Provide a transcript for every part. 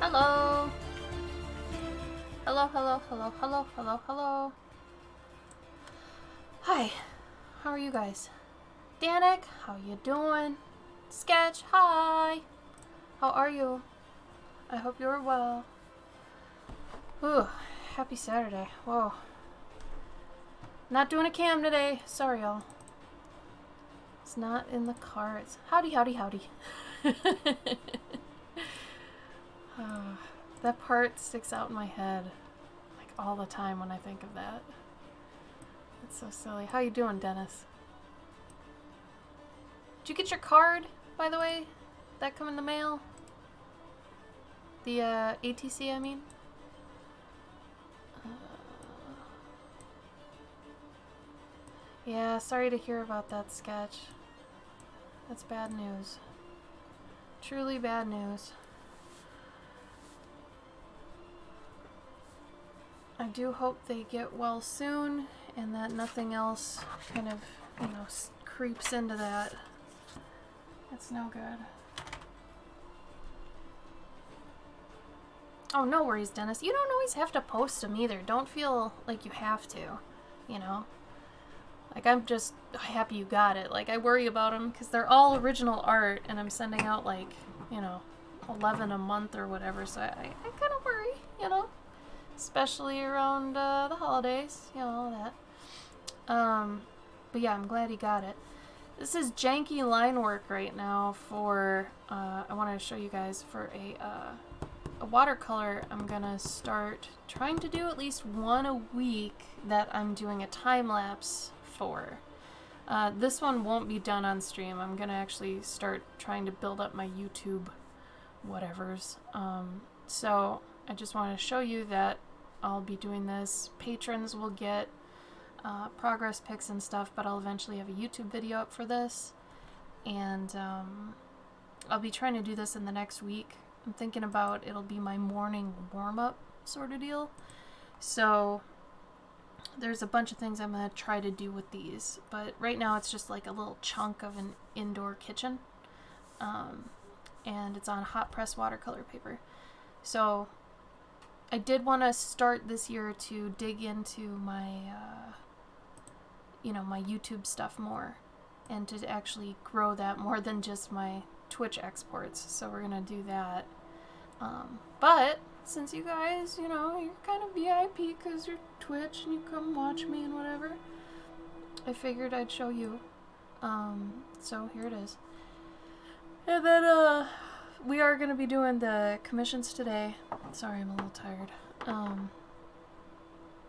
Hello. Hello, hello, hello, hello, hello, hello. Hi. How are you guys? Danik, how you doing? Sketch, hi. How are you? I hope you're well. Ooh, happy Saturday. Whoa. Not doing a cam today. Sorry, y'all. It's not in the cards. Howdy, howdy, howdy. That part sticks out in my head like all the time when I think of that. It's so silly. How you doing, Dennis? Did you get your card, by the way? That come in the mail? The ATC, I mean? Yeah, sorry to hear about that, Sketch. That's bad news. Truly bad news. I do hope they get well soon and that nothing else kind of, creeps into that. It's no good. Oh, no worries, Dennis. You don't always have to post them either. Don't feel like you have to, you know? Like, I'm just happy you got it. Like, I worry about them because they're all original art and I'm sending out, 11 a month or whatever. So I kind of worry, especially around the holidays, all that. But yeah, I'm glad he got it. This is janky line work right now for, I want to show you guys for a watercolor. I'm gonna start trying to do at least one a week that I'm doing a time lapse for. This one won't be done on stream. I'm gonna actually start trying to build up my YouTube whatevers. So I just want to show you that I'll be doing this. Patrons will get progress pics and stuff, but I'll eventually have a YouTube video up for this. And I'll be trying to do this in the next week. I'm thinking about it'll be my morning warm-up sort of deal. So there's a bunch of things I'm going to try to do with these. But right now it's just like a little chunk of an indoor kitchen. And it's on hot press watercolor paper. So I did want to start this year to dig into my, my YouTube stuff more. And to actually grow that more than just my Twitch exports. So we're going to do that. But since you guys, you're kind of VIP because you're Twitch and you come watch me and whatever, I figured I'd show you. So here it is. And then, we are going to be doing the commissions today. Sorry, I'm a little tired.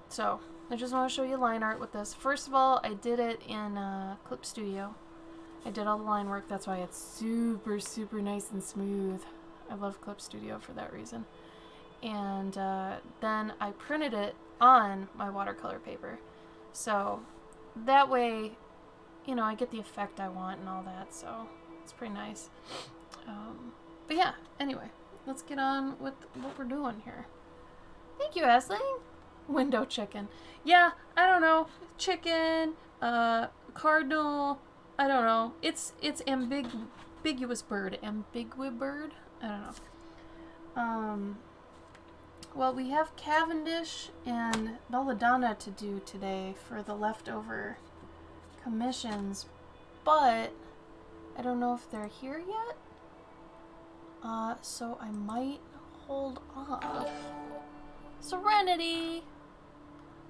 So I just want to show you line art with this. First of all, I did it in Clip Studio. I did all the line work. That's why it's super, super nice and smooth. I love Clip Studio for that reason. And then I printed it on my watercolor paper. So that way, I get the effect I want and all that. So it's pretty nice. But yeah, anyway, let's get on with what we're doing here. Thank you, Asling. Window chicken. Yeah, I don't know. Chicken, cardinal, I don't know. It's ambiguous bird. Ambiguous bird? I don't know. Well, we have Cavendish and Belladonna to do today for the leftover commissions, but I don't know if they're here yet. So I might hold off. Serenity!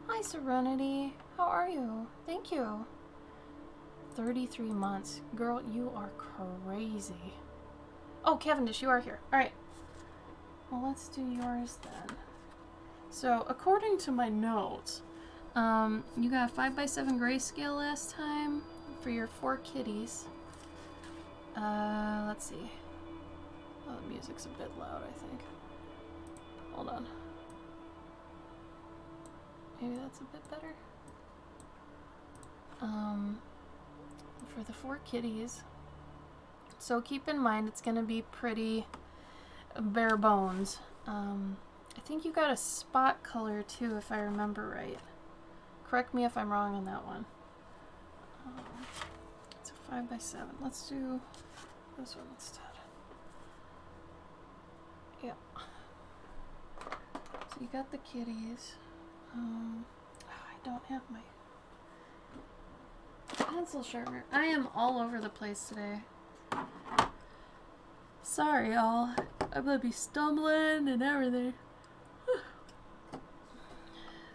Hi, Serenity. How are you? Thank you. 33 months. Girl, you are crazy. Oh, Cavendish, you are here. Alright. Well, let's do yours then. So, according to my notes, you got a 5x7 grayscale last time for your 4 kitties. Let's see. Oh, the music's a bit loud, I think. Hold on. Maybe that's a bit better. For the 4 kitties. So keep in mind it's gonna be pretty bare bones. I think you got a spot color too, if I remember right. Correct me if I'm wrong on that one. It's a 5x7. Let's do this one instead. Yeah. So you got the kitties. I don't have my pencil sharpener. I am all over the place today. Sorry, y'all. I'm gonna be stumbling and everything.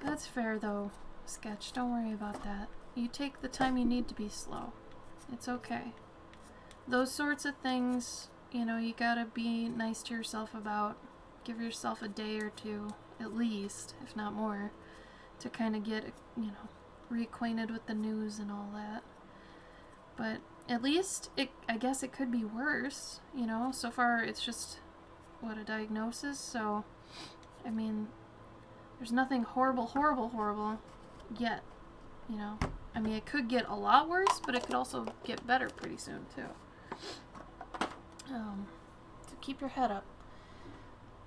That's fair, though, Sketch. Don't worry about that. You take the time you need to be slow. It's okay. Those sorts of things, you know, you gotta be nice to yourself about. Give yourself a day or two, at least, if not more, to kind of get, you know, reacquainted with the news and all that. But at least, I guess it could be worse, you know? So far, it's just, what, a diagnosis? So, I mean, there's nothing horrible yet, you know? I mean, it could get a lot worse, but it could also get better pretty soon, too. So keep your head up.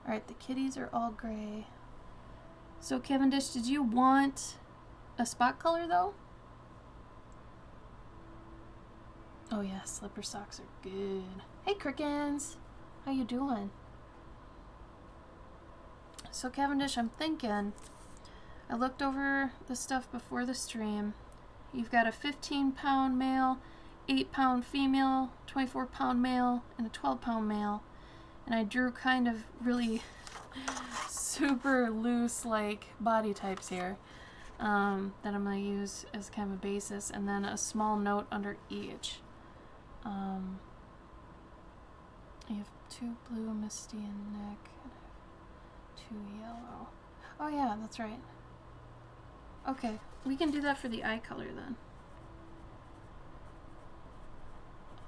Alright, the kitties are all gray. So, Cavendish, did you want a spot color, though? Oh, yeah, slipper socks are good. Hey, Crickens! How you doing? So, Cavendish, I'm thinking... I looked over the stuff before the stream. You've got a 15-pound male, 8-pound female, 24-pound male, and a 12-pound male. And I drew kind of really super loose, like, body types here that I'm going to use as kind of a basis. And then a small note under each. You have 2 blue, Misty, and Nick. And I have 2 yellow. Oh, yeah, that's right. Okay, we can do that for the eye color then.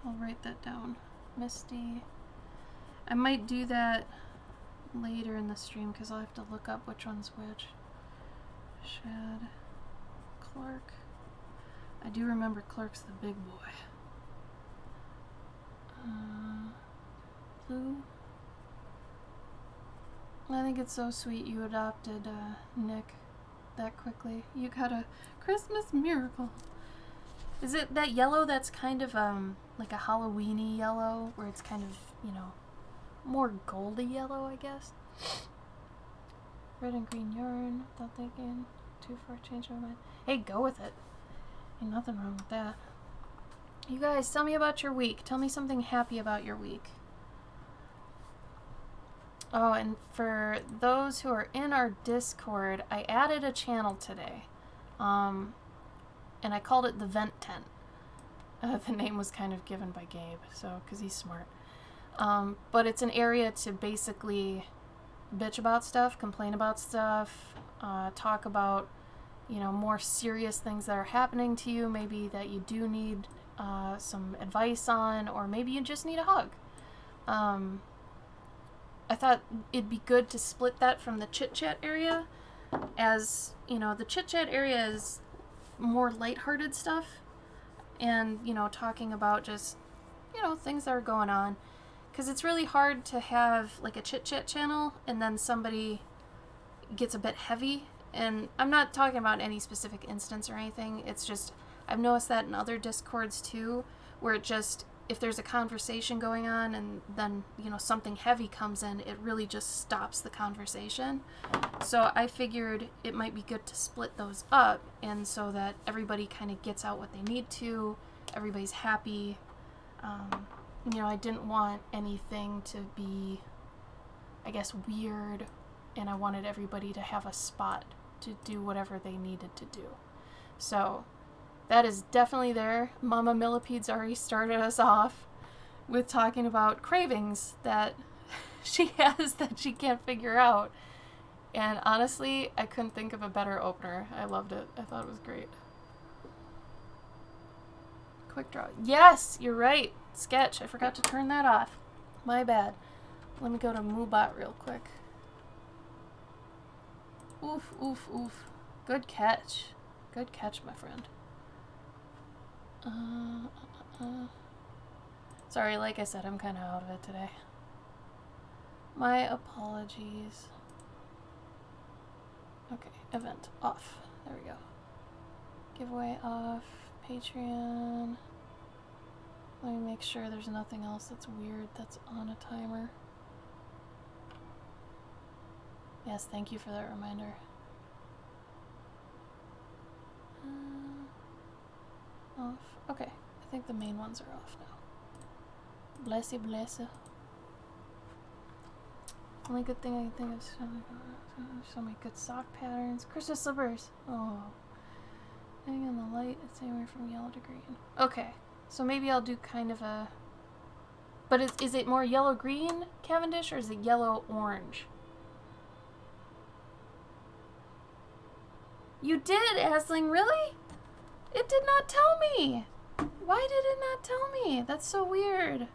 I'll write that down. Misty. I might do that later in the stream because I'll have to look up which one's which. Shad. Clark. I do remember Clark's the big boy. Blue. I think it's so sweet you adopted Nick that quickly. You got a Christmas miracle. Is it that yellow that's kind of like a Halloween-y yellow where it's kind of, you know, more goldy yellow, I guess? Red and green yarn. Thought thinking. Too far, change my mind. Hey, go with it. Ain't nothing wrong with that. You guys, tell me about your week. Tell me something happy about your week. Oh, and for those who are in our Discord, I added a channel today. And I called it the Vent Tent. The name was kind of given by Gabe, so, because he's smart. But it's an area to basically bitch about stuff, complain about stuff, talk about, you know, more serious things that are happening to you, maybe that you do need some advice on, or maybe you just need a hug. I thought it'd be good to split that from the chit-chat area, as, you know, the chit-chat area is more lighthearted stuff, and, you know, talking about just, you know, things that are going on, because it's really hard to have, like, a chit-chat channel, and then somebody gets a bit heavy, and I'm not talking about any specific instance or anything, it's just, I've noticed that in other Discords, too, where it just, if there's a conversation going on and then, you know, something heavy comes in, it really just stops the conversation. So I figured it might be good to split those up, and so that everybody kind of gets out what they need to, everybody's happy. You know, I didn't want anything to be, I guess, weird, and I wanted everybody to have a spot to do whatever they needed to do. So that is definitely there. Mama Millipede's already started us off with talking about cravings that she has that she can't figure out. And honestly, I couldn't think of a better opener. I loved it. I thought it was great. Quick draw. Yes, you're right. Sketch. I forgot to turn that off. My bad. Let me go to Moobot real quick. Oof, oof, oof. Good catch. Good catch, my friend. Sorry, like I said, I'm kind of out of it today. My apologies. Okay, event off. There we go. Giveaway off. Patreon. Let me make sure there's nothing else that's weird that's on a timer. Yes, thank you for that reminder. Off. Okay, I think the main ones are off now. Bless you, bless you. Only good thing I can think of is so many good sock patterns. Christmas slippers. Oh. Hang in the light, it's anywhere from yellow to green. Okay, so maybe I'll do kind of a... But is it more yellow-green Cavendish, or is it yellow-orange? You did, Asling, really? It did not tell me. Why did it not tell me? That's so weird.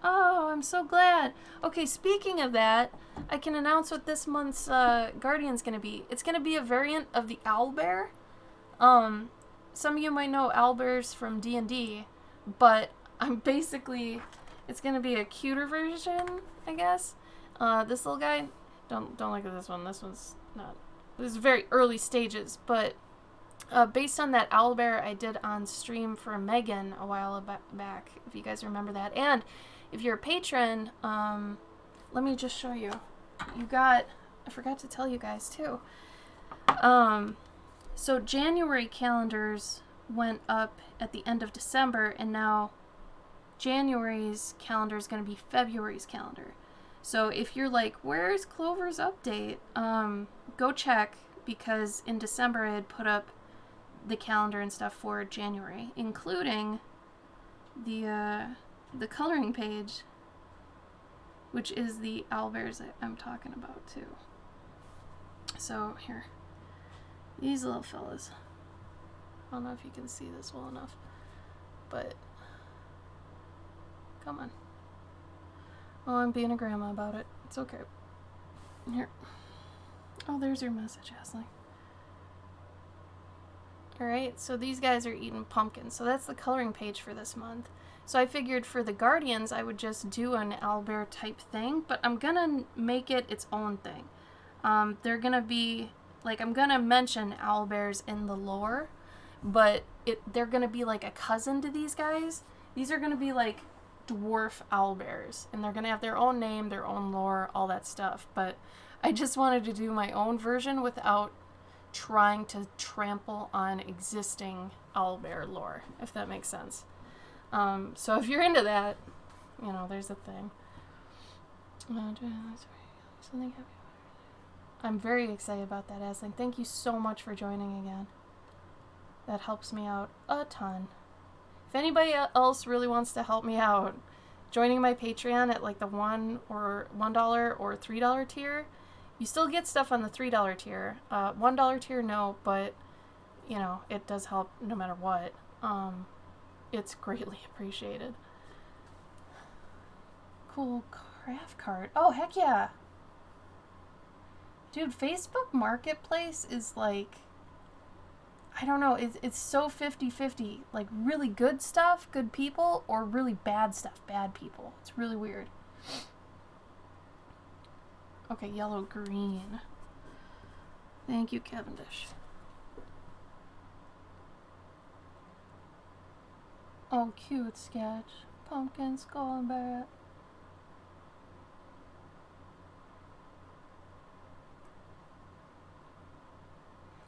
Oh, I'm so glad. Okay, speaking of that, I can announce what this month's Guardian's going to be. It's going to be a variant of the owlbear. Some of you might know owlbears from D&D, but I'm basically... It's going to be a cuter version, I guess. This little guy... Don't look at this one. This one's not... This is very early stages, but based on that owlbear I did on stream for Megan a while back, if you guys remember that. And if you're a patron, let me just show you. You got, I forgot to tell you guys too. So January calendars went up at the end of December, and now January's calendar is going to be February's calendar. So if you're like, where's Clover's update? Go check, because in December I had put up the calendar and stuff for January, including the coloring page, which is the owlbears that I'm talking about too. So here, these little fellas. I don't know if you can see this well enough, but come on. Oh, I'm being a grandma about it. It's okay. Here. Oh, there's your message, Ashley. Alright, so these guys are eating pumpkins. So that's the coloring page for this month. So I figured for the Guardians, I would just do an owlbear type thing, but I'm gonna make it its own thing. They're gonna be, like, I'm gonna mention owlbears in the lore, but they're gonna be like a cousin to these guys. These are gonna be like dwarf owlbears, and they're gonna have their own name, their own lore, all that stuff. But I just wanted to do my own version without trying to trample on existing owlbear lore, if that makes sense. So if you're into that, you know, there's a thing. I'm very excited about that, Asling. Thank you so much for joining again. That helps me out a ton. If anybody else really wants to help me out, joining my Patreon at like the $1 or $3 tier, you still get stuff on the $3 tier. $1 tier, no, but you know, it does help no matter what. It's greatly appreciated. Cool craft cart. Oh, heck yeah. Dude, Facebook Marketplace is like, I don't know, it's so 50-50. Like, really good stuff, good people, or really bad stuff, bad people. It's really weird. Okay, yellow-green. Thank you, Cavendish. Oh, cute sketch. Pumpkin skull bat.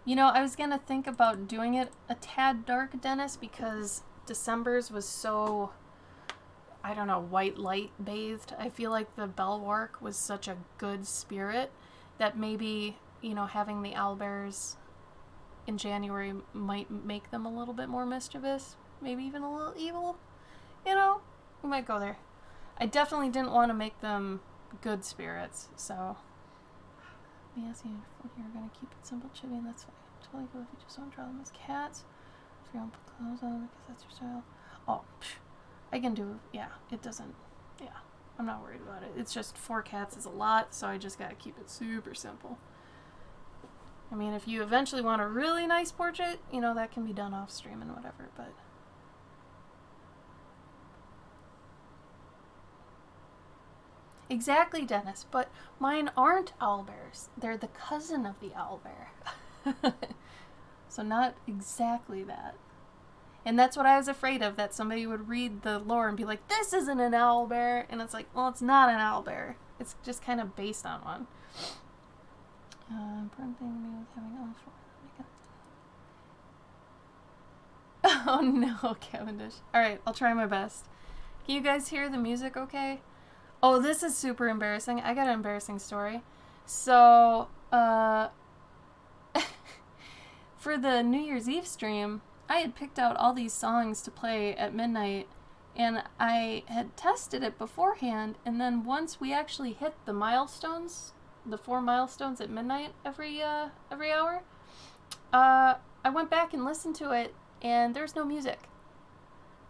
You know, I was gonna think about doing it a tad dark, Dennis, because December's was so, I don't know, white light bathed. I feel like the Belwark was such a good spirit that maybe, you know, having the owlbears in January might make them a little bit more mischievous. Maybe even a little evil. You know, we might go there. I definitely didn't want to make them good spirits, so. Let me ask you if you're going to keep it simple, Chibi, and that's fine. Totally cool if you just want to draw them as cats. If you don't put clothes on them because that's your style. Oh, I can do, yeah, it doesn't, yeah, I'm not worried about it. It's just 4 cats is a lot, so I just got to keep it super simple. I mean, if you eventually want a really nice portrait, you know, that can be done off stream and whatever, but. Exactly, Dennis, but mine aren't owlbears. They're the cousin of the owlbear. So not exactly that. And that's what I was afraid of, that somebody would read the lore and be like, this isn't an owlbear. And it's like, well, it's not an owlbear. It's just kind of based on one. Important thing to me was having all four. Oh no, Cavendish. Alright, I'll try my best. Can you guys hear the music okay? Oh, this is super embarrassing. I got an embarrassing story. So, for the New Year's Eve stream, I had picked out all these songs to play at midnight, and I had tested it beforehand, and then once we actually hit the milestones, the 4 milestones at midnight every hour, I went back and listened to it, and there's no music.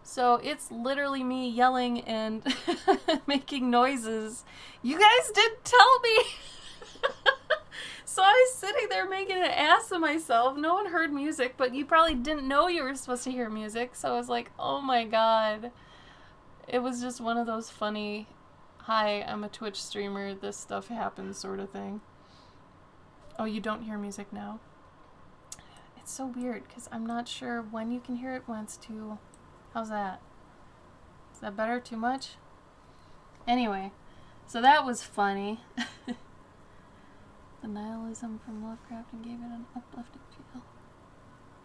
So it's literally me yelling and making noises. You guys didn't tell me! So I was sitting there making an ass of myself. No one heard music, but you probably didn't know you were supposed to hear music. So I was like, oh my god. It was just one of those funny, hi, I'm a Twitch streamer, this stuff happens sort of thing. Oh, you don't hear music now? It's so weird, because I'm not sure when you can hear it, when it's too... How's that? Is that better? Too much? Anyway, so that was funny. The nihilism from Lovecraft and gave it an uplifting feel.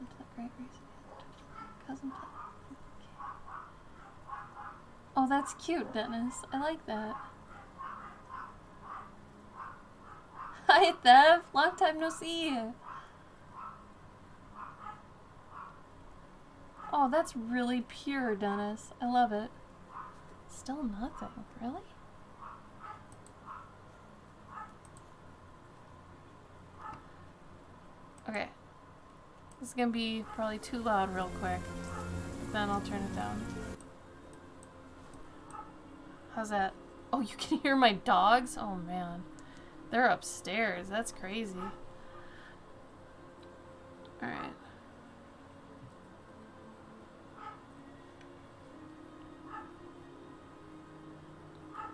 Into the great reason. Cousin. Oh, that's cute, Dennis. I like that. Hi, Thev. Long time no see. Oh, that's really pure, Dennis. I love it. Still nothing. Really? Okay. This is gonna be probably too loud real quick. But then I'll turn it down. How's that? Oh, you can hear my dogs? Oh, man. They're upstairs. That's crazy. Alright.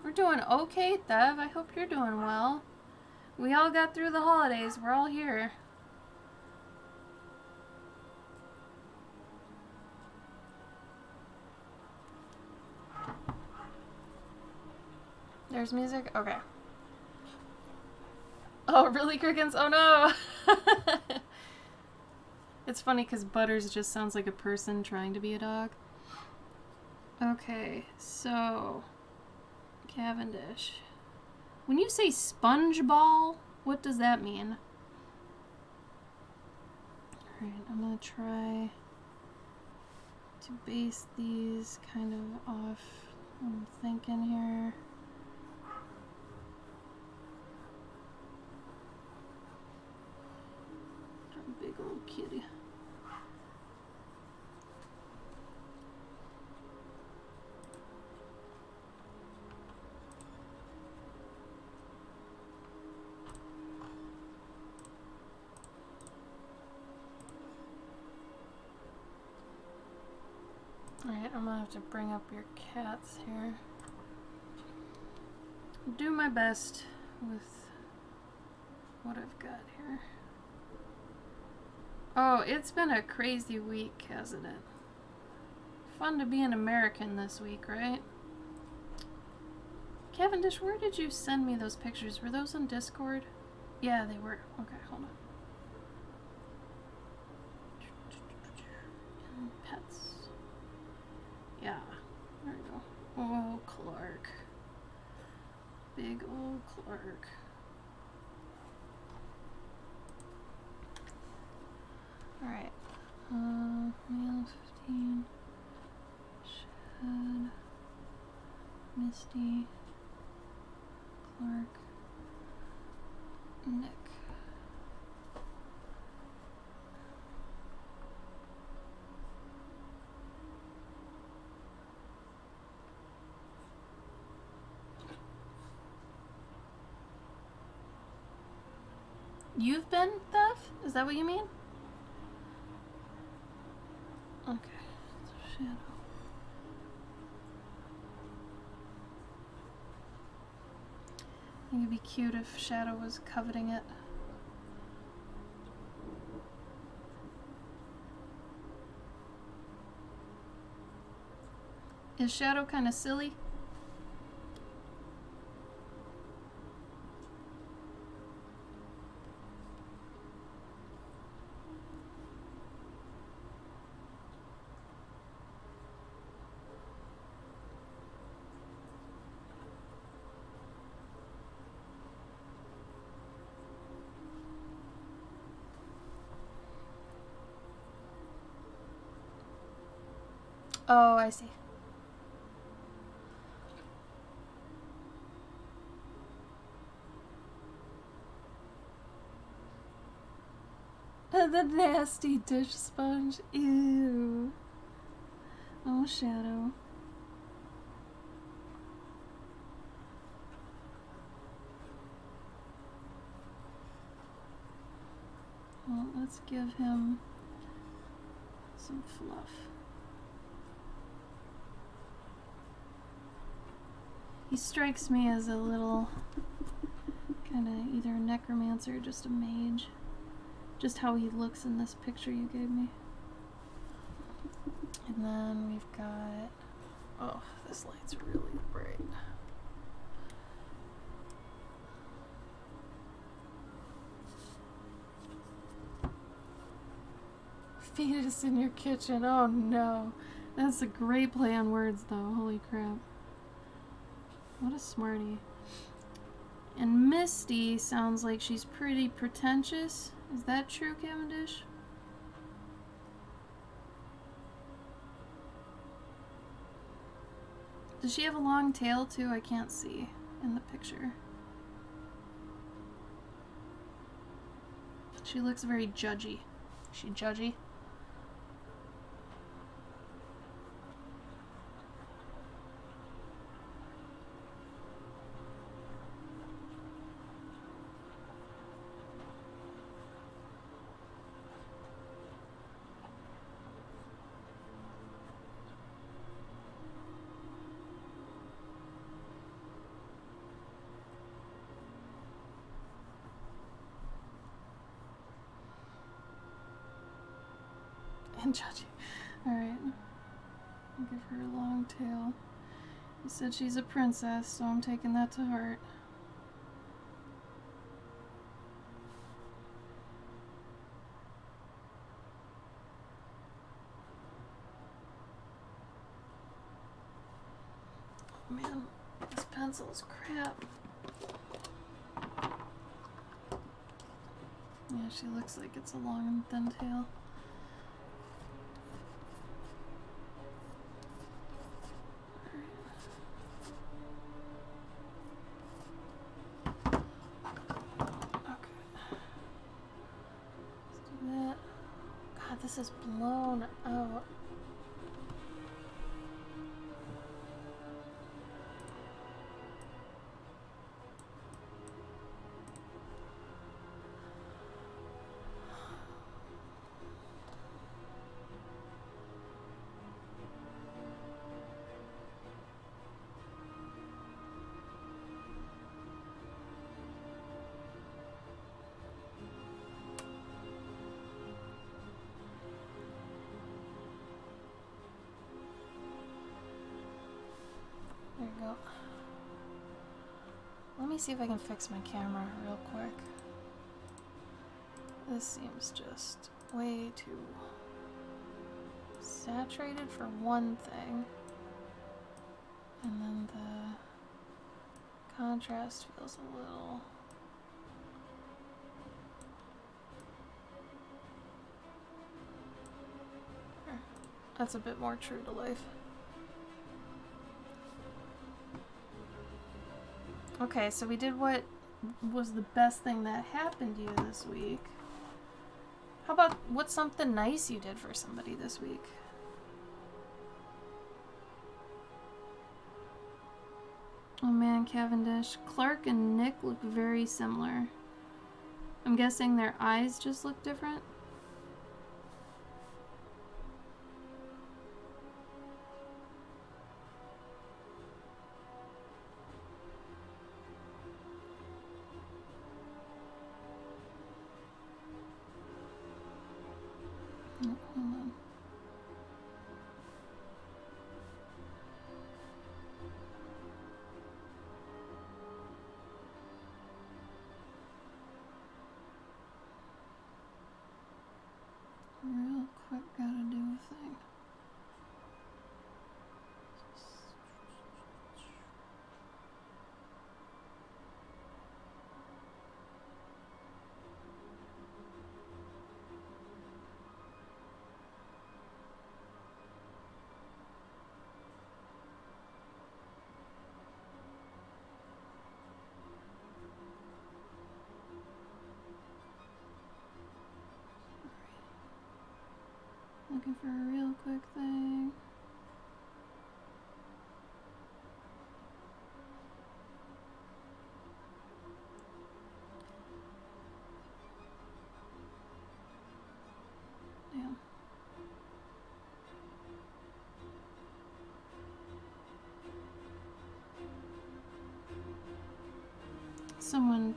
We're doing okay, Thev. I hope you're doing well. We all got through the holidays. We're all here. There's music? Okay. Oh, really, Crickens? Oh, no! It's funny because Butters just sounds like a person trying to be a dog. Okay, so... Cavendish. When you say sponge ball, what does that mean? Alright, I'm gonna try to base these kind of off. I'm thinking here. Big old kitty. Alright, I'm gonna have to bring up your cats here. Do my best with what I've got here. Oh, it's been a crazy week, hasn't it? Fun to be an American this week, right? Cavendish, where did you send me those pictures? Were those on Discord? Yeah, they were. Okay, hold on. And pets. Yeah, there we go. Oh, Clark. Big old Clark. Alright. Male 15. Shed. Misty. Clark. Nick. You've been, Thev? Is that what you mean? Okay. So Shadow. I think it'd be cute if Shadow was coveting it. Is Shadow kind of silly? Oh, I see. The nasty dish sponge. Ew. Oh, Shadow. Well, let's give him some fluff. He strikes me as a little kind of either a necromancer or just a mage. Just how he looks in this picture you gave me. And then we've got... Oh, this light's really bright. Fetus in your kitchen. Oh no. That's a great play on words though. Holy crap. What a smarty. And Misty sounds like she's pretty pretentious. Is that true, Cavendish? Does she have a long tail too? I can't see in the picture. She looks very judgy. Is she judgy? And judgy. Alright. I'll give her a long tail. You said she's a princess, so I'm taking that to heart. Oh man, this pencil is crap. Yeah, she looks like it's a long and thin tail. This is blown out. There you go. Let me see if I can fix my camera real quick. This seems just way too saturated for one thing. And then the contrast feels a little... That's a bit more true to life. Okay, so we did what was the best thing that happened to you this week. How about what's something nice you did for somebody this week? Oh man, Cavendish. Clark and Nick look very similar. I'm guessing their eyes just look different? Oh, hold on. looking for a real quick thing. Damn. Someone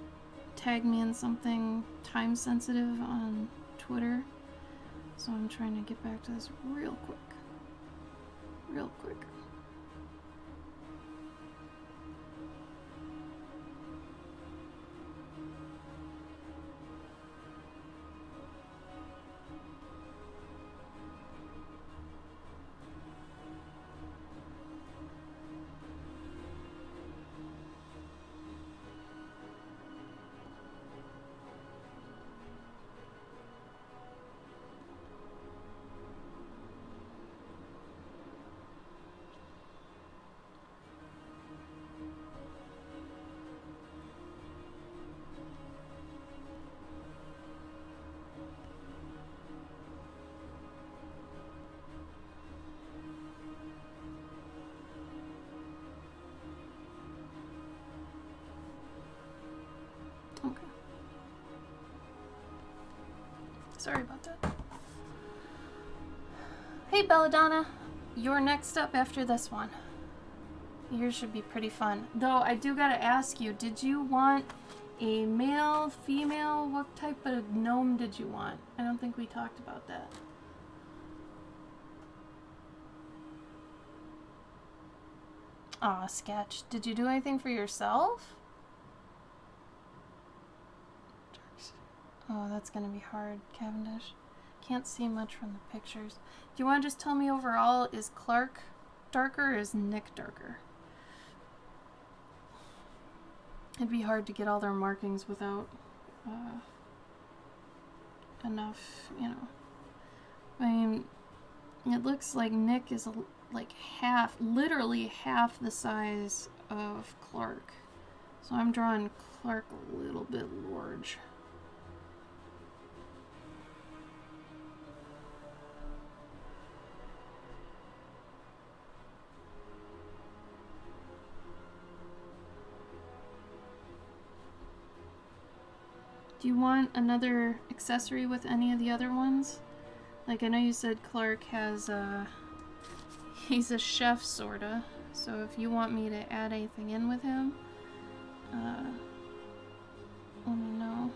tagged me in something time sensitive on Twitter, so I'm trying to get back to this real quick. Real quick. Okay. Sorry about that. Hey Belladonna, you're next up after this one. Yours should be pretty fun. Though I do gotta ask you, did you want a male, female? What type of gnome did you want? I don't think we talked about that. Aw, Sketch. Did you do anything for yourself? Oh, that's gonna be hard, Cavendish. Can't see much from the pictures. Do you want to just tell me overall, is Clark darker or is Nick darker? It'd be hard to get all their markings without enough, you know. I mean, it looks like Nick is like half, literally half the size of Clark. So I'm drawing Clark a little bit large. Do you want another accessory with any of the other ones? Like, I know you said Clark has he's a chef, sorta. So if you want me to add anything in with him, let me know.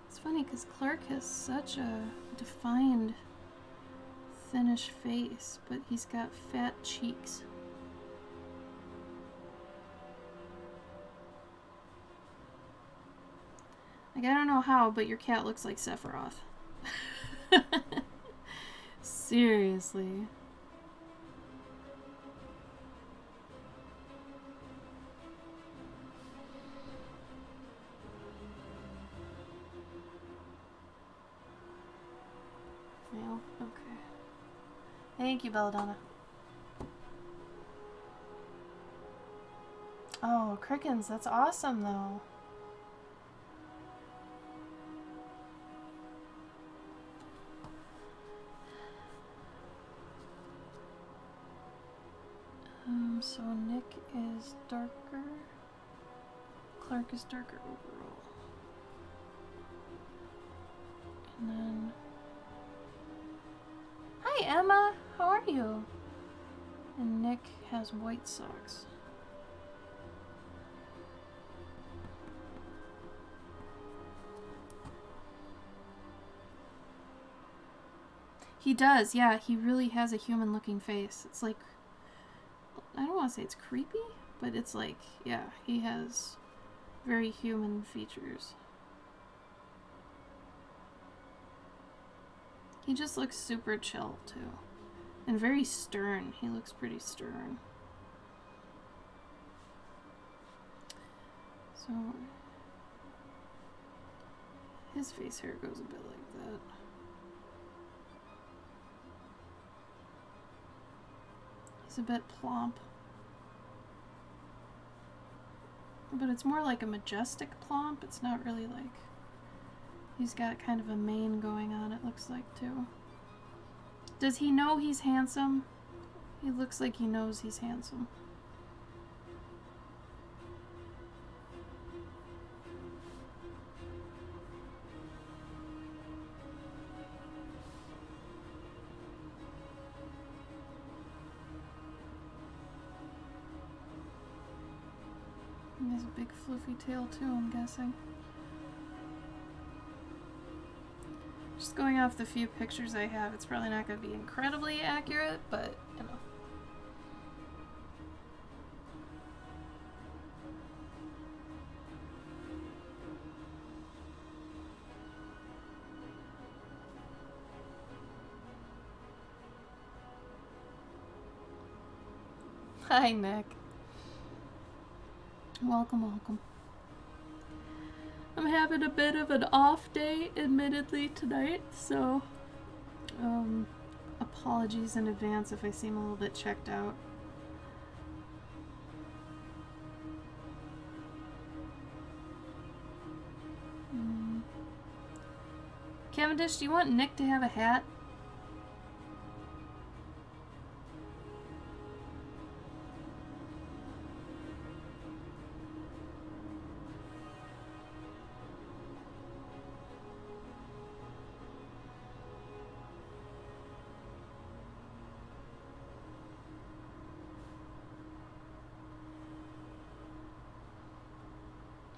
It's funny because Clark has such a defined thinnish face, but he's got fat cheeks. Like, I don't know how, but your cat looks like Sephiroth. Seriously. Well, okay. Thank you, Belladonna. Oh, Crickens, that's awesome, though. So Nick is darker. Clark is darker overall. And then... Hi, Emma! How are you? And Nick has white socks. He does, yeah. He really has a human-looking face. It's like... I don't want to say it's creepy, but it's like, yeah, he has very human features. He just looks super chill, too. And very stern. He looks pretty stern. So, his face hair goes a bit like that. He's a bit plump. But it's more like a majestic plomp. It's not really like... He's got kind of a mane going on, it looks like, too. Does he know he's handsome? He looks like he knows he's handsome. He has a big fluffy tail too, I'm guessing. Just going off the few pictures I have, it's probably not going to be incredibly accurate, but, you know. Hi, Nick. Welcome, welcome. I'm having a bit of an off day, admittedly, tonight, so apologies in advance if I seem a little bit checked out. Cavendish, do you want Nick to have a hat?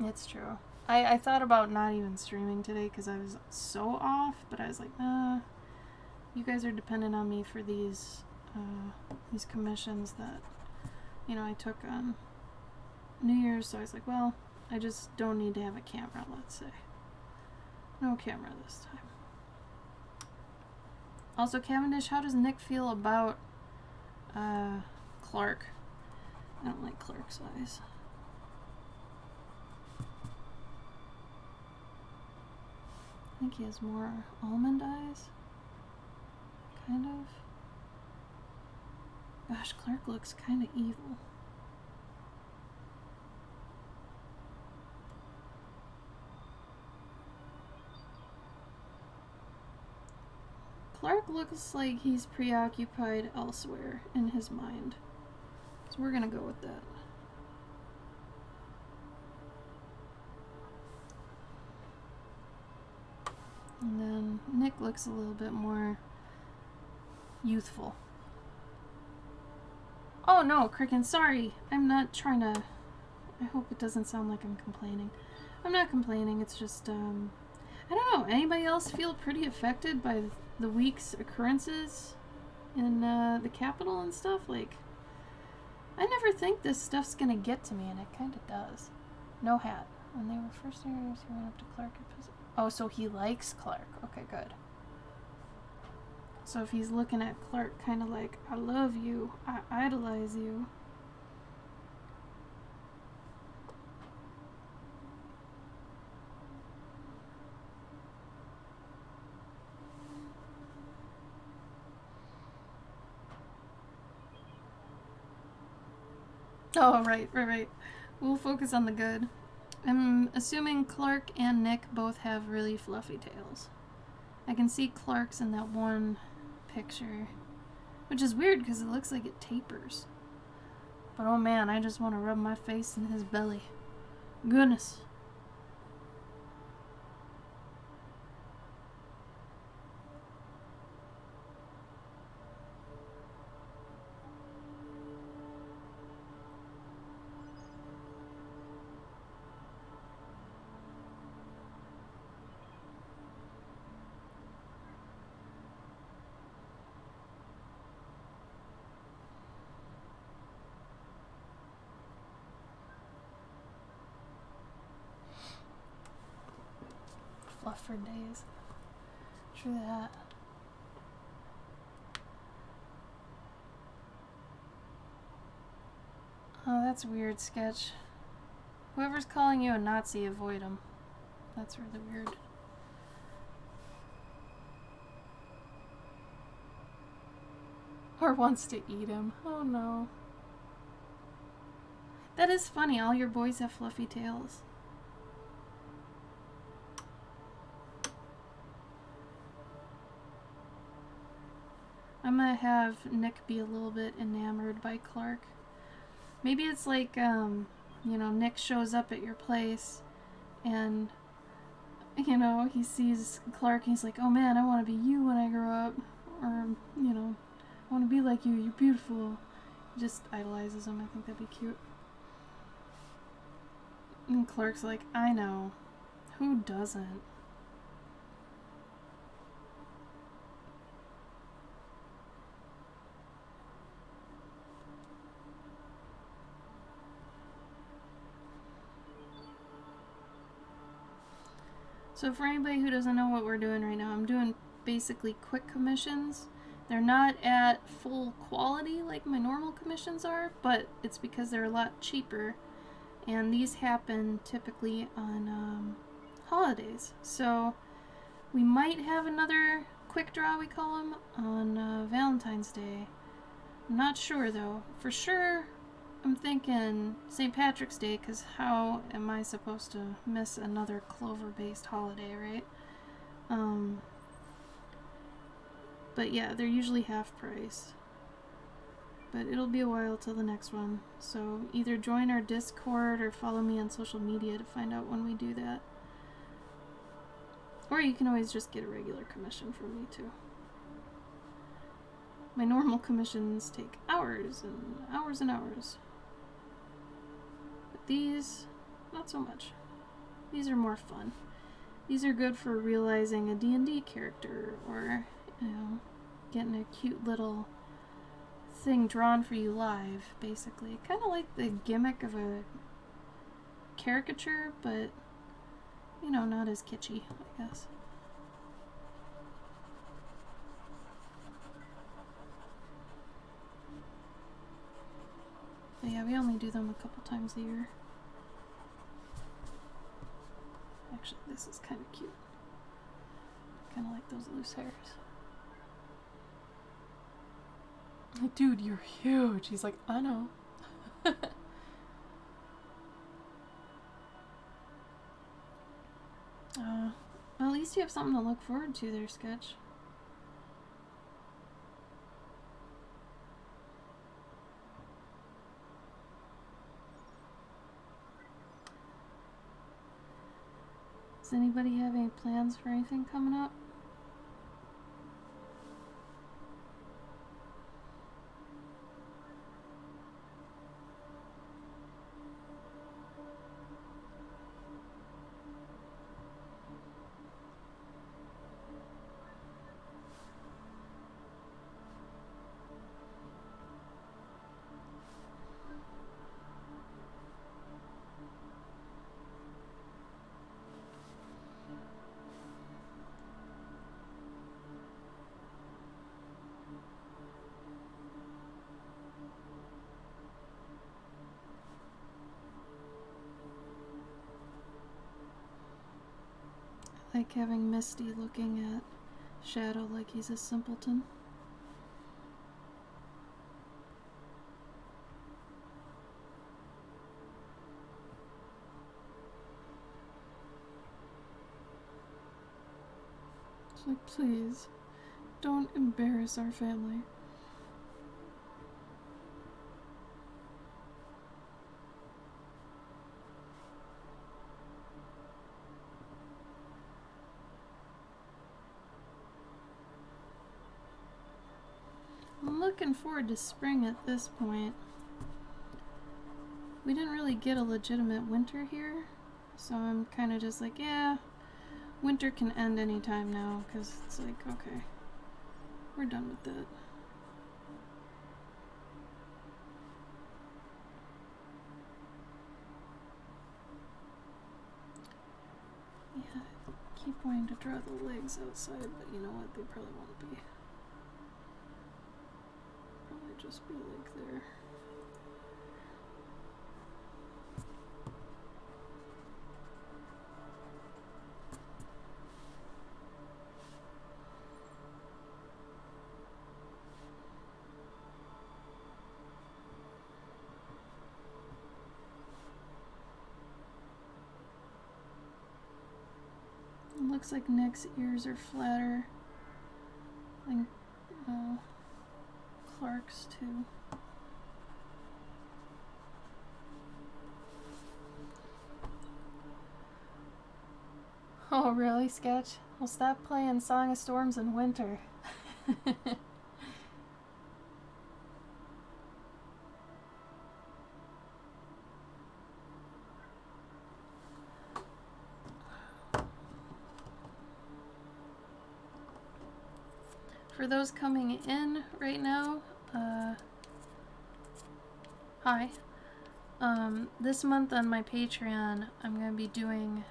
It's true. I thought about not even streaming today because I was so off, but I was like, nah, you guys are dependent on me for these commissions that, you know, I took on New Year's, so I was like, well, I just don't need to have a camera, let's say. No camera this time. Also, Cavendish, how does Nick feel about Clark? I don't like Clark's eyes. I think he has more almond eyes. Kind of. Gosh, Clark looks kind of evil. Clark looks like he's preoccupied elsewhere in his mind. So we're gonna go with that. And then Nick looks a little bit more youthful. Oh no, Cricken, sorry. I'm not trying to... I hope it doesn't sound like I'm complaining. I'm not complaining, it's just, I don't know. Anybody else feel pretty affected by the week's occurrences in the capital and stuff? Like, I never think this stuff's gonna get to me, and it kind of does. No hat. When they were first years, he went up to Clark and visited. Oh, so he likes Clark. Okay, good. So if he's looking at Clark kind of like, I love you, I idolize you. Oh, right. We'll focus on the good. I'm assuming Clark and Nick both have really fluffy tails. I can see Clark's in that one picture, which is weird because it looks like it tapers. But oh man, I just want to rub my face in his belly. Goodness. Fluff for days. True that. Oh, that's weird, Sketch. Whoever's calling you a Nazi, avoid him. That's really weird. Or wants to eat him. Oh no. That is funny. All your boys have fluffy tails. I'm gonna have Nick be a little bit enamored by Clark. Maybe it's like, you know, Nick shows up at your place and, you know, he sees Clark and he's like, oh man, I want to be you when I grow up. Or, you know, I want to be like you. You're beautiful. He just idolizes him. I think that'd be cute. And Clark's like, I know. Who doesn't? So for anybody who doesn't know what we're doing right now, I'm doing basically quick commissions. They're not at full quality like my normal commissions are, but it's because they're a lot cheaper. And these happen typically on holidays. So we might have another quick draw, we call them, on Valentine's Day. I'm not sure though. For sure, I'm thinking St. Patrick's Day, because how am I supposed to miss another Clover-based holiday, right? But yeah, they're usually half price. But it'll be a while till the next one. So either join our Discord or follow me on social media to find out when we do that. Or you can always just get a regular commission from me too. My normal commissions take hours and hours and hours. But these, not so much. These are more fun. These are good for realizing a D&D character, or, you know, getting a cute little thing drawn for you live, basically. Kind of like the gimmick of a caricature, but, you know, not as kitschy, I guess. But yeah, we only do them a couple times a year. Actually, this is kind of cute. Kind of like those loose hairs. Like, dude, you're huge. He's like, I know. Well, at least you have something to look forward to there, Sketch. Does anybody have any plans for anything coming up? I like having Misty looking at Shadow like he's a simpleton. It's like, please, don't embarrass our family. I'm looking forward to spring at this point. We didn't really get a legitimate winter here, so I'm kind of just like, yeah, winter can end anytime now, because it's like, okay, we're done with that. Yeah, I keep wanting to draw the legs outside, but you know what, they probably won't be. Probably just be like there. looks like Nick's ears are flatter. I think Clark's too. Oh, really, Sketch? Well, stop playing Song of Storms in winter. For those coming in right now, hi. This month on my Patreon, I'm going to be doing,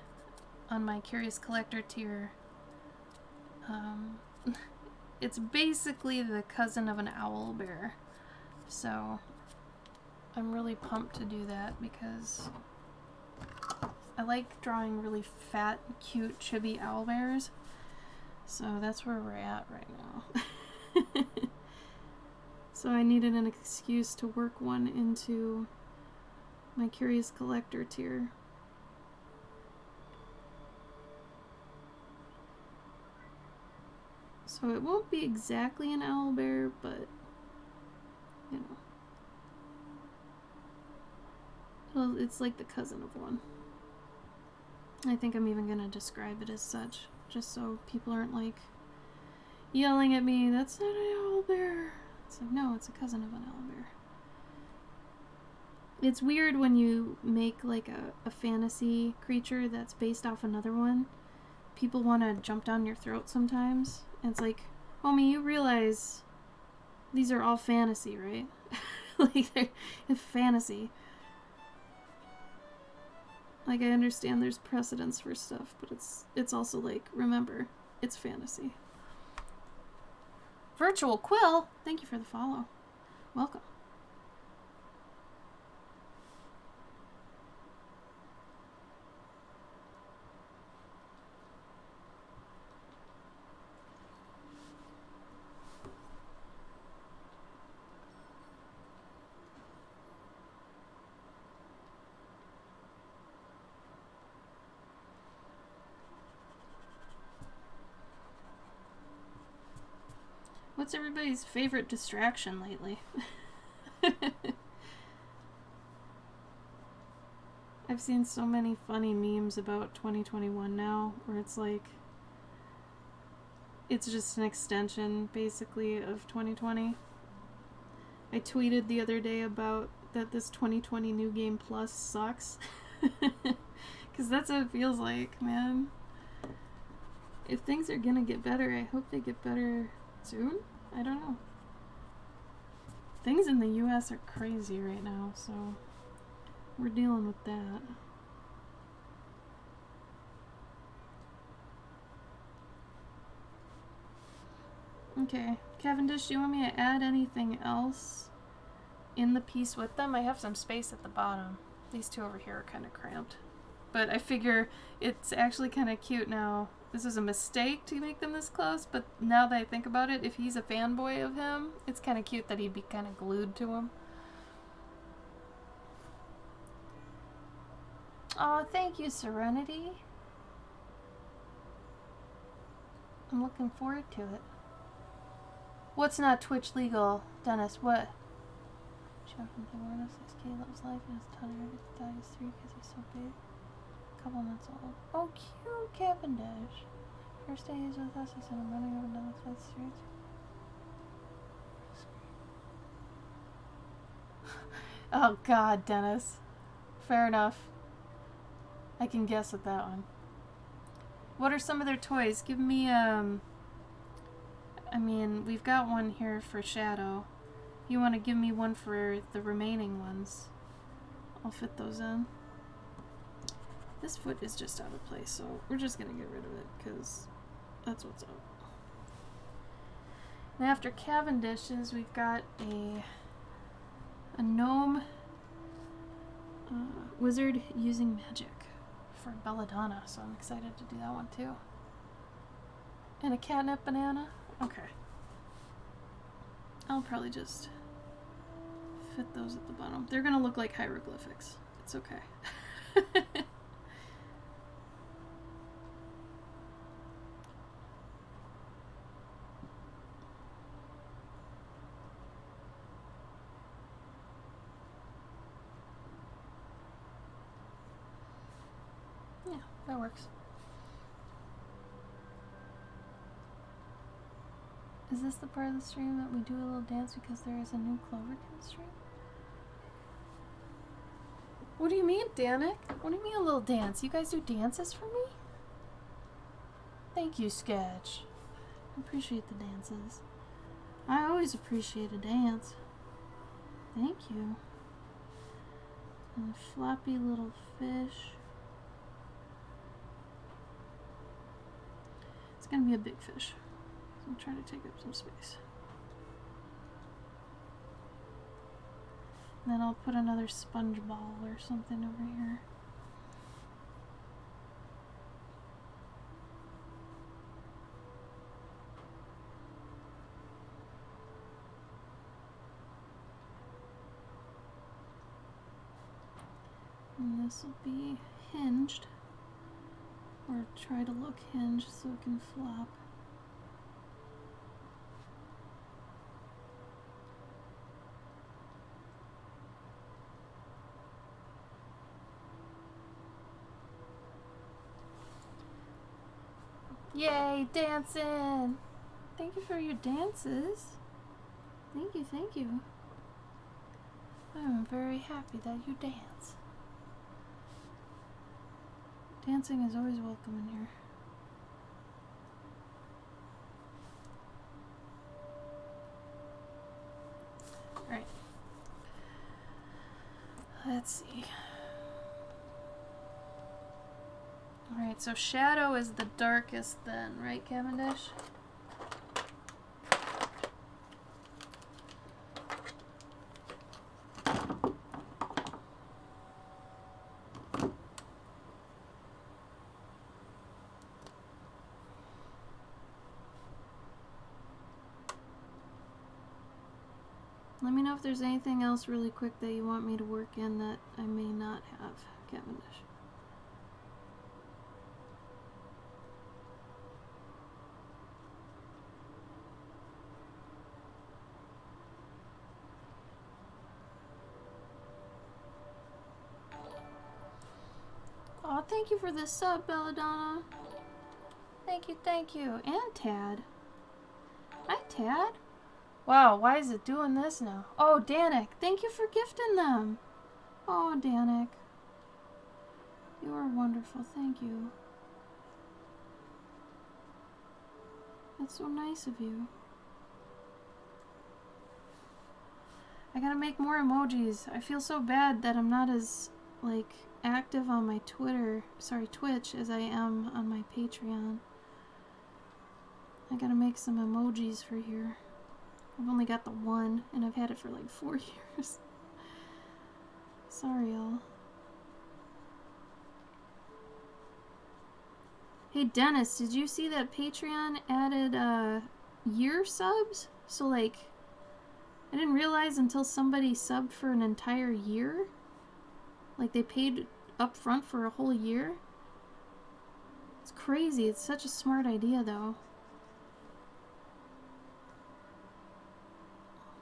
on my Curious Collector tier, it's basically the cousin of an owl bear. So, I'm really pumped to do that because I like drawing really fat, cute, chibi owl bears. So that's where we're at right now. So I needed an excuse to work one into my Curious Collector tier. So it won't be exactly an owl bear, but you know. Well, it's like the cousin of one. I think I'm even gonna describe it as such, just so people aren't like yelling at me, that's not an owl bear. It's like, no, it's a cousin of an owl bear. It's weird when you make like a fantasy creature that's based off another one. People want to jump down your throat sometimes. And it's like, homie, you realize these are all fantasy, right? Like, they're fantasy. Like, I understand there's precedence for stuff, but it's also like, remember, it's fantasy. Virtual Quill, thank you for the follow. Welcome. What's everybody's favorite distraction lately? I've seen so many funny memes about 2021 now, where it's like, it's just an extension, basically, of 2020. I tweeted the other day about that this 2020 New Game Plus sucks. Because that's what it feels like, man. If things are gonna get better, I hope they get better soon? I don't know. Things in the US are crazy right now, so we're dealing with that. Okay, Cavendish, do you want me to add anything else in the piece with them? I have some space at the bottom. These two over here are kind of cramped. But I figure it's actually kind of cute now. This is a mistake to make them this close, but now that I think about it, if he's a fanboy of him, it's kind of cute that he'd be kind of glued to him. Aw, thank you, Serenity. I'm looking forward to it. What's not Twitch legal, Dennis? What? Show from the world of 6K loves life and his toddler dies 3 because he's so big. Couple months old. Oh, cute Cavendish. First day he's with us, he said I'm running up and down the flight streets. Oh god, Dennis. Fair enough. I can guess with that one. What are some of their toys? Give me, I mean, we've got one here for Shadow. You want to give me one for the remaining ones? I'll fit those in. This foot is just out of place, so we're just gonna get rid of it, because that's what's up. And after Cavendish's, we've got a gnome wizard using magic for Belladonna, so I'm excited to do that one too. And a catnip banana? Okay. I'll probably just fit those at the bottom. They're gonna look like hieroglyphics. It's okay. That works. Is this the part of the stream that we do a little dance because there is a new Cloverkin stream? What do you mean, Danik? What do you mean a little dance? You guys do dances for me? Thank you, Sketch. I appreciate the dances. I always appreciate a dance. Thank you. And a floppy little fish. It's gonna be a big fish. I'm trying to take up some space. And then I'll put another sponge ball or something over here. And this will be hinged, or try to look hinged so it can flop. Yay, dancing! Thank you for your dances. Thank you, thank you. I'm very happy that you dance. Dancing is always welcome in here. Alright. Let's see. Alright, so shadow is the darkest then, right, Cavendish? Let me know if there's anything else really quick that you want me to work in that I may not have, Cavendish. Oh, thank you for the sub, Belladonna. Thank you, thank you. And Tad. Hi, Tad. Wow, why is it doing this now? Oh, Danik, thank you for gifting them. Oh, Danik. You are wonderful, thank you. That's so nice of you. I gotta make more emojis. I feel so bad that I'm not as, like, active on my Twitch as I am on my Patreon. I gotta make some emojis for here. I've only got the one, and I've had it for like 4 years. Sorry, y'all. Hey, Dennis, did you see that Patreon added year subs? So, like, I didn't realize until somebody subbed for an entire year. Like, they paid up front for a whole year. It's crazy. It's such a smart idea, though.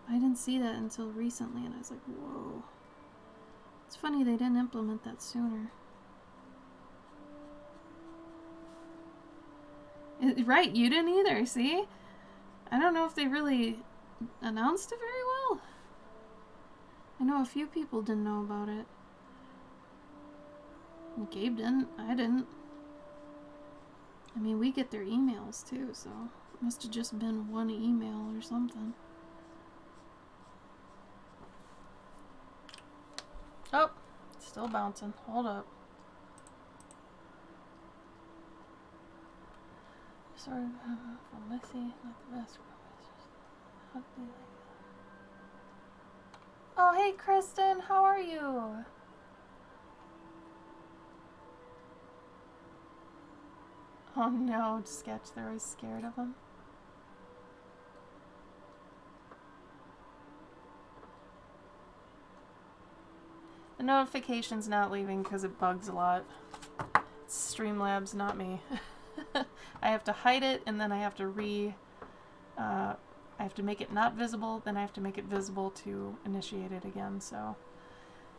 I didn't see that until recently, and I was like, whoa. It's funny they didn't implement that sooner. Right, you didn't either, see? I don't know if they really announced it very well. I know a few people didn't know about it. Gabe didn't. I didn't. I mean, we get their emails too, so it must have just been one email or something. Oh, it's still bouncing. Hold up. Sorry, messy, not the best. Oh, hey, Kristen, how are you? Oh no, Sketch, they're always scared of him. The notification's not leaving because it bugs a lot. It's Streamlabs, not me. I have to hide it, and then I have to I have to make it not visible, then I have to make it visible to initiate it again, so.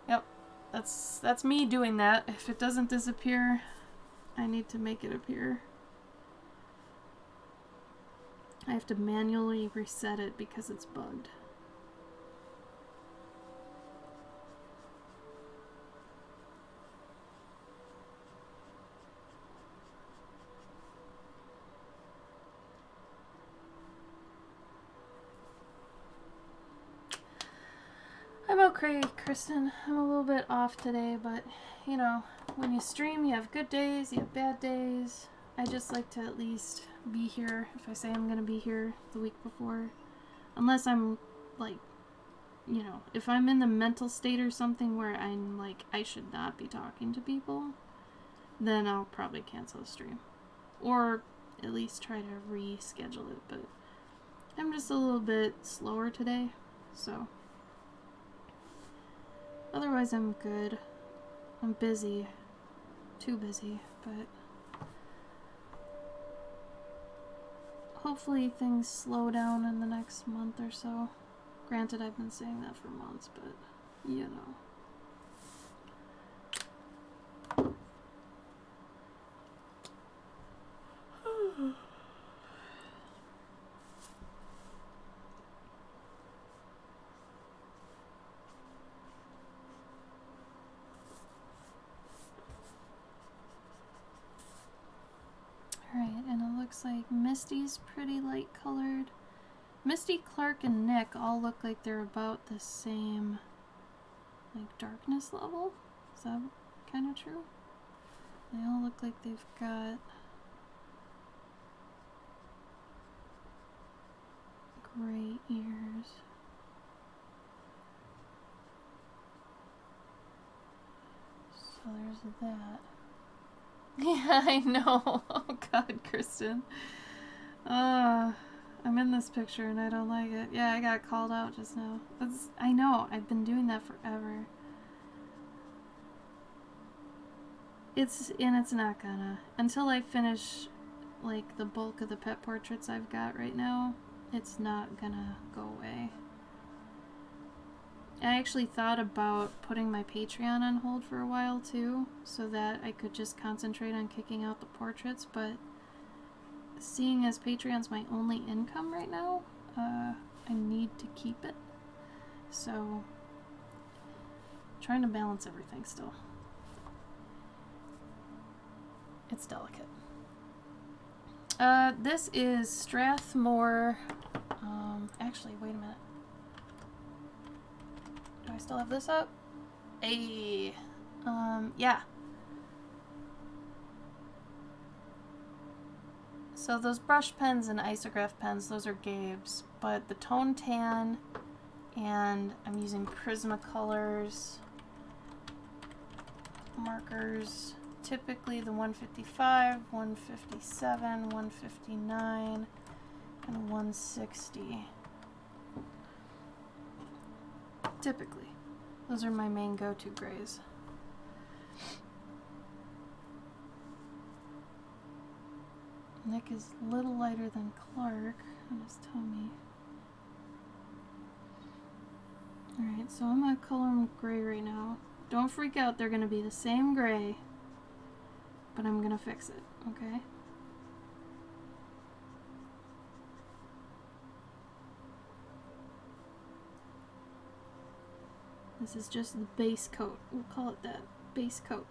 Yep, that's me doing that. If it doesn't disappear, I need to make it appear. I have to manually reset it because it's bugged. I'm okay, Kristen. I'm a little bit off today, but you know, when you stream, you have good days, you have bad days. I just like to at least be here if I say I'm gonna be here the week before. Unless I'm like, you know, if I'm in the mental state or something where I'm like, I should not be talking to people, then I'll probably cancel the stream. Or at least try to reschedule it, but I'm just a little bit slower today, so. Otherwise, I'm good. I'm busy. Too busy, but hopefully things slow down in the next month or so. Granted, I've been saying that for months, but you know. Alright, and it looks like Misty's pretty light colored. Misty, Clark, and Nick all look like they're about the same, like, darkness level. Is that kind of true? They all look like they've got gray ears. So there's that. Yeah, I know. Oh god, Kristen. I'm in this picture and I don't like it. Yeah, I got called out just now. I know, I've been doing that forever. It's not gonna. Until I finish, like, the bulk of the pet portraits I've got right now, it's not gonna go away. I actually thought about putting my Patreon on hold for a while too, so that I could just concentrate on kicking out the portraits, but seeing as Patreon's my only income right now, I need to keep it. So, trying to balance everything still. It's delicate. This is Strathmore. Actually, wait a minute. Do I still have this up? Yeah. So those brush pens and isograph pens, those are Gabe's, but the Tone Tan, and I'm using Prismacolors markers, typically the 155, 157, 159, and 160. Typically. Those are my main go-to grays. Nick is a little lighter than Clark on his tummy. Alright, so I'm gonna color them gray right now. Don't freak out, they're gonna be the same gray, but I'm gonna fix it, okay? This is just the base coat. We'll call it that. Base coat.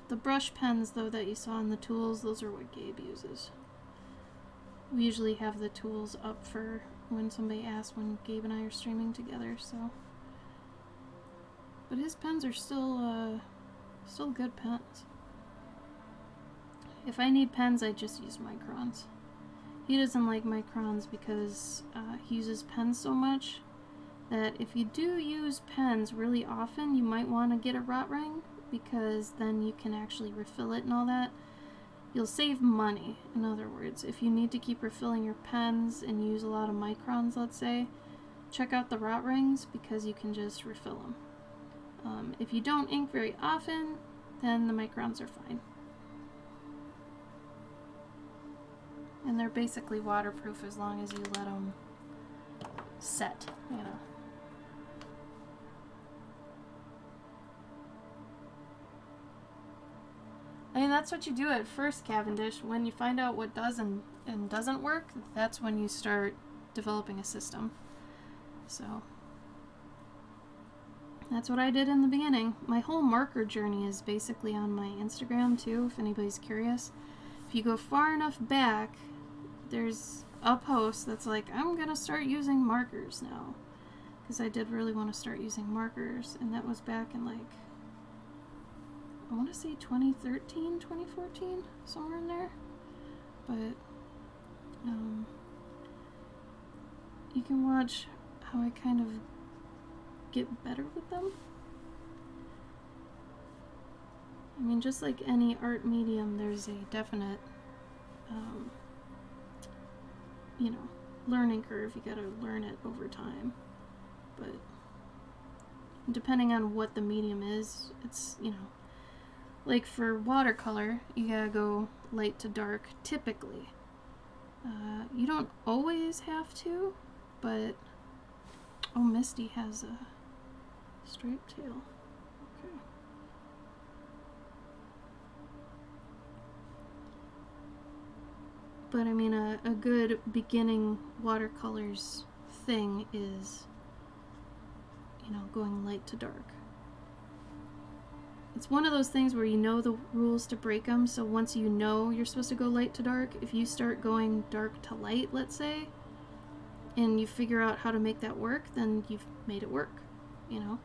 The brush pens, though, that you saw in the tools, those are what Gabe uses. We usually have the tools up for when somebody asks when Gabe and I are streaming together, so. But his pens are still good pens. If I need pens, I just use Microns. He doesn't like Microns because he uses pens so much that if you do use pens really often, you might want to get a rot ring, because then you can actually refill it and all that. You'll save money, in other words. If you need to keep refilling your pens and use a lot of Microns, let's say, check out the rot rings, because you can just refill them. If you don't ink very often, then the Microns are fine. And they're basically waterproof as long as you let them set, you know. I mean, that's what you do at first, Cavendish. When you find out what does and doesn't work, that's when you start developing a system. So that's what I did in the beginning. My whole marker journey is basically on my Instagram too, if anybody's curious. If you go far enough back, there's a post that's like, I'm gonna start using markers now. Because I did really want to start using markers, and that was back in like, I want to say 2013, 2014, somewhere in there. But you can watch how I kind of get better with them. I mean, just like any art medium, there's a definite, you know, learning curve. You gotta learn it over time. But depending on what the medium is, it's, you know, like for watercolor, you gotta go light to dark, typically. You don't always have to, but... Oh, Misty has a striped tail. Okay. But I mean, a good beginning watercolors thing is, you know, going light to dark. It's one of those things where you know the rules to break them, so once you know you're supposed to go light to dark, if you start going dark to light, let's say, and you figure out how to make that work, then you've made it work, you know?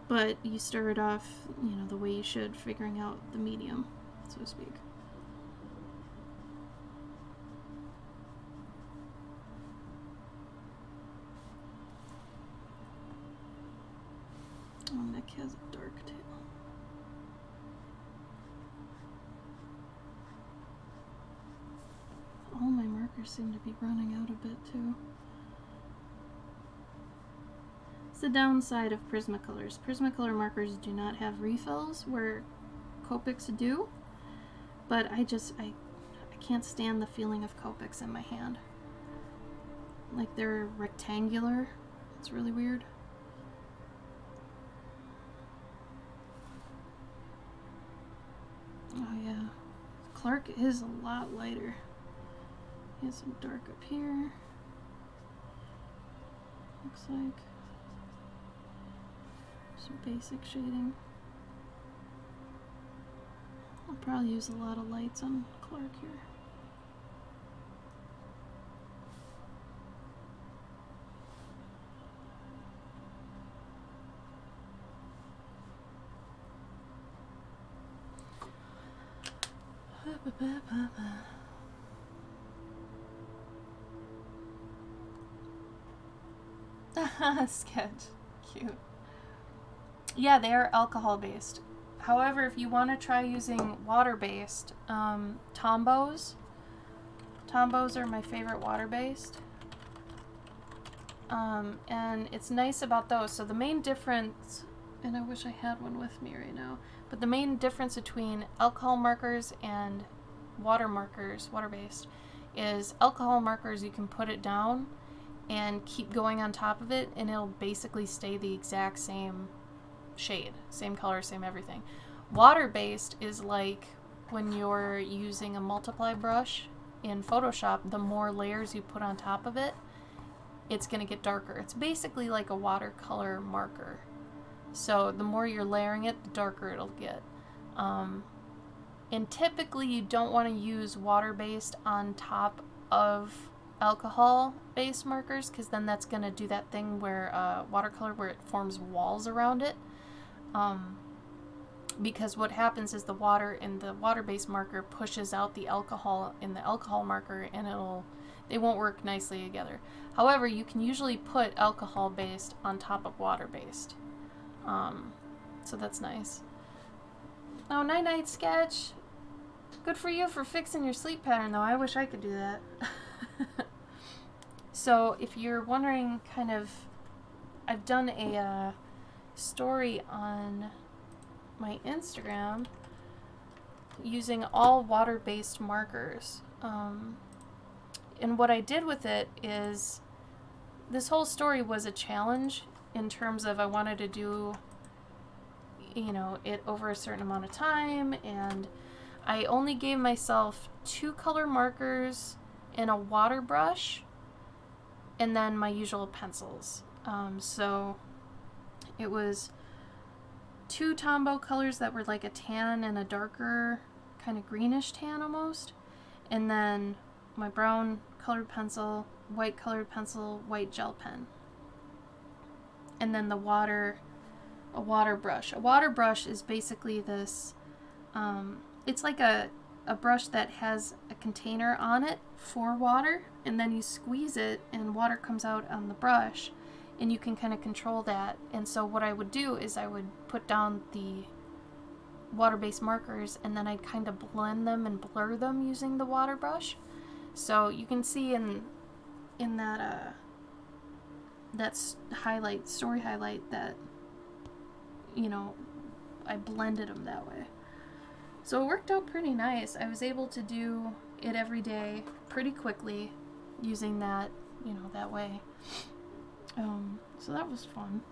But you start off, you know, the way you should, figuring out the medium, so to speak. Oh, Nick has a dark tail. All my markers seem to be running out a bit too. It's the downside of Prismacolors. Prismacolor markers do not have refills where Copics do, but I can't stand the feeling of Copics in my hand. Like they're rectangular. It's really weird. Oh yeah, Clark is a lot lighter. He has some dark up here. Looks like some basic shading. I'll probably use a lot of lights on Clark here. Sketch. Cute. Yeah, they are alcohol based. However, if you want to try using water based, Tombows are my favorite water based. And it's nice about those. So the main difference, and I wish I had one with me right now, but the main difference between alcohol markers and water markers, water based, is alcohol markers you can put it down and keep going on top of it, and it'll basically stay the exact same shade, same color, same everything. Water-based is like when you're using a multiply brush in Photoshop, the more layers you put on top of it, it's going to get darker. It's basically like a watercolor marker. So the more you're layering it, the darker it'll get. And typically you don't want to use water-based on top of alcohol-based markers, because then that's going to do that thing where watercolor where it forms walls around it. Because what happens is the water in the water-based marker pushes out the alcohol in the alcohol marker, and they won't work nicely together. However, you can usually put alcohol-based on top of water-based. So that's nice. Oh, night-night, Sketch. Good for you for fixing your sleep pattern, though. I wish I could do that. So, if you're wondering, kind of, I've done a story on my Instagram using all water-based markers. and what I did with it is, this whole story was a challenge in terms of I wanted to do, you know, it over a certain amount of time, and I only gave myself 2 color markers and a water brush, and then my usual pencils. So it was 2 Tombow colors that were like a tan and a darker kind of greenish tan almost, and then my brown colored pencil, white colored pencil, white gel pen, and then a water brush. A water brush is basically this, it's like a brush that has a container on it for water, and then you squeeze it and water comes out on the brush, and you can kind of control that. And so what I would do is I would put down the water-based markers, and then I'd kind of blend them and blur them using the water brush. So you can see in that story highlight that, you know, I blended them that way. So it worked out pretty nice. I was able to do it every day pretty quickly using that, you know, that way. So that was fun.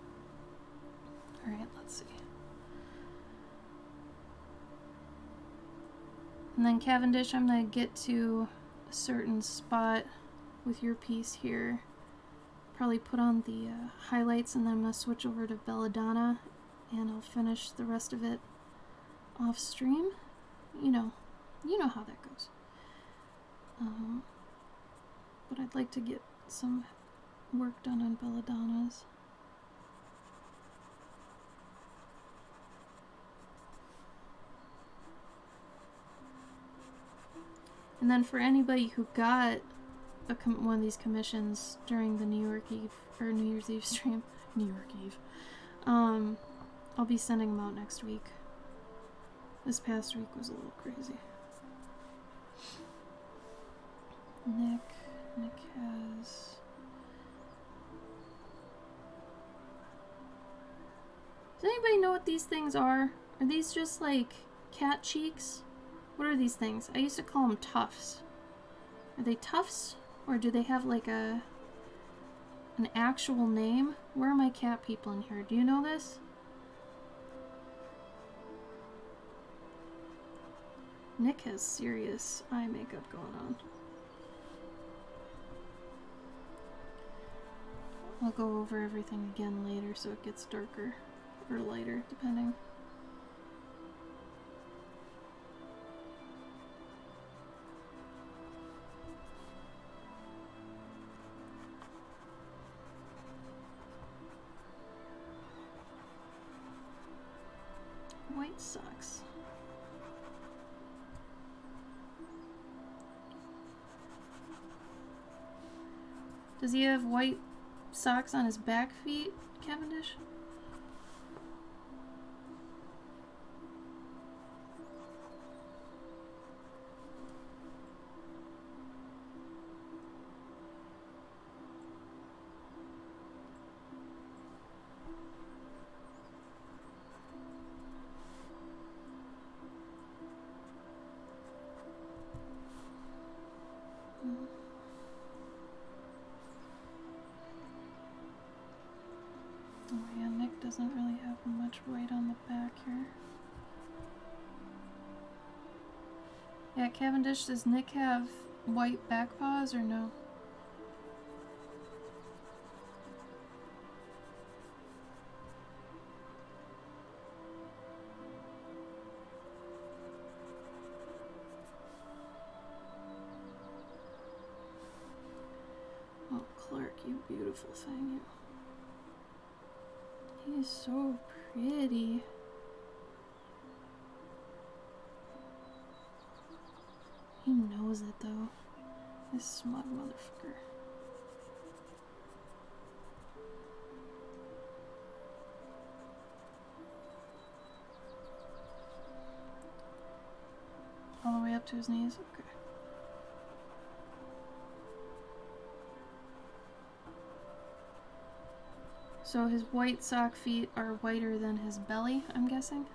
Alright, let's see. And then Cavendish, I'm going to get to a certain spot with your piece here. Probably put on the highlights, and then I'm going to switch over to Belladonna, and I'll finish the rest of it off stream. You know how that goes. But I'd like to get some work done on Belladonna's. And then for anybody who got one of these commissions during the New Year's Eve stream, New York Eve, I'll be sending them out next week. This past week was a little crazy. Nick has... Does anybody know what these things are? Are these just like cat cheeks? What are these things? I used to call them tufts. Are they tufts? Or do they have like an actual name? Where are my cat people in here? Do you know this? Nick has serious eye makeup going on. I'll go over everything again later so it gets darker or lighter, depending. White socks. Does he have white socks on his back feet, Cavendish? Oh yeah, Nick doesn't really have much white on the back here. Yeah, Cavendish, does Nick have white back paws or no? Oh, Clark, you beautiful thing, you. He's so pretty. He knows it though. This smug motherfucker. All the way up to his knees? Okay. So his white sock feet are whiter than his belly, I'm guessing?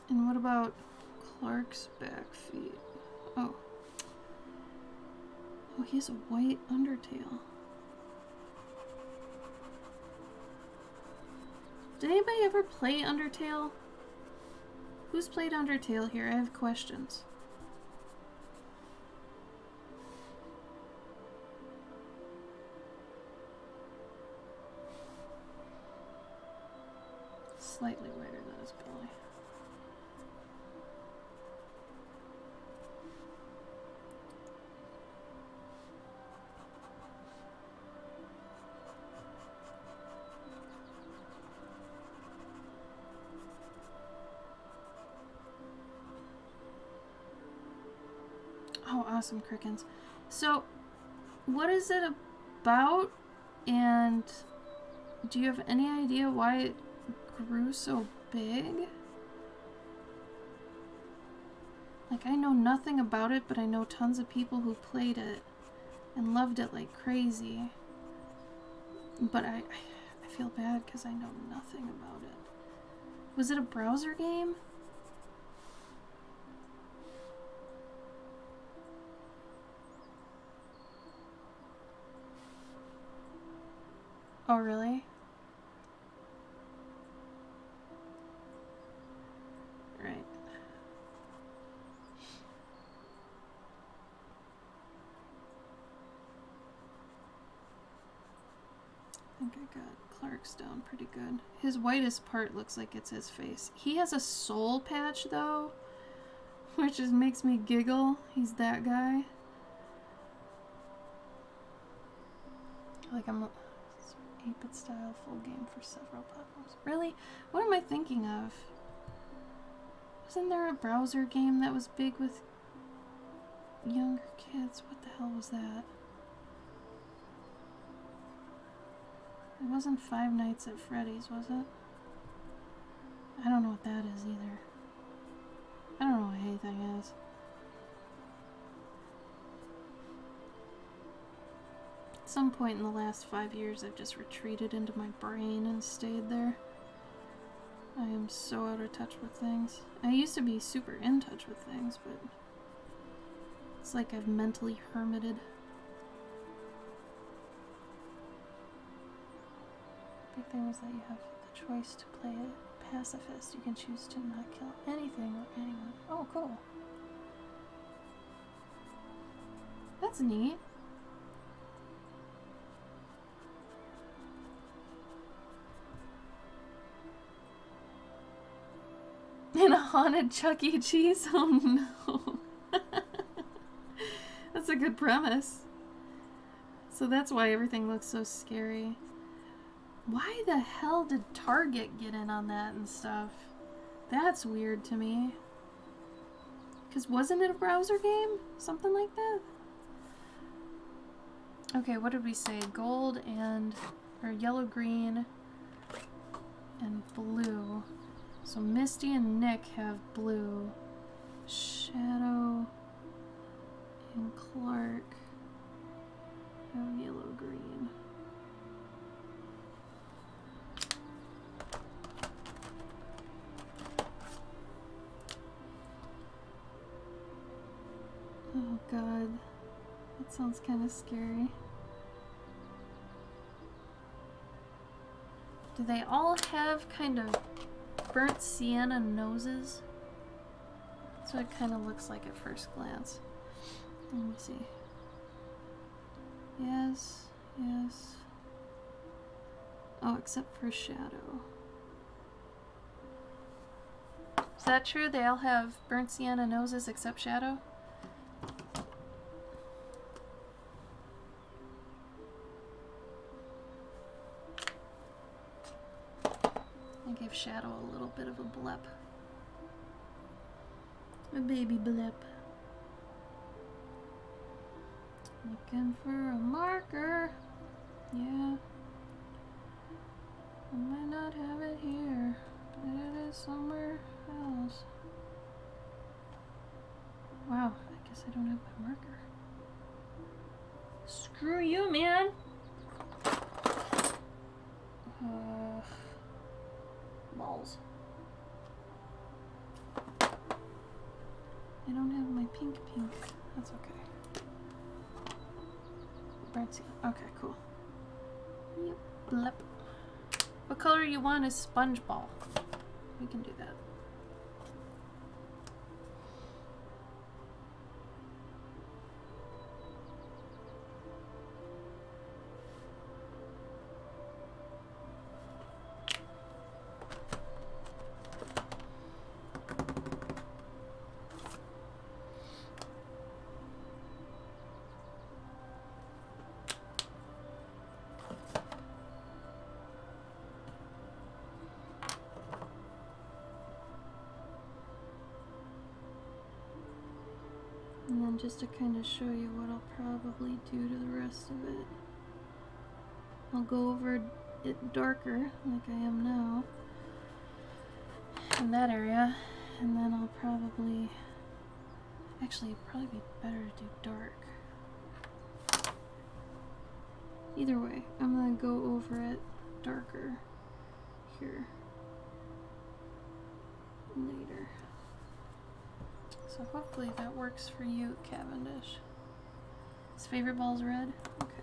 And what about Clark's back feet? Oh. Oh, he has a white Undertale. Did anybody ever play Undertale? Who's played Undertale here? I have questions. Slightly whiter than his belly. Oh, awesome, Crickens. So, what is it about? And do you have any idea why it grew so big? Like, I know nothing about it, but I know tons of people who played it and loved it like crazy. But I feel bad because I know nothing about it. Was it a browser game? Oh, really? Right. I think I got Clark's down pretty good. His whitest part looks like it's his face. He has a soul patch, though, which just makes me giggle. He's that guy. Like, I'm... 8-bit style full game for several platforms. Really? What am I thinking of? Wasn't there a browser game that was big with younger kids? What the hell was that? It wasn't Five Nights at Freddy's, was it? I don't know what that is either. I don't know what anything is. At some point in the last 5 years, I've just retreated into my brain and stayed there. I am so out of touch with things. I used to be super in touch with things, but it's like I've mentally hermited. Big thing is that you have the choice to play a pacifist. You can choose to not kill anything or anyone. Oh, cool. That's neat. In a haunted Chuck E. Cheese? Oh no. That's a good premise. So that's why everything looks so scary. Why the hell did Target get in on that and stuff? That's weird to me. Because wasn't it a browser game? Something like that? Okay, what did we say? Gold and... or yellow, green, and blue. So Misty and Nick have blue. Shadow and Clark have yellow, green. Oh god, that sounds kind of scary. Do they all have kind of burnt sienna noses? That's what it kind of looks like at first glance. Let me see. Yes, yes. Oh, except for Shadow. Is that true? They all have burnt sienna noses except Shadow? I gave Shadow a little bit of a blip. A baby blip. Looking for a marker. Yeah. I might not have it here, but it is somewhere else. Wow, I guess I don't have my marker. Screw you, man! Balls. I don't have my pink. That's okay. Birdseed. Okay, cool. Yep. Blep. What color you want is sponge ball. We can do that. And then just to kind of show you what I'll probably do to the rest of it, I'll go over it darker like I am now in that area, and then I'll probably, actually it'd probably be better to do dark. Either way, I'm gonna go over it darker here later. So hopefully that works for you, Cavendish. His favorite ball's red? Okay.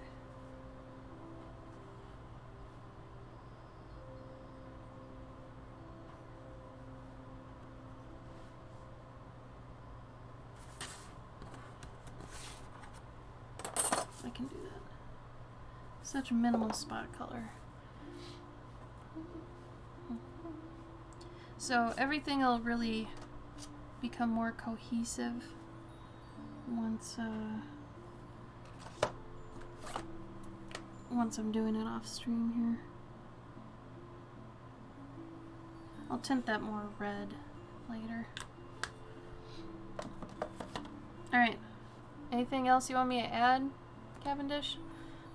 I can do that. Such minimal spot color. So everything will really become more cohesive once I'm doing it off stream here. I'll tint that more red later. Alright, anything else you want me to add, Cavendish?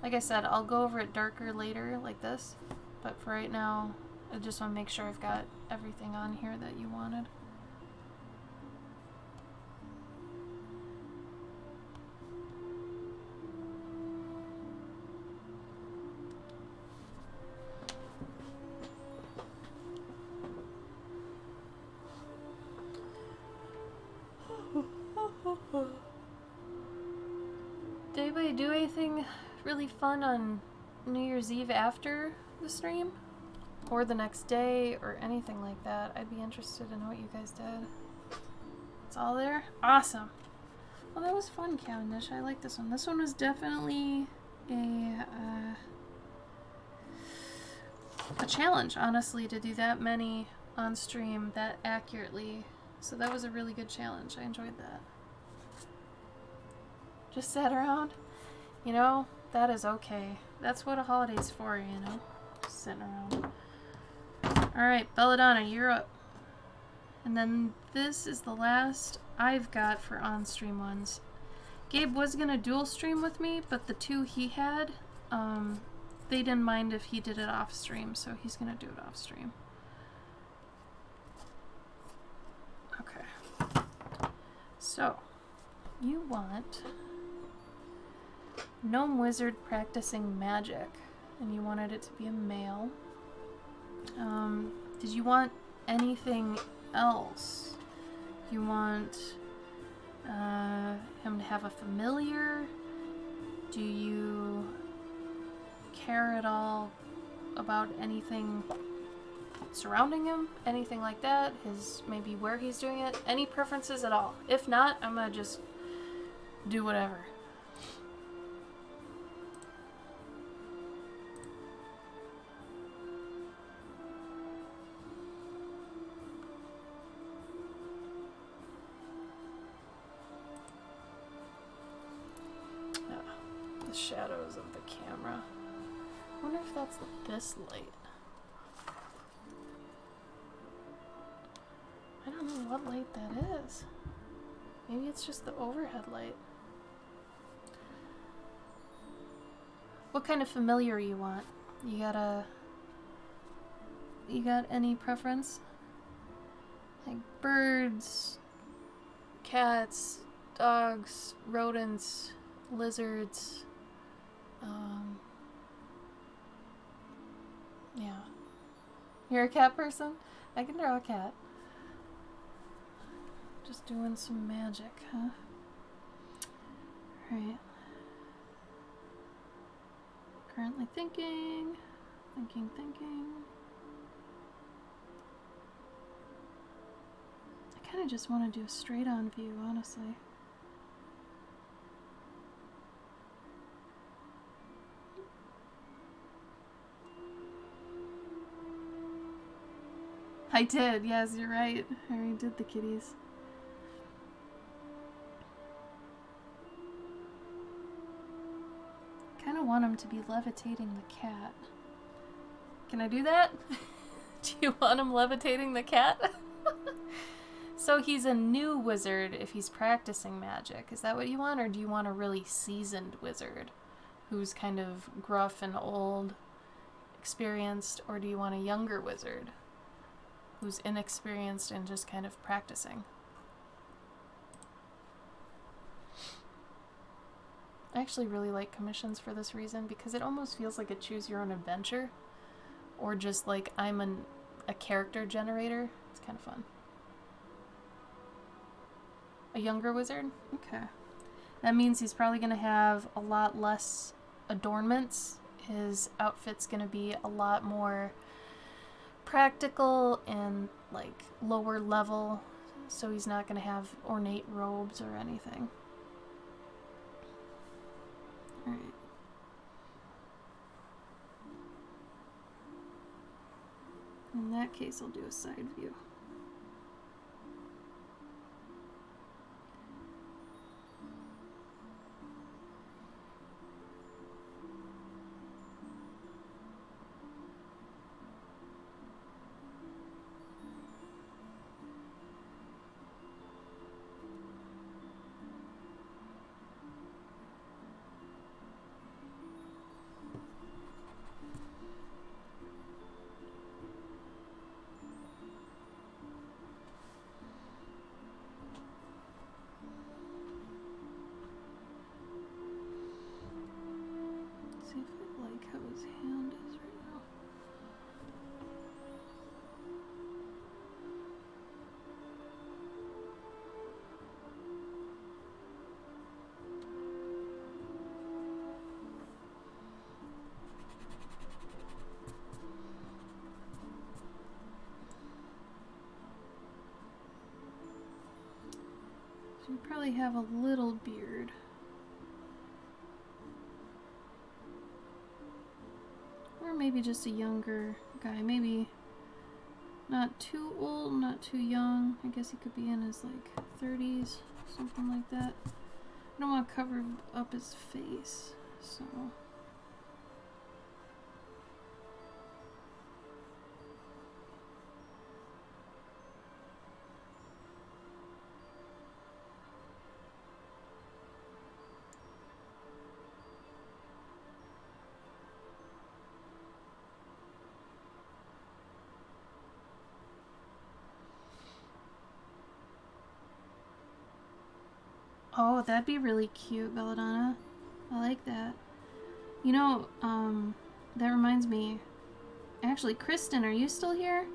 Like I said, I'll go over it darker later like this, but for right now I just want to make sure I've got everything on here that you wanted. Did anybody do anything really fun on New Year's Eve after the stream? Or the next day, or anything like that? I'd be interested to know what you guys did. It's all there? Awesome! Well, that was fun, Cavendish. I like this one. This one was definitely a challenge, honestly, to do that many on stream that accurately. So that was a really good challenge. I enjoyed that. Just sat around? You know, that is okay. That's what a holiday's for, you know? Just sitting around. Alright, Belladonna, you're up. And then this is the last I've got for on-stream ones. Gabe was gonna dual stream with me, but the two he had, they didn't mind if he did it off-stream, so he's gonna do it off-stream. Okay. So, you want Gnome Wizard practicing magic, and you wanted it to be a male. Did you want anything else? You want him to have a familiar? Do you care at all about anything surrounding him? Anything like that? Maybe where he's doing it? Any preferences at all? If not, I'm gonna just do whatever. The shadows of the camera. I wonder if that's this light. I don't know what light that is. Maybe it's just the overhead light. What kind of familiar you want? You got any preference? Like birds, cats, dogs, rodents, lizards. Yeah. You're a cat person? I can draw a cat. Just doing some magic, huh? Right. Currently thinking. Thinking. I kind of just want to do a straight-on view, honestly. I did, yes, you're right. I already did the kitties. Kind of want him to be levitating the cat. Can I do that? Do you want him levitating the cat? So he's a new wizard if he's practicing magic. Is that what you want? Or do you want a really seasoned wizard who's kind of gruff and old, experienced? Or do you want a younger wizard who's inexperienced and just kind of practicing? I actually really like commissions for this reason because it almost feels like a choose your own adventure, or just like I'm a character generator. It's kind of fun. A younger wizard? Okay. That means he's probably going to have a lot less adornments. His outfit's going to be a lot more practical and like lower level, so he's not going to have ornate robes or anything. Alright. In that case, I'll do a side view. See if I like how his hand is right now. So you probably have a little beard. Or maybe just a younger guy. Maybe not too old, not too young. I guess he could be in his like 30s, something like that. I don't want to cover up his face, so... Oh, that'd be really cute, Belladonna. I like that. You know, that reminds me. Actually, Kristen, are you still here?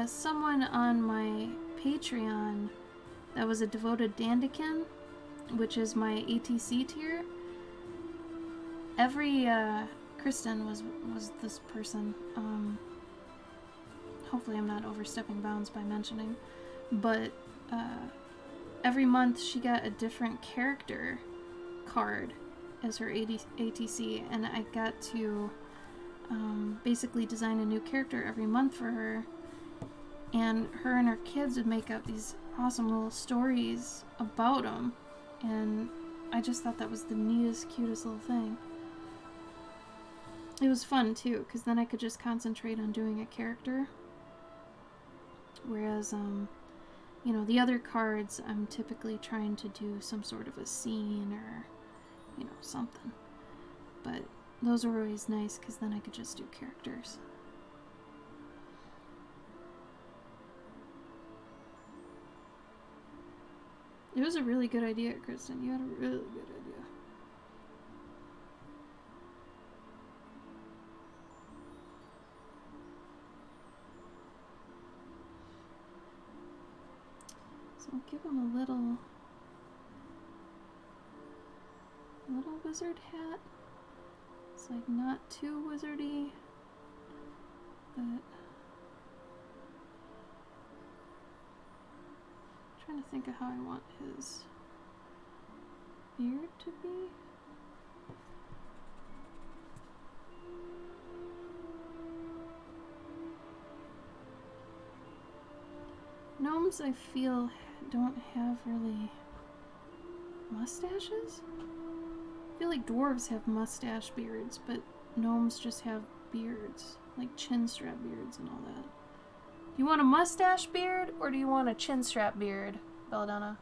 Someone on my Patreon that was a devoted Dandikin, which is my ATC tier. Every, Kristen was this person. Hopefully I'm not overstepping bounds by mentioning. But, every month she got a different character card as her ATC, and I got to basically design a new character every month for her, and her kids would make up these awesome little stories about them, and I just thought that was the neatest, cutest little thing. It was fun too, because then I could just concentrate on doing a character, whereas you know, the other cards, I'm typically trying to do some sort of a scene or, you know, something. But those were always nice because then I could just do characters. It was a really good idea, Kristen. You had a really good idea. So I'll give him a little wizard hat. It's like not too wizardy, but I'm trying to think of how I want his beard to be. Gnomes, I feel, don't have really mustaches. I feel like dwarves have mustache beards, but gnomes just have beards, like chin strap beards and all that. Do you want a mustache beard or do you want a chin strap beard, Belladonna?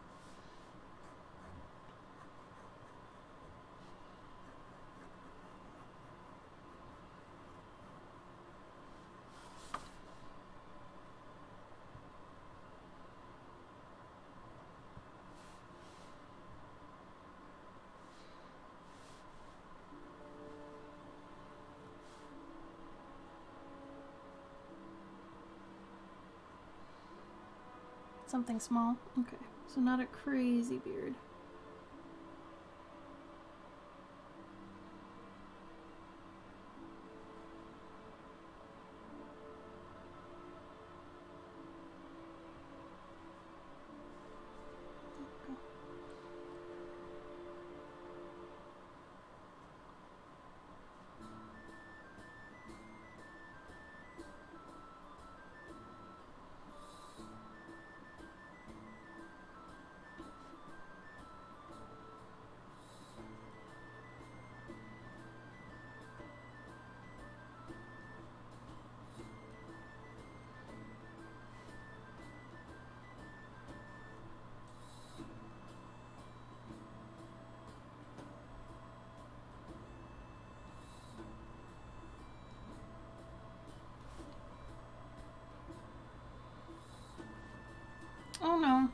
Something small? Okay, so not a crazy beard. Oh no,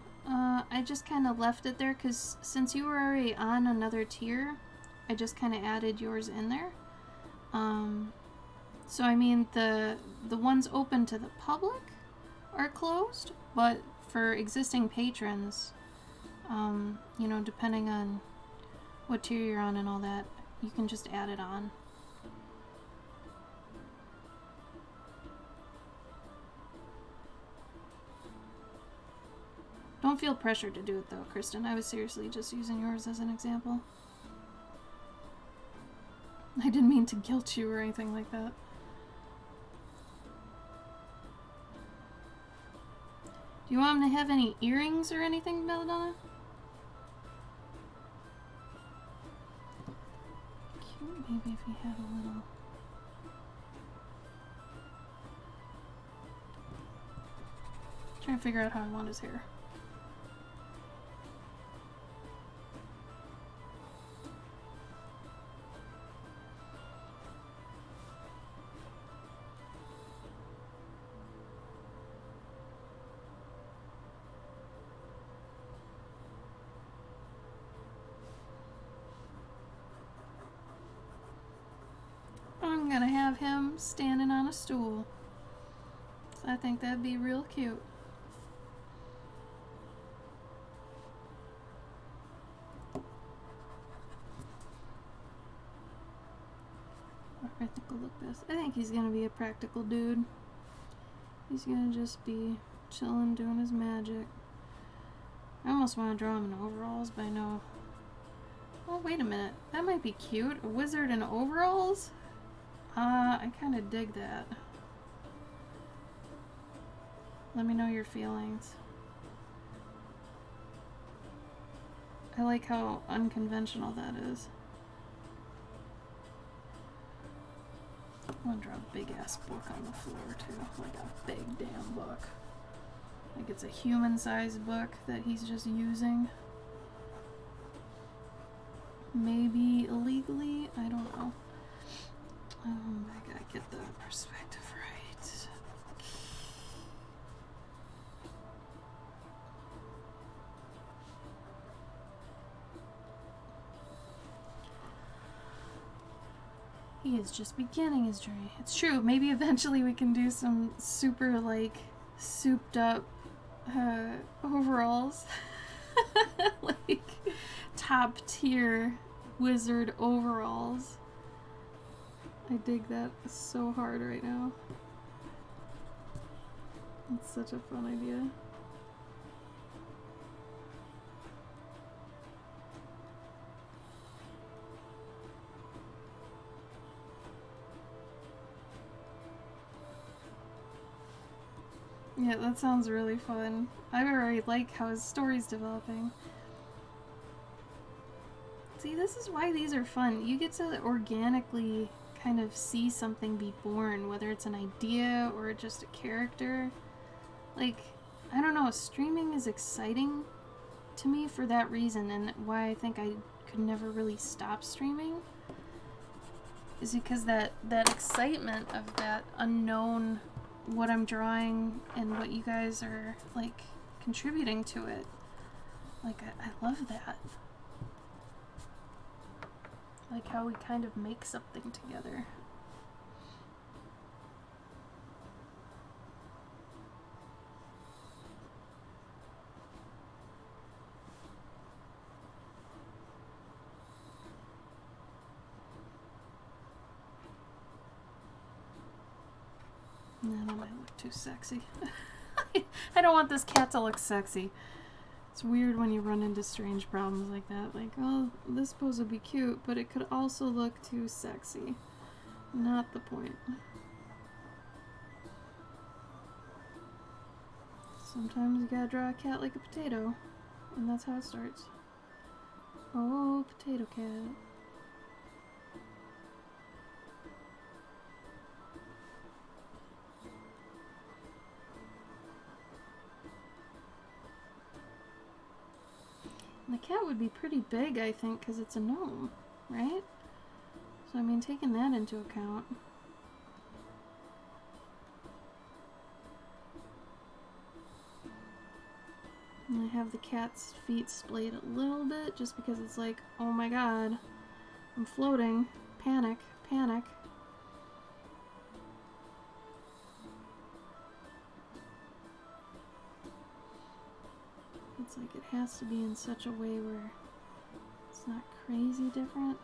I just kind of left it there because since you were already on another tier, I just kind of added yours in there. So I mean the ones open to the public are closed, but for existing patrons, you know, depending on what tier you're on and all that, you can just add it on. Don't feel pressured to do it though, Kristen. I was seriously just using yours as an example. I didn't mean to guilt you or anything like that. Do you want him to have any earrings or anything, Belladonna? Cute, maybe if he had a little... Trying to figure out how I want his hair. I'm gonna have him standing on a stool. So I think that'd be real cute. What do I think will look best? I think he's gonna be a practical dude. He's gonna just be chilling, doing his magic. I almost want to draw him in overalls, but I know... Oh, wait a minute. That might be cute. A wizard in overalls? I kind of dig that. Let me know your feelings. I like how unconventional that is. I want to draw a big ass book on the floor too. Like a big damn book. Like it's a human-sized book that he's just using. Maybe illegally? I don't know. I gotta get the perspective right. He is just beginning his journey. It's true, maybe eventually we can do some super, like, souped up overalls. Like, top tier wizard overalls. I dig that so hard right now. It's such a fun idea. Yeah, that sounds really fun. I already like how his story's developing. See, this is why these are fun. You get to organically kind of see something be born, whether it's an idea or just a character. Like, I don't know, streaming is exciting to me for that reason, and why I think I could never really stop streaming is because that excitement of that unknown, what I'm drawing and what you guys are like contributing to it. Like, I love that. Like how we kind of make something together. No, that might look too sexy. I don't want this cat to look sexy. It's weird when you run into strange problems like that. Like, oh, this pose would be cute, but it could also look too sexy. Not the point. Sometimes you gotta draw a cat like a potato, and that's how it starts. Oh, potato cat. The cat would be pretty big, I think, because it's a gnome, right? So, I mean, taking that into account. And I have the cat's feet splayed a little bit, just because it's like, oh my god, I'm floating. Panic, panic. It's like it has to be in such a way where it's not crazy different.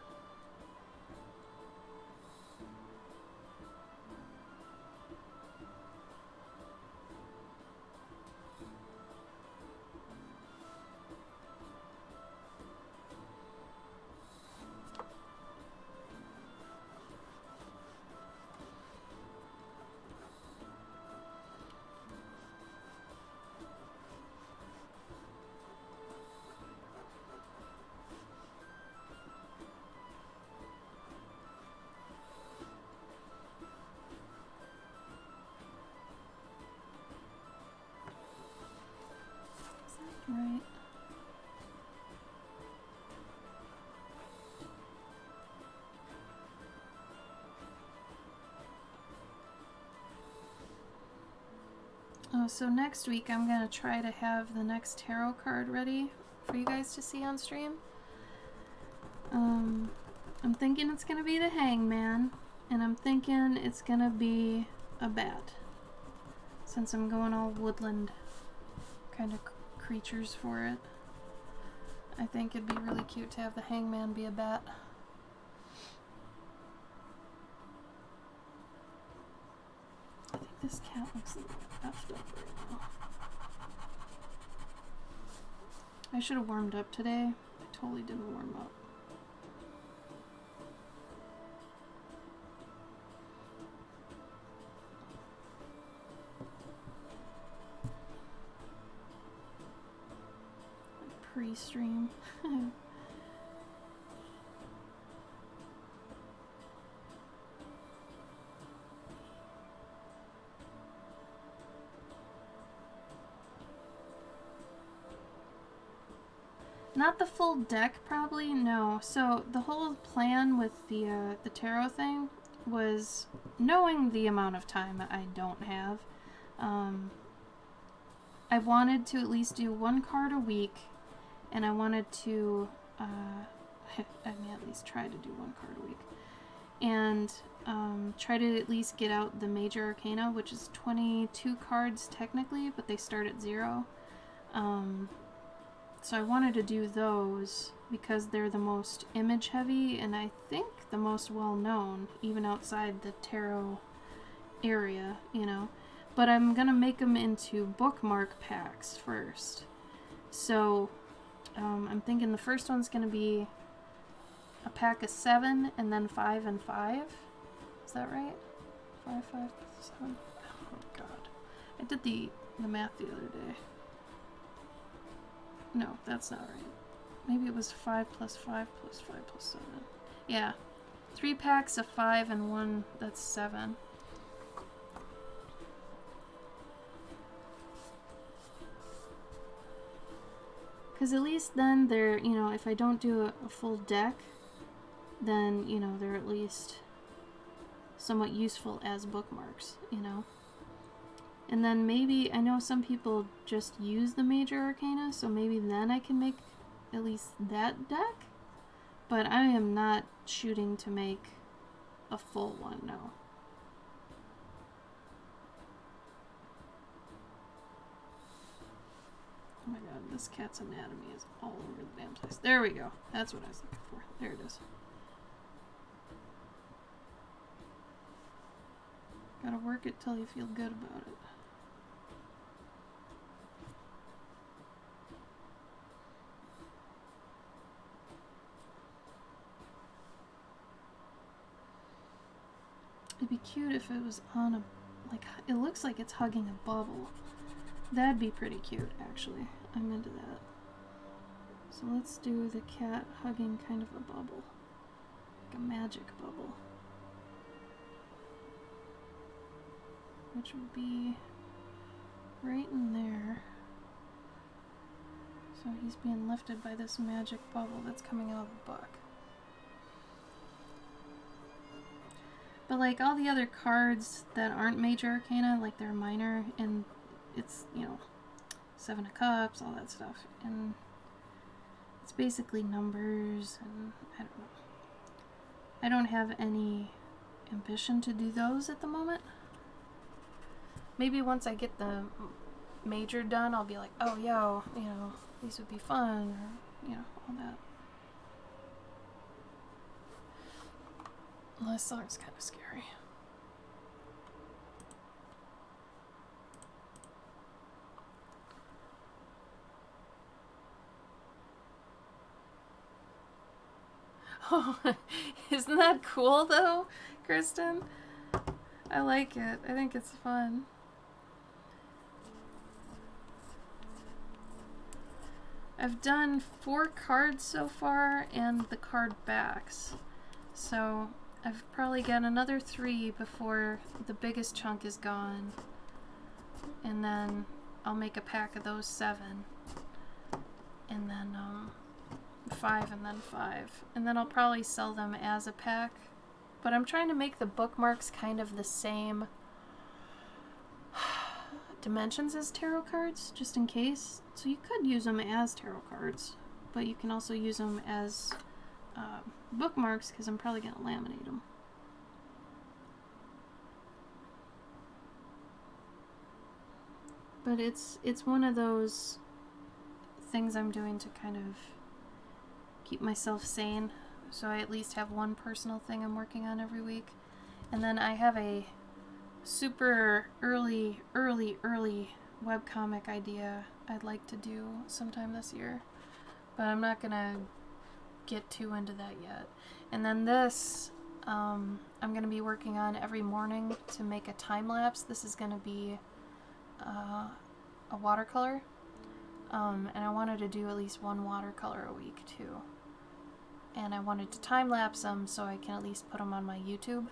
Right. Oh, so next week I'm gonna try to have the next tarot card ready for you guys to see on stream. I'm thinking it's gonna be the Hangman, and I'm thinking it's gonna be a bat, since I'm going all woodland kind of creatures for it. I think it'd be really cute to have the Hangman be a bat. I think this cat looks a little effed up right now. I should have warmed up today. I totally didn't warm up. Pre-stream. Not the full deck, probably, no. So the whole plan with the tarot thing was knowing the amount of time I don't have. I wanted to at least do one card a week, and I wanted to, I mean, at least try to do one card a week, and try to at least get out the major arcana, which is 22 cards technically, but they start at 0. So I wanted to do those because they're the most image heavy and I think the most well known, even outside the tarot area, you know. But I'm gonna make them into bookmark packs first. So I'm thinking the first one's gonna be a pack of 7 and then 5 and 5. Is that right? 5, 5, 7. Oh god. I did the math the other day. No, that's not right. Maybe it was 5 plus 5 plus 5 plus 7. Yeah. 3 packs of 5 and 1 that's 7. Because at least then they're, you know, if I don't do a full deck, then, you know, they're at least somewhat useful as bookmarks, you know. And then maybe, I know some people just use the major arcana, so maybe then I can make at least that deck. But I am not shooting to make a full one, no. Oh my god, this cat's anatomy is all over the damn place. There we go. That's what I was looking for. There it is. Gotta work it till you feel good about it. It'd be cute if it was on a, like, it looks like it's hugging a bubble. That'd be pretty cute, actually. I'm into that. So let's do the cat hugging kind of a bubble. Like a magic bubble. Which would be right in there. So he's being lifted by this magic bubble that's coming out of the book. But like all the other cards that aren't major arcana, like they're minor, and it's, you know, 7 of Cups, all that stuff. And it's basically numbers, and I don't know. I don't have any ambition to do those at the moment. Maybe once I get the major done, I'll be like, oh, yo, you know, these would be fun, or, you know, all that. Well, this song's kind of scary. Oh, isn't that cool though, Kristen? I like it. I think it's fun. I've done 4 cards so far and the card backs. So I've probably got another 3 before the biggest chunk is gone. And then I'll make a pack of those 7. And then 5 and then 5. And then I'll probably sell them as a pack. But I'm trying to make the bookmarks kind of the same dimensions as tarot cards, just in case. So you could use them as tarot cards, but you can also use them as bookmarks, because I'm probably going to laminate them. But it's one of those things I'm doing to kind of keep myself sane, so I at least have one personal thing I'm working on every week. And then I have a super early webcomic idea I'd like to do sometime this year, but I'm not gonna get too into that yet. And then this I'm gonna be working on every morning to make a time lapse. This is gonna be a watercolor, and I wanted to do at least one watercolor a week too, and I wanted to time lapse them so I can at least put them on my YouTube,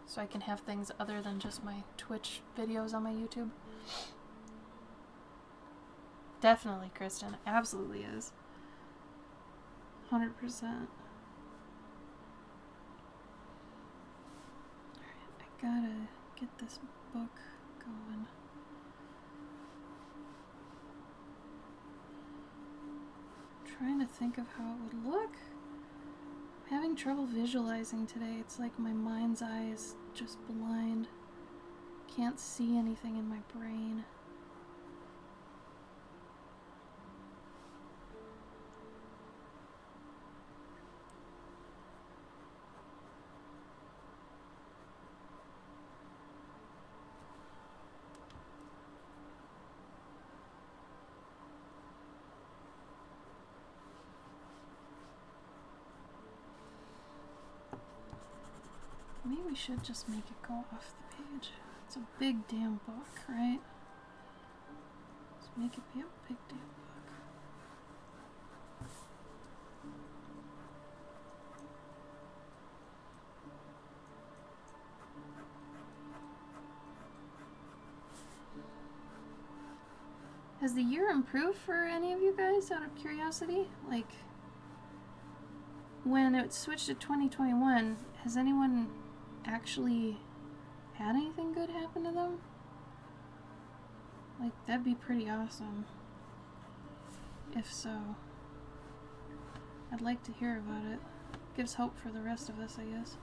so I can have things other than just my Twitch videos on my YouTube. Definitely, Kristen. Absolutely is. 100%. Alright, I gotta get this book going. I'm trying to think of how it would look. I'm having trouble visualizing today. It's like my mind's eye is just blind. Can't see anything in my brain. Maybe we should just make it go off the page. It's a big damn book, right? Let's make it be a big damn book. Has the year improved for any of you guys, out of curiosity? Like, when it switched to 2021, has anyone actually had anything good happen to them? Like, that'd be pretty awesome. If so, I'd like to hear about it. Gives hope for the rest of us, I guess.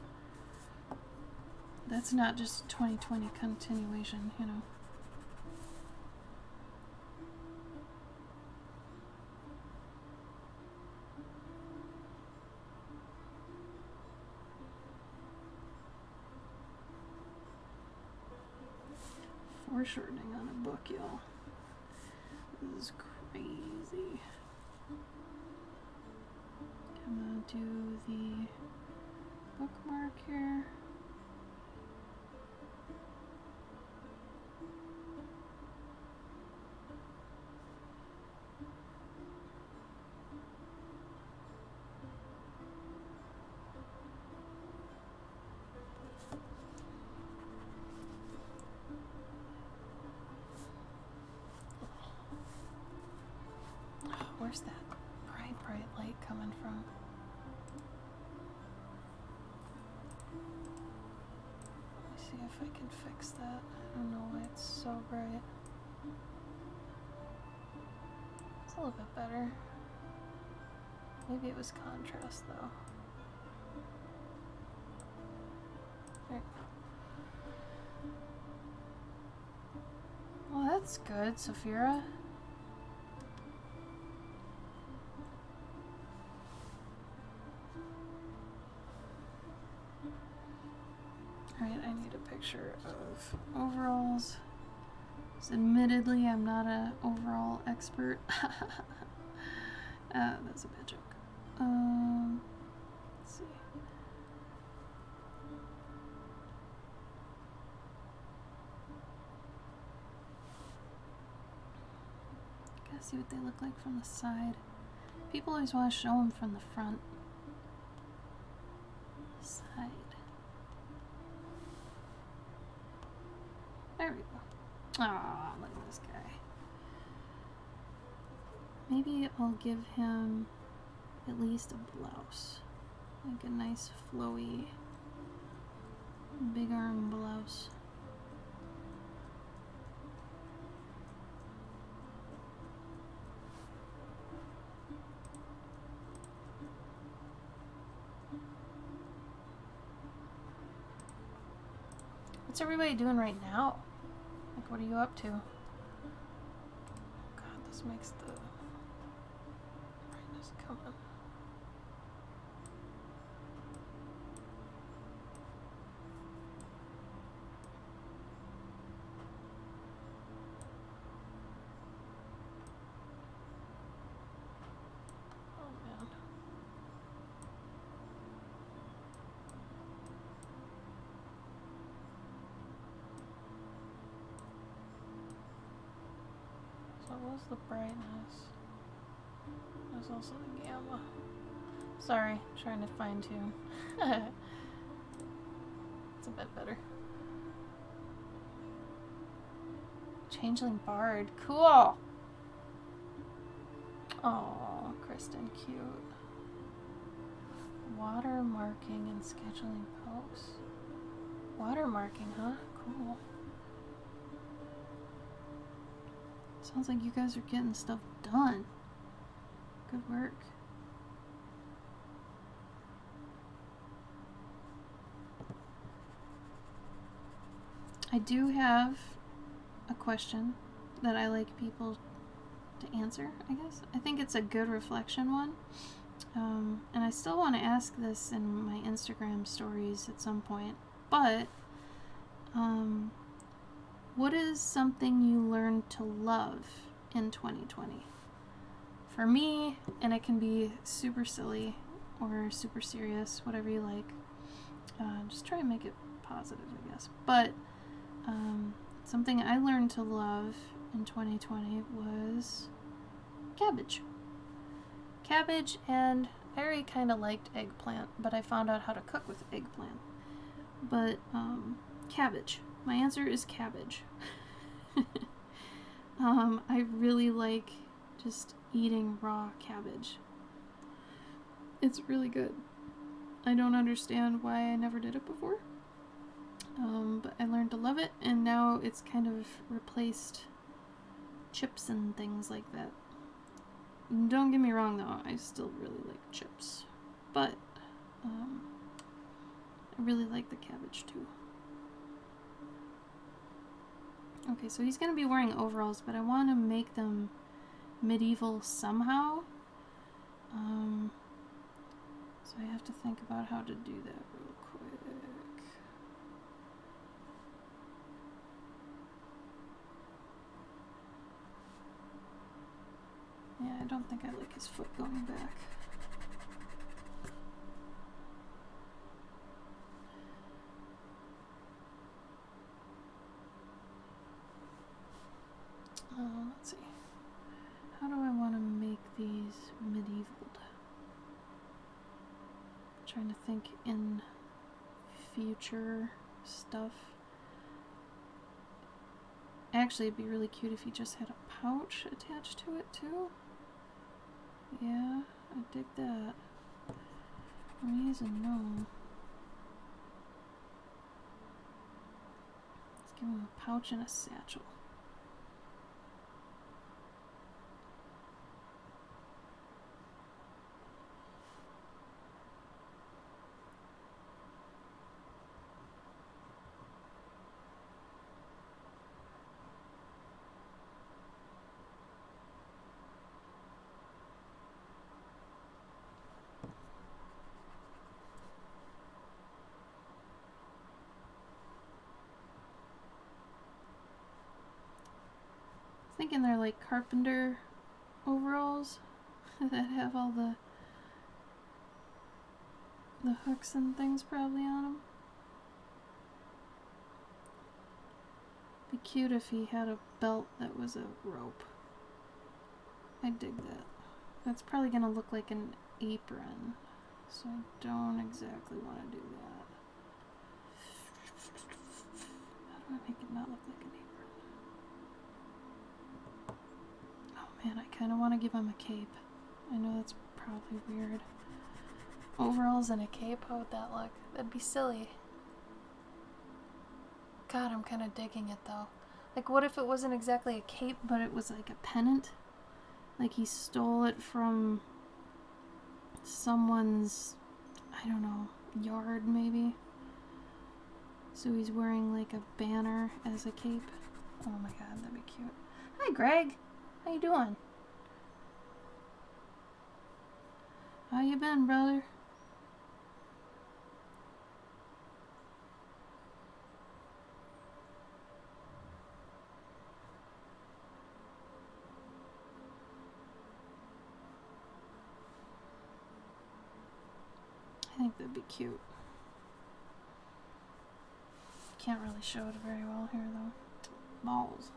That's not just 2020 continuation, you know. Foreshortening on a book, y'all. This is crazy. I'm gonna do the bookmark here. Where's that bright light coming from? Let me see if I can fix that. I don't know why it's so bright. It's a little bit better. Maybe it was contrast though. There. Well, that's good, Saphira. Alright, I need a picture of overalls. So admittedly, I'm not an overall expert. That's a bad joke. Let's see. Gotta see what they look like from the side. People always want to show them from the front. Side. There we go. Aw, look at this guy. Maybe I'll give him at least a blouse. Like a nice flowy big arm blouse. What's everybody doing right now? Like, what are you up to? God, this makes the brightness come up. What was the brightness? There's also the gamma. Sorry, trying to fine tune. It's a bit better. Changeling Bard, cool! Oh, Kristen, cute. Watermarking and scheduling posts. Watermarking, huh? Cool. Sounds like you guys are getting stuff done. Good work. I do have a question that I like people to answer, I guess. I think it's a good reflection one. And I still want to ask this in my Instagram stories at some point. But, what is something you learned to love in 2020? For me, and it can be super silly or super serious, whatever you like, Just try and make it positive, I guess. But something I learned to love in 2020 was cabbage. Cabbage, and I already kind of liked eggplant, but I found out how to cook with eggplant. But cabbage. My answer is cabbage. I really like just eating raw cabbage. It's really good. I don't understand why I never did it before. But I learned to love it, and now it's kind of replaced chips and things like that. Don't get me wrong though, I still really like chips. But I really like the cabbage too. Okay, so he's going to be wearing overalls, but I want to make them medieval somehow. So I have to think about how to do that real quick. Yeah, I don't think I like his foot going back. Let's see. How do I want to make these medieval? Trying to think in future stuff. Actually, it'd be really cute if he just had a pouch attached to it too. Yeah, I dig that. Reason no. Let's give him a pouch and a satchel. Thinking they're like carpenter overalls that have all the hooks and things probably on them. Be cute if he had a belt that was a rope. I dig that. That's probably gonna look like an apron, so I don't exactly want to do that. How do I make it not look like an apron? Man, I kind of want to give him a cape. I know that's probably weird. Overalls and a cape, how would that look? That'd be silly. God, I'm kind of digging it though. Like, what if it wasn't exactly a cape, but it was like a pennant? Like he stole it from someone's, I don't know, yard maybe? So he's wearing like a banner as a cape. Oh my god, that'd be cute. Hi, Greg. How you doing? How you been, brother? I think that'd be cute. Can't really show it very well here, though. Balls.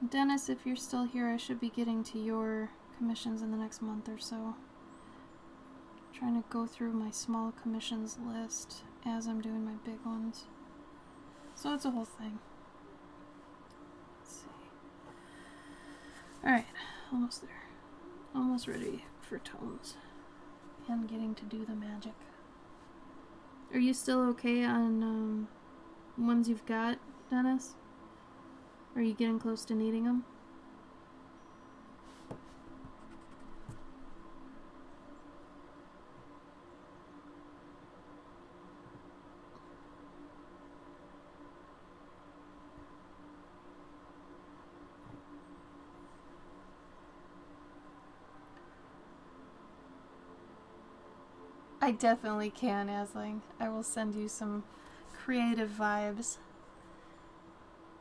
Dennis, if you're still here, I should be getting to your commissions in the next month or so. Trying to go through my small commissions list as I'm doing my big ones. So it's a whole thing. Let's see. Alright, almost there. Almost ready for tones. And getting to do the magic. Are you still okay on ones you've got, Dennis? Are you getting close to needing them? I definitely can, Asling. I will send you some creative vibes.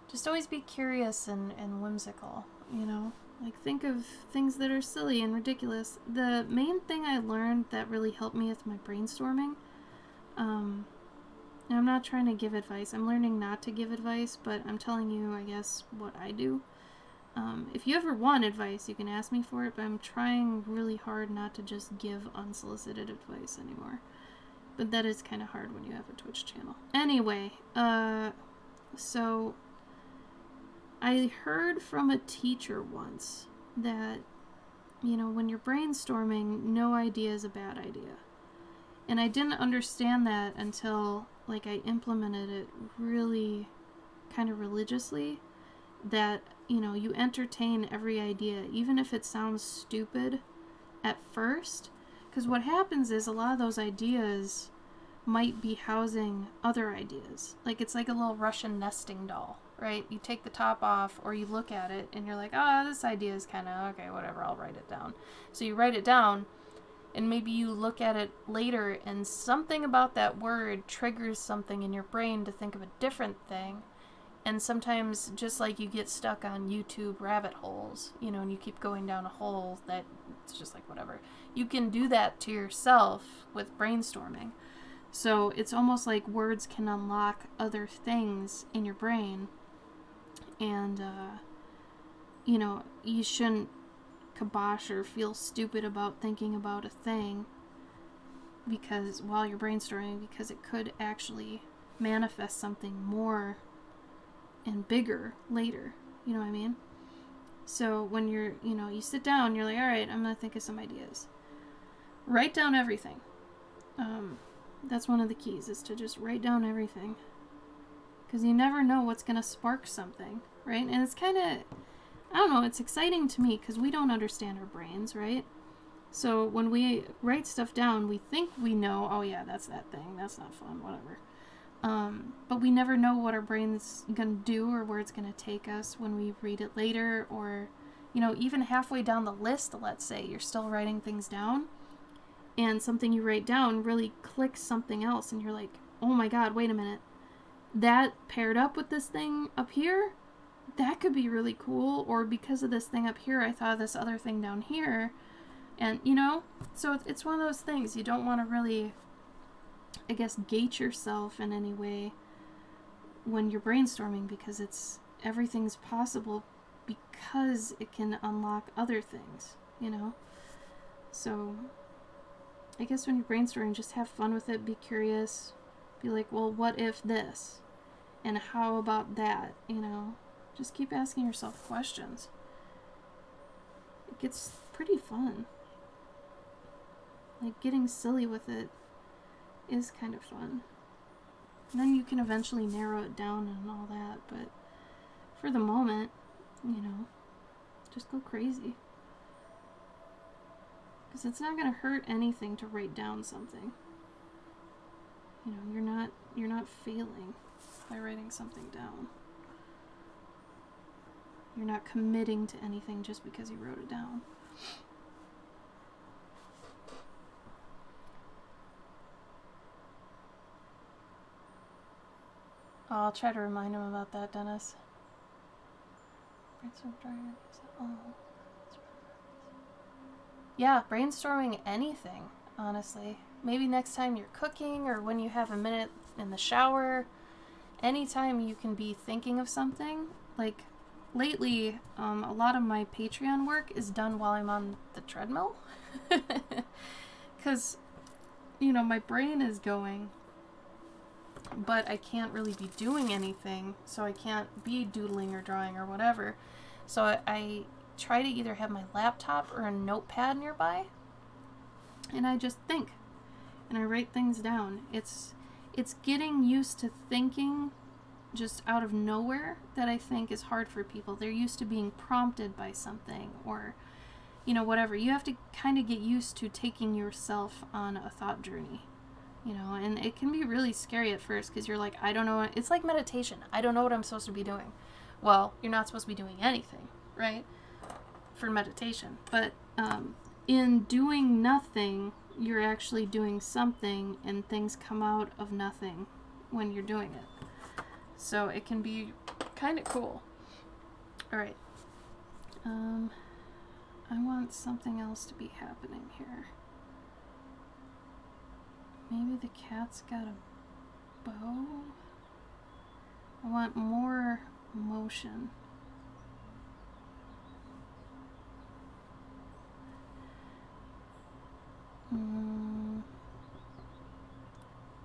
Just always be curious and whimsical, you know? Like, think of things that are silly and ridiculous. The main thing I learned that really helped me with my brainstorming, and I'm not trying to give advice. I'm learning not to give advice, but I'm telling you, I guess, what I do. If you ever want advice, you can ask me for it, but I'm trying really hard not to just give unsolicited advice anymore. But that is kind of hard when you have a Twitch channel. Anyway, so I heard from a teacher once that, you know, when you're brainstorming, no idea is a bad idea. And I didn't understand that until, like, I implemented it really kind of religiously, that, you know, you entertain every idea, even if it sounds stupid at first. Because what happens is a lot of those ideas might be housing other ideas. Like, it's like a little Russian nesting doll, right? You take the top off, or you look at it, and you're like, oh, this idea is kind of, okay, whatever, I'll write it down. So you write it down, and maybe you look at it later, and something about that word triggers something in your brain to think of a different thing. And sometimes, just like you get stuck on YouTube rabbit holes, you know, and you keep going down a hole that it's just like whatever. You can do that to yourself with brainstorming. So it's almost like words can unlock other things in your brain. And, you know, you shouldn't kibosh or feel stupid about thinking about a thing because while you're brainstorming, because it could actually manifest something more and bigger later. You know what I mean? So when you're, you know, you sit down, you're like, all right, I'm going to think of some ideas. Write down everything. That's one of the keys, is to just write down everything. Because you never know what's going to spark something, right? And it's kind of, I don't know, it's exciting to me because we don't understand our brains, right? So when we write stuff down, we think we know, oh yeah, that's that thing, that's not fun, whatever. But we never know what our brain's gonna do or where it's gonna take us when we read it later, or, you know, even halfway down the list, let's say, you're still writing things down, and something you write down really clicks something else, and you're like, oh my god, wait a minute. That paired up with this thing up here, that could be really cool, or because of this thing up here, I thought of this other thing down here, and, you know, so it's one of those things, you don't want to really, I guess, gate yourself in any way when you're brainstorming, because everything's possible because it can unlock other things, you know? So, I guess when you're brainstorming, just have fun with it, be curious, be like, well, what if this? And how about that, you know? Just keep asking yourself questions. It gets pretty fun. Like, getting silly with it is kind of fun. And then you can eventually narrow it down and all that, but for the moment, you know, just go crazy. Because it's not going to hurt anything to write down something. You know, you're not failing by writing something down. You're not committing to anything just because you wrote it down. I'll try to remind him about that, Dennis. Yeah, brainstorming anything, honestly. Maybe next time you're cooking, or when you have a minute in the shower. Anytime you can be thinking of something. Like, lately, a lot of my Patreon work is done while I'm on the treadmill. Because, you know, my brain is going, but I can't really be doing anything, so I can't be doodling or drawing or whatever. So I try to either have my laptop or a notepad nearby, and I just think, and I write things down. It's getting used to thinking just out of nowhere that I think is hard for people. They're used to being prompted by something, or, you know, whatever. You have to kind of get used to taking yourself on a thought journey. You know, and it can be really scary at first because you're like, I don't know. It's like meditation. I don't know what I'm supposed to be doing. Well, you're not supposed to be doing anything, right? For meditation. But in doing nothing, you're actually doing something and things come out of nothing when you're doing it. So it can be kind of cool. Alright. I want something else to be happening here. Maybe the cat's got a bow? I want more motion.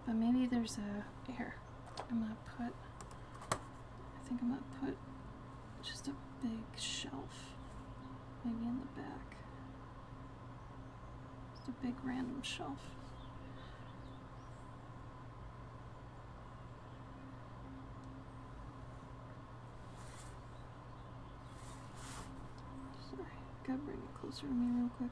But maybe there's a... Here. I'm gonna put... I think I'm gonna put just a big shelf. Maybe in the back. Just a big random shelf. Sorry, gotta bring it closer to me real quick.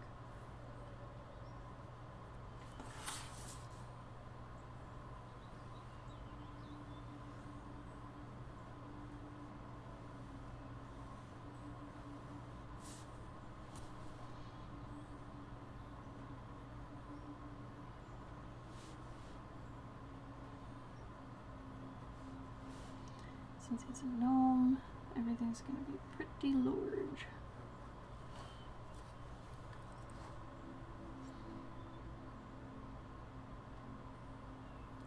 Since it's a gnome, everything's gonna be pretty large.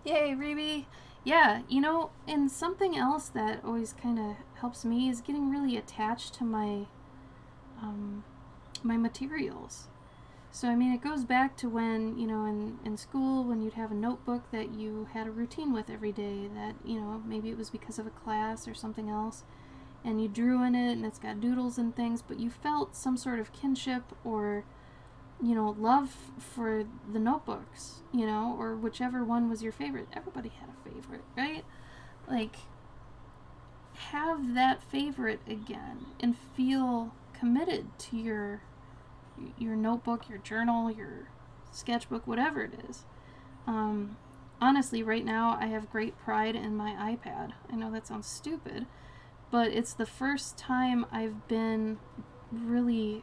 Yay, Reby! Yeah, you know, and something else that always kind of helps me is getting really attached to my my materials. So, I mean, it goes back to when, you know, in school, when you'd have a notebook that you had a routine with every day that, you know, maybe it was because of a class or something else, and you drew in it, and it's got doodles and things, but you felt some sort of kinship or, you know, love for the notebooks, you know, or whichever one was your favorite. Everybody had a favorite, right? Like, have that favorite again and feel committed to your notebook, your journal, your sketchbook, whatever it is. Honestly, right now I have great pride in my iPad. I know that sounds stupid, but it's the first time I've been really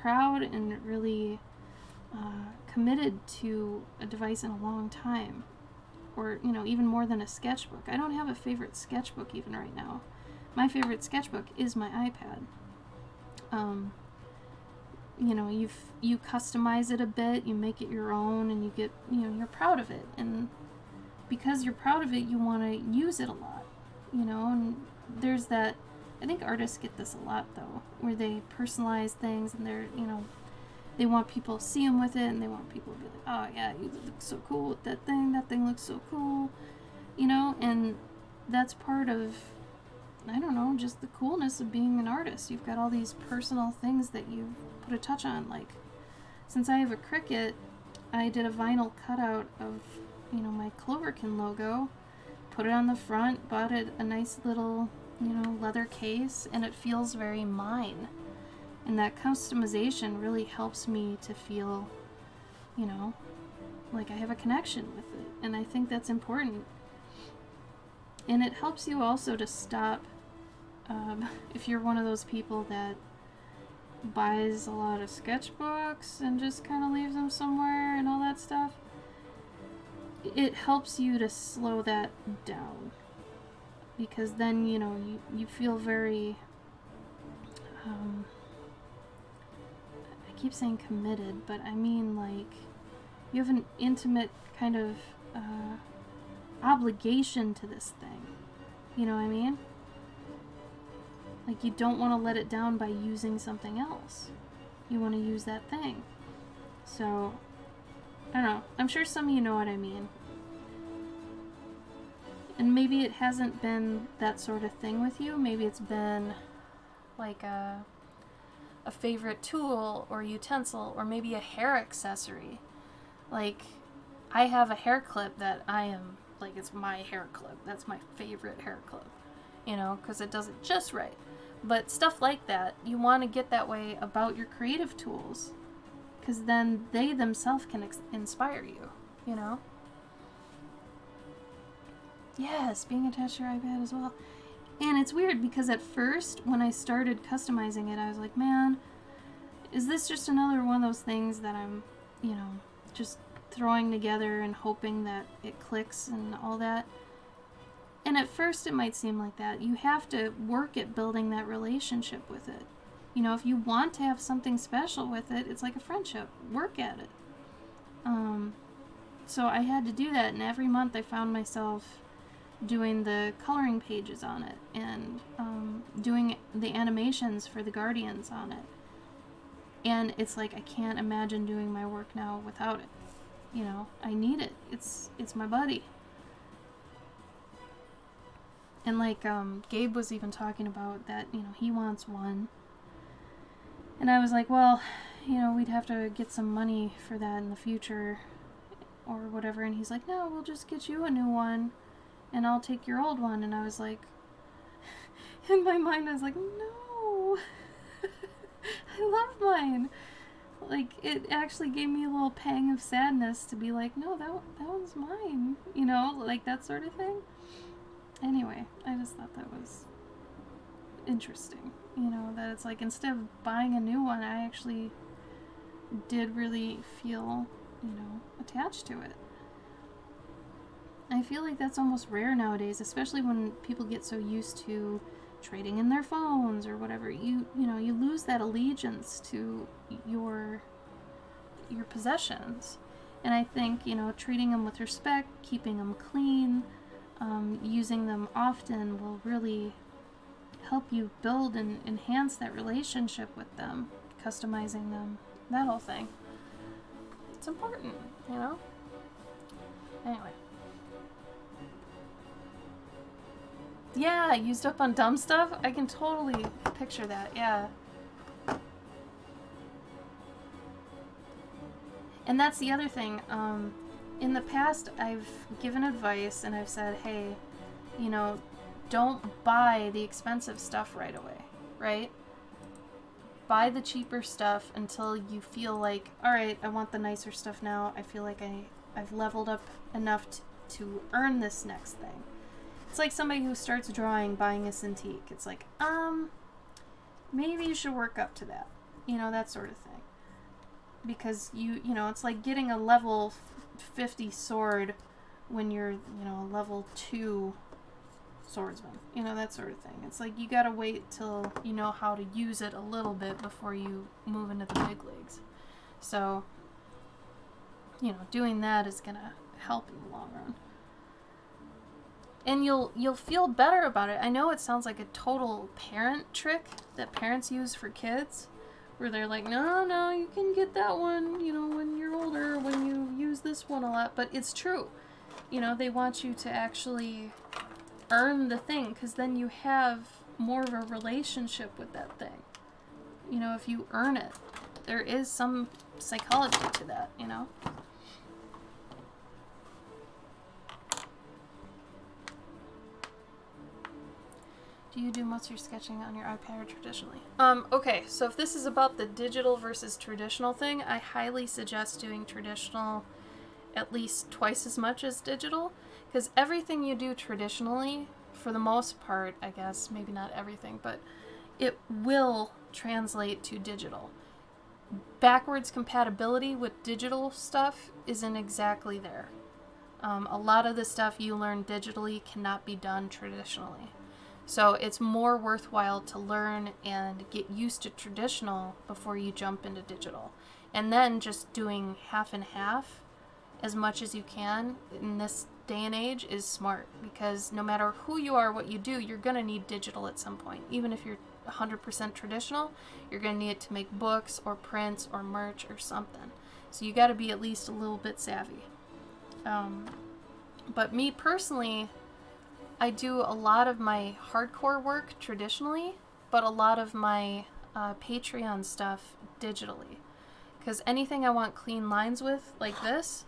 proud and really committed to a device in a long time. Or, you know, even more than a sketchbook. I don't have a favorite sketchbook even right now. My favorite sketchbook is my iPad. You know, you customize it a bit, you make it your own, and you get, you know, you're proud of it. And because you're proud of it, you want to use it a lot, you know, and there's that, I think artists get this a lot, though, where they personalize things, and they're, you know, they want people to see them with it, and they want people to be like, oh, yeah, you look so cool with that thing looks so cool, you know, and that's part of, I don't know, just the coolness of being an artist. You've got all these personal things that you put a touch on. Like, since I have a Cricut, I did a vinyl cutout of, you know, my Cloverkin logo, put it on the front, bought it a nice little, you know, leather case, and it feels very mine. And that customization really helps me to feel, you know, like I have a connection with it. And I think that's important. And it helps you also to stop, if you're one of those people that buys a lot of sketchbooks and just kind of leaves them somewhere and all that stuff, it helps you to slow that down. Because then, you know, you feel very, I keep saying committed, but I mean like, you have an intimate kind of obligation to this thing. You know what I mean? Like, you don't want to let it down by using something else. You want to use that thing. So, I don't know. I'm sure some of you know what I mean. And maybe it hasn't been that sort of thing with you. Maybe it's been like a favorite tool or utensil, or maybe a hair accessory. Like, I have a hair clip that I am, like, it's my hair clip. That's my favorite hair clip. You know, because it does it just right. But stuff like that, you want to get that way about your creative tools. Because then they themselves can inspire you, you know? Yes, being attached to your iPad as well. And it's weird because at first, when I started customizing it, I was like, man, is this just another one of those things that I'm, you know, just throwing together and hoping that it clicks and all that. And at first it might seem like that. You have to work at building that relationship with it. You know, if you want to have something special with it, it's like a friendship. Work at it. So I had to do that, and every month I found myself doing the coloring pages on it and doing the animations for the Guardians on it. And it's like I can't imagine doing my work now without it. You know, I need it. It's my buddy. And like Gabe was even talking about that, you know, he wants one. And I was like, well, you know, we'd have to get some money for that in the future or whatever. And he's like, no, we'll just get you a new one and I'll take your old one. And I was like, in my mind, I was like, no, I love mine. Like, it actually gave me a little pang of sadness to be like, no, that one's mine, you know, like that sort of thing. Anyway, I just thought that was interesting, you know, that it's like instead of buying a new one, I actually did really feel, you know, attached to it. I feel like that's almost rare nowadays, especially when people get so used to trading in their phones or whatever. You know, you lose that allegiance to your possessions. And I think, you know, treating them with respect, keeping them clean, using them often will really help you build and enhance that relationship with them, customizing them, that whole thing. It's important, you know? Anyway. Yeah, used up on dumb stuff? I can totally picture that, yeah. And that's the other thing. In the past, I've given advice and I've said, hey, you know, don't buy the expensive stuff right away, right? Buy the cheaper stuff until you feel like, all right, I want the nicer stuff now. I feel like I've leveled up enough to earn this next thing. It's like somebody who starts drawing buying a Cintiq. It's like, maybe you should work up to that. You know, that sort of thing. Because you know, it's like getting a level 50 sword when you're, you know, a level 2 swordsman. You know, that sort of thing. It's like you gotta wait till you know how to use it a little bit before you move into the big leagues. So, you know, doing that is gonna help in the long run. And you'll feel better about it. I know it sounds like a total parent trick that parents use for kids, where they're like, no, you can get that one, you know, when you're older, when you use this one a lot. But it's true. You know, they want you to actually earn the thing, because then you have more of a relationship with that thing. You know, if you earn it. There is some psychology to that, you know? Do you do most of your sketching on your iPad or traditionally? Okay, so if this is about the digital versus traditional thing, I highly suggest doing traditional at least twice as much as digital, because everything you do traditionally, for the most part, I guess, maybe not everything, but it will translate to digital. Backwards compatibility with digital stuff isn't exactly there. A lot of the stuff you learn digitally cannot be done traditionally. So it's more worthwhile to learn and get used to traditional before you jump into digital. And then just doing half and half as much as you can in this day and age is smart, because no matter who you are, what you do, you're going to need digital at some point. Even if you're 100% traditional, you're going to need it to make books or prints or merch or something. So you got to be at least a little bit savvy. But me personally, I do a lot of my hardcore work traditionally, but a lot of my Patreon stuff digitally. Because anything I want clean lines with, like this,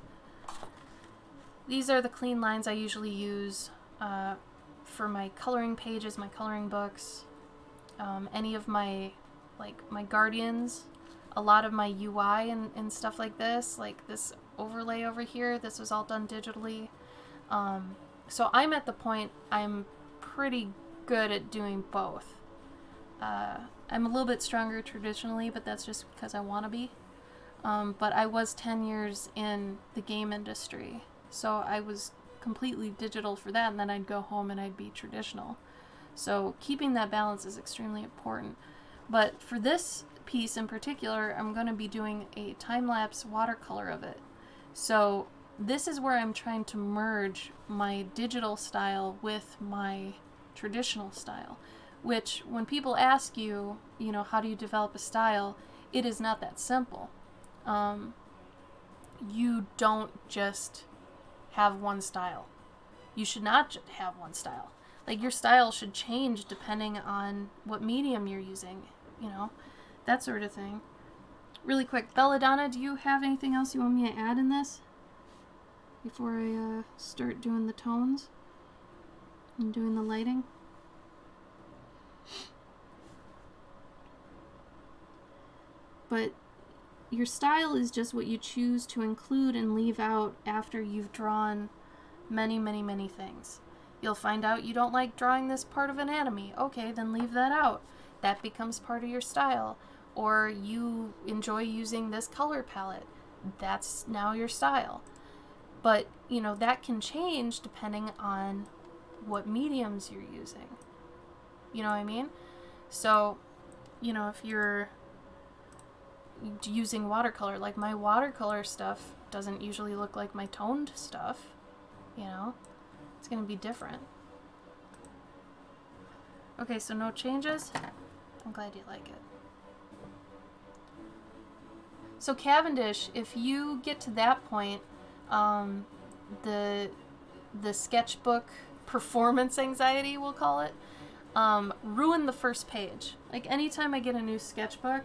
these are the clean lines I usually use for my coloring pages, my coloring books, any of my Guardians, a lot of my UI and stuff like this overlay over here, this was all done digitally. So I'm at the point I'm pretty good at doing both. I'm a little bit stronger traditionally, but that's just because I want to be. But I was 10 years in the game industry, so I was completely digital for that, and then I'd go home and I'd be traditional. So keeping that balance is extremely important. But for this piece in particular, I'm going to be doing a time-lapse watercolor of it. So this is where I'm trying to merge my digital style with my traditional style, which when people ask you, how do you develop a style, it is not that simple. You don't just have one style. You should not just have one style. Like, your style should change depending on what medium you're using, that sort of thing. Really quick, Belladonna, do you have anything else you want me to add in this before I start doing the tones and doing the lighting? But your style is just what you choose to include and leave out after you've drawn many, many, many things. You'll find out you don't like drawing this part of anatomy. Okay, then leave that out. That becomes part of your style. Or you enjoy using this color palette. That's now your style. But, that can change depending on what mediums you're using. You know what I mean? So, if you're using watercolor, like my watercolor stuff doesn't usually look like my toned stuff, it's going to be different. Okay, so no changes. I'm glad you like it. So Cavendish, if you get to that point, the sketchbook performance anxiety, we'll call it, ruin the first page. Like, anytime I get a new sketchbook,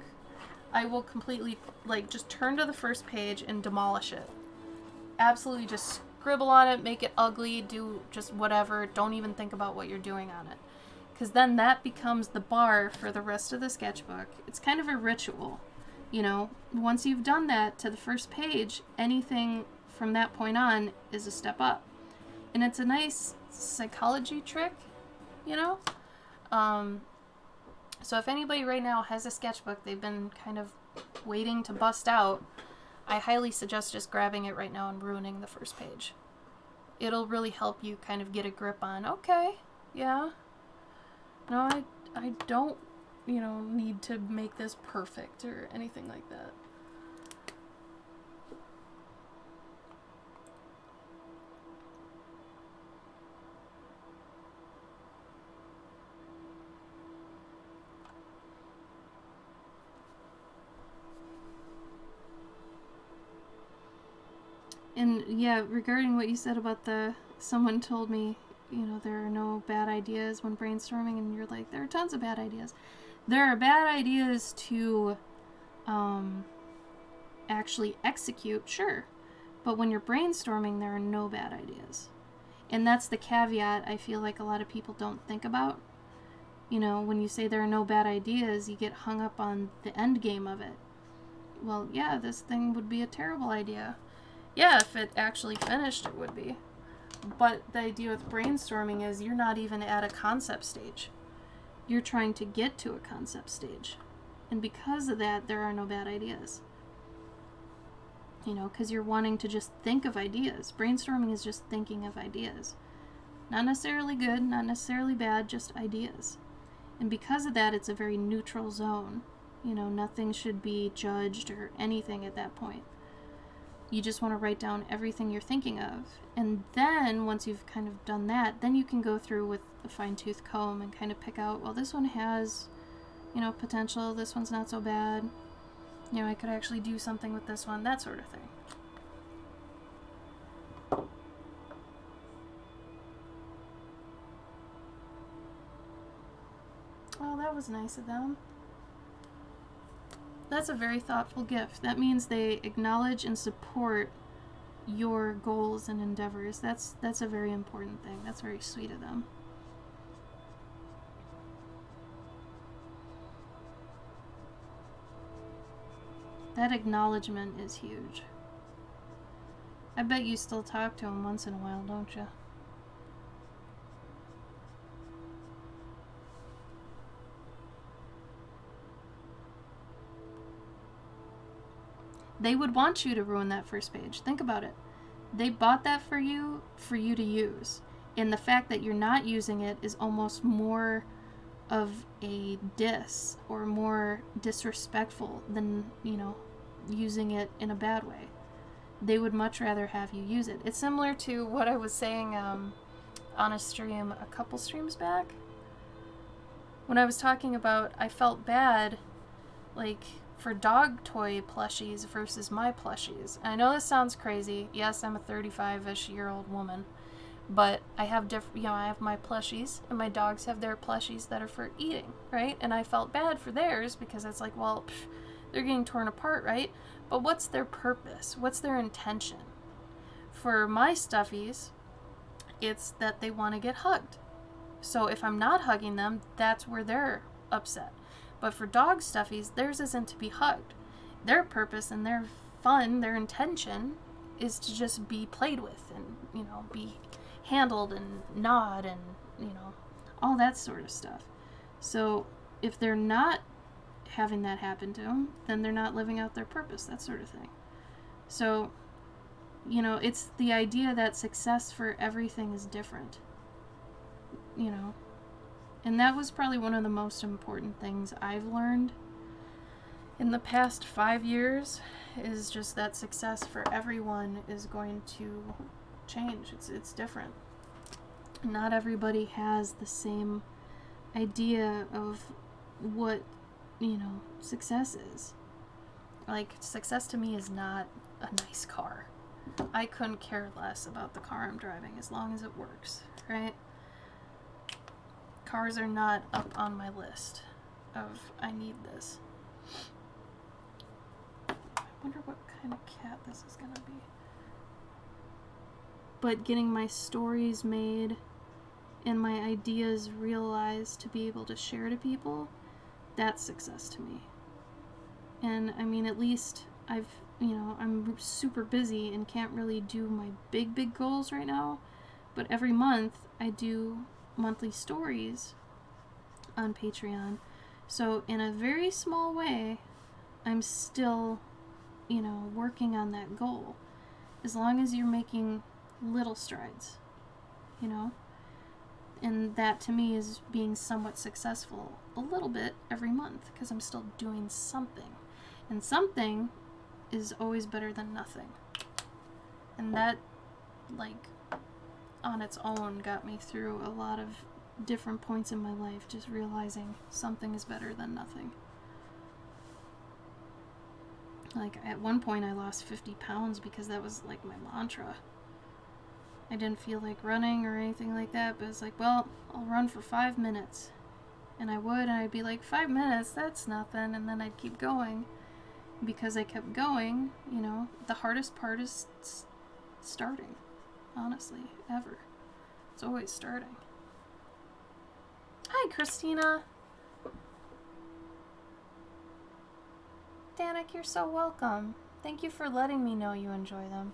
I will completely, just turn to the first page and demolish it. Absolutely just scribble on it, make it ugly, do just whatever. Don't even think about what you're doing on it. Because then that becomes the bar for the rest of the sketchbook. It's kind of a ritual. Once you've done that to the first page, anything from that point on is a step up. And it's a nice psychology trick, So if anybody right now has a sketchbook they've been kind of waiting to bust out, I highly suggest just grabbing it right now and ruining the first page. It'll really help you kind of get a grip on, okay, yeah, no, I don't, need to make this perfect or anything like that. And yeah, regarding what you said about someone told me, there are no bad ideas when brainstorming, and you're like, there are tons of bad ideas. There are bad ideas to actually execute, sure. But when you're brainstorming, there are no bad ideas. And that's the caveat I feel like a lot of people don't think about. When you say there are no bad ideas, you get hung up on the end game of it. Well, yeah, this thing would be a terrible idea. Yeah, if it actually finished, it would be. But the idea with brainstorming is you're not even at a concept stage. You're trying to get to a concept stage. And because of that, there are no bad ideas. Because you're wanting to just think of ideas. Brainstorming is just thinking of ideas. Not necessarily good, not necessarily bad, just ideas. And because of that, it's a very neutral zone. Nothing should be judged or anything at that point. You just want to write down everything you're thinking of. And then, once you've kind of done that, then you can go through with a fine-tooth comb and kind of pick out, well, this one has, potential, this one's not so bad. I could actually do something with this one, that sort of thing. Oh, that was nice of them. That's a very thoughtful gift. That means they acknowledge and support your goals and endeavors. That's a very important thing. That's very sweet of them. That acknowledgement is huge. I bet you still talk to him once in a while, don't you? They would want you to ruin that first page. Think about it. They bought that for you to use. And the fact that you're not using it is almost more of a diss or more disrespectful than, using it in a bad way. They would much rather have you use it. It's similar to what I was saying on a stream a couple streams back. When I was talking about I felt bad, like, for dog toy plushies versus my plushies. I know this sounds crazy. Yes, I'm a 35-ish-year-old woman. But I have I have my plushies, and my dogs have their plushies that are for eating, right? And I felt bad for theirs because it's like, well, they're getting torn apart, right? But what's their purpose? What's their intention? For my stuffies, it's that they want to get hugged. So if I'm not hugging them, that's where they're upset. But for dog stuffies, theirs isn't to be hugged. Their purpose and their fun, their intention, is to just be played with and, be handled and nod and, all that sort of stuff. So if they're not having that happen to them, then they're not living out their purpose, that sort of thing. So, it's the idea that success for everything is different. And that was probably one of the most important things I've learned in the past 5 years, is just that success for everyone is going to change. It's different. Not everybody has the same idea of what, success is. Like, success to me is not a nice car. I couldn't care less about the car I'm driving as long as it works, right? Cars are not up on my list of I need this. I wonder what kind of cat this is gonna be. But getting my stories made and my ideas realized to be able to share to people, that's success to me. And I mean, at least I'm super busy and can't really do my big goals right now, but every month I do monthly stories on Patreon. So in a very small way, I'm still, working on that goal. As long as you're making little strides, and that to me is being somewhat successful a little bit every month, because I'm still doing something. And something is always better than nothing. And that, on its own got me through a lot of different points in my life, just realizing something is better than nothing. At one point I lost 50 pounds because that was my mantra. I didn't feel like running or anything like that, but it's well, I'll run for 5 minutes. And I would, and I'd be 5 minutes, that's nothing, and then I'd keep going. Because I kept going, the hardest part is starting, honestly, ever. It's always starting. Hi, Christina. Danik, you're so welcome. Thank you for letting me know you enjoy them.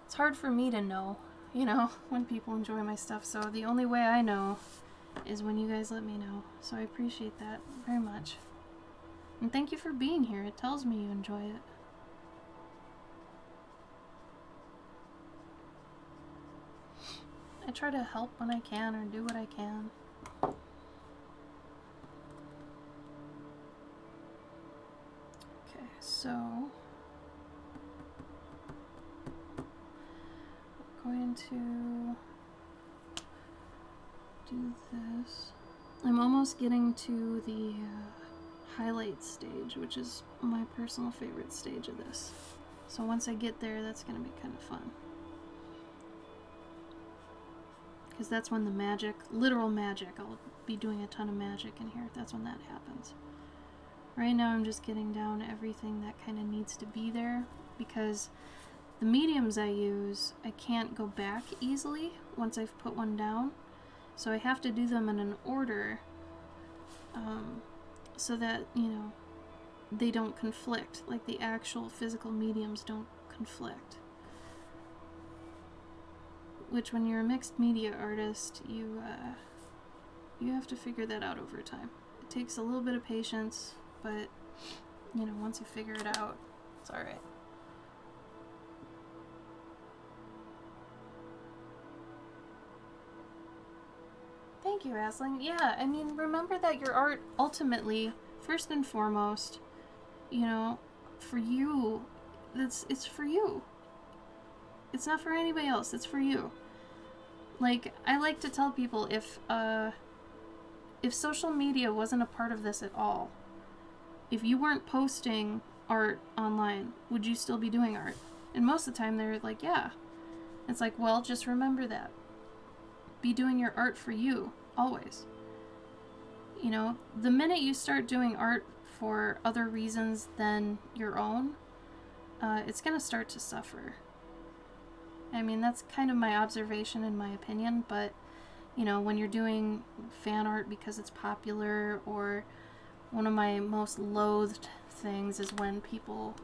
It's hard for me to know, when people enjoy my stuff, so the only way I know is when you guys let me know. So I appreciate that very much. And thank you for being here. It tells me you enjoy it. I try to help when I can or do what I can. Okay, so we're going to do this. I'm almost getting to the highlight stage, which is my personal favorite stage of this. So once I get there, that's going to be kind of fun. Because that's when the magic, literal magic, I'll be doing a ton of magic in here. That's when that happens. Right now I'm just getting down everything that kind of needs to be there, because the mediums I use, I can't go back easily once I've put one down. So I have to do them in an order so that, they don't conflict. The actual physical mediums don't conflict. Which, when you're a mixed media artist, you have to figure that out over time. It takes a little bit of patience, but You know, once you figure it out, it's alright. Thank you, Asling. Yeah, I mean, remember that your art ultimately, first and foremost, you know, for you, it's for you. It's not for anybody else. It's for you. Like, I like to tell people, if social media wasn't a part of this at all, if you weren't posting art online, would you still be doing art? And most of the time they're like, yeah. It's like, well, just remember that. Be doing your art for you, always. You know, the minute you start doing art for other reasons than your own, it's going to start to suffer. I mean, that's kind of my observation and my opinion, but, you know, when you're doing fan art because it's popular, or one of my most loathed things is when people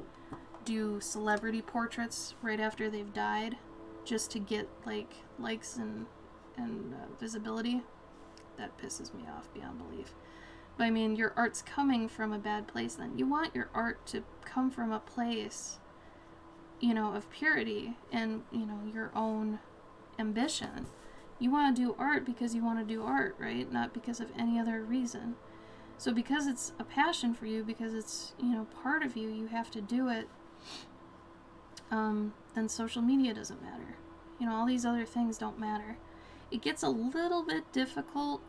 do celebrity portraits right after they've died just to get, like, likes and visibility. That pisses me off beyond belief. But I mean, your art's coming from a bad place then. You want your art to come from a place, you know, of purity and, you know, your own ambition. You want to do art because you want to do art, right? Not because of any other reason. So because it's a passion for you, because it's, you know, part of you, you have to do it, then social media doesn't matter. You know, all these other things don't matter. It gets a little bit difficult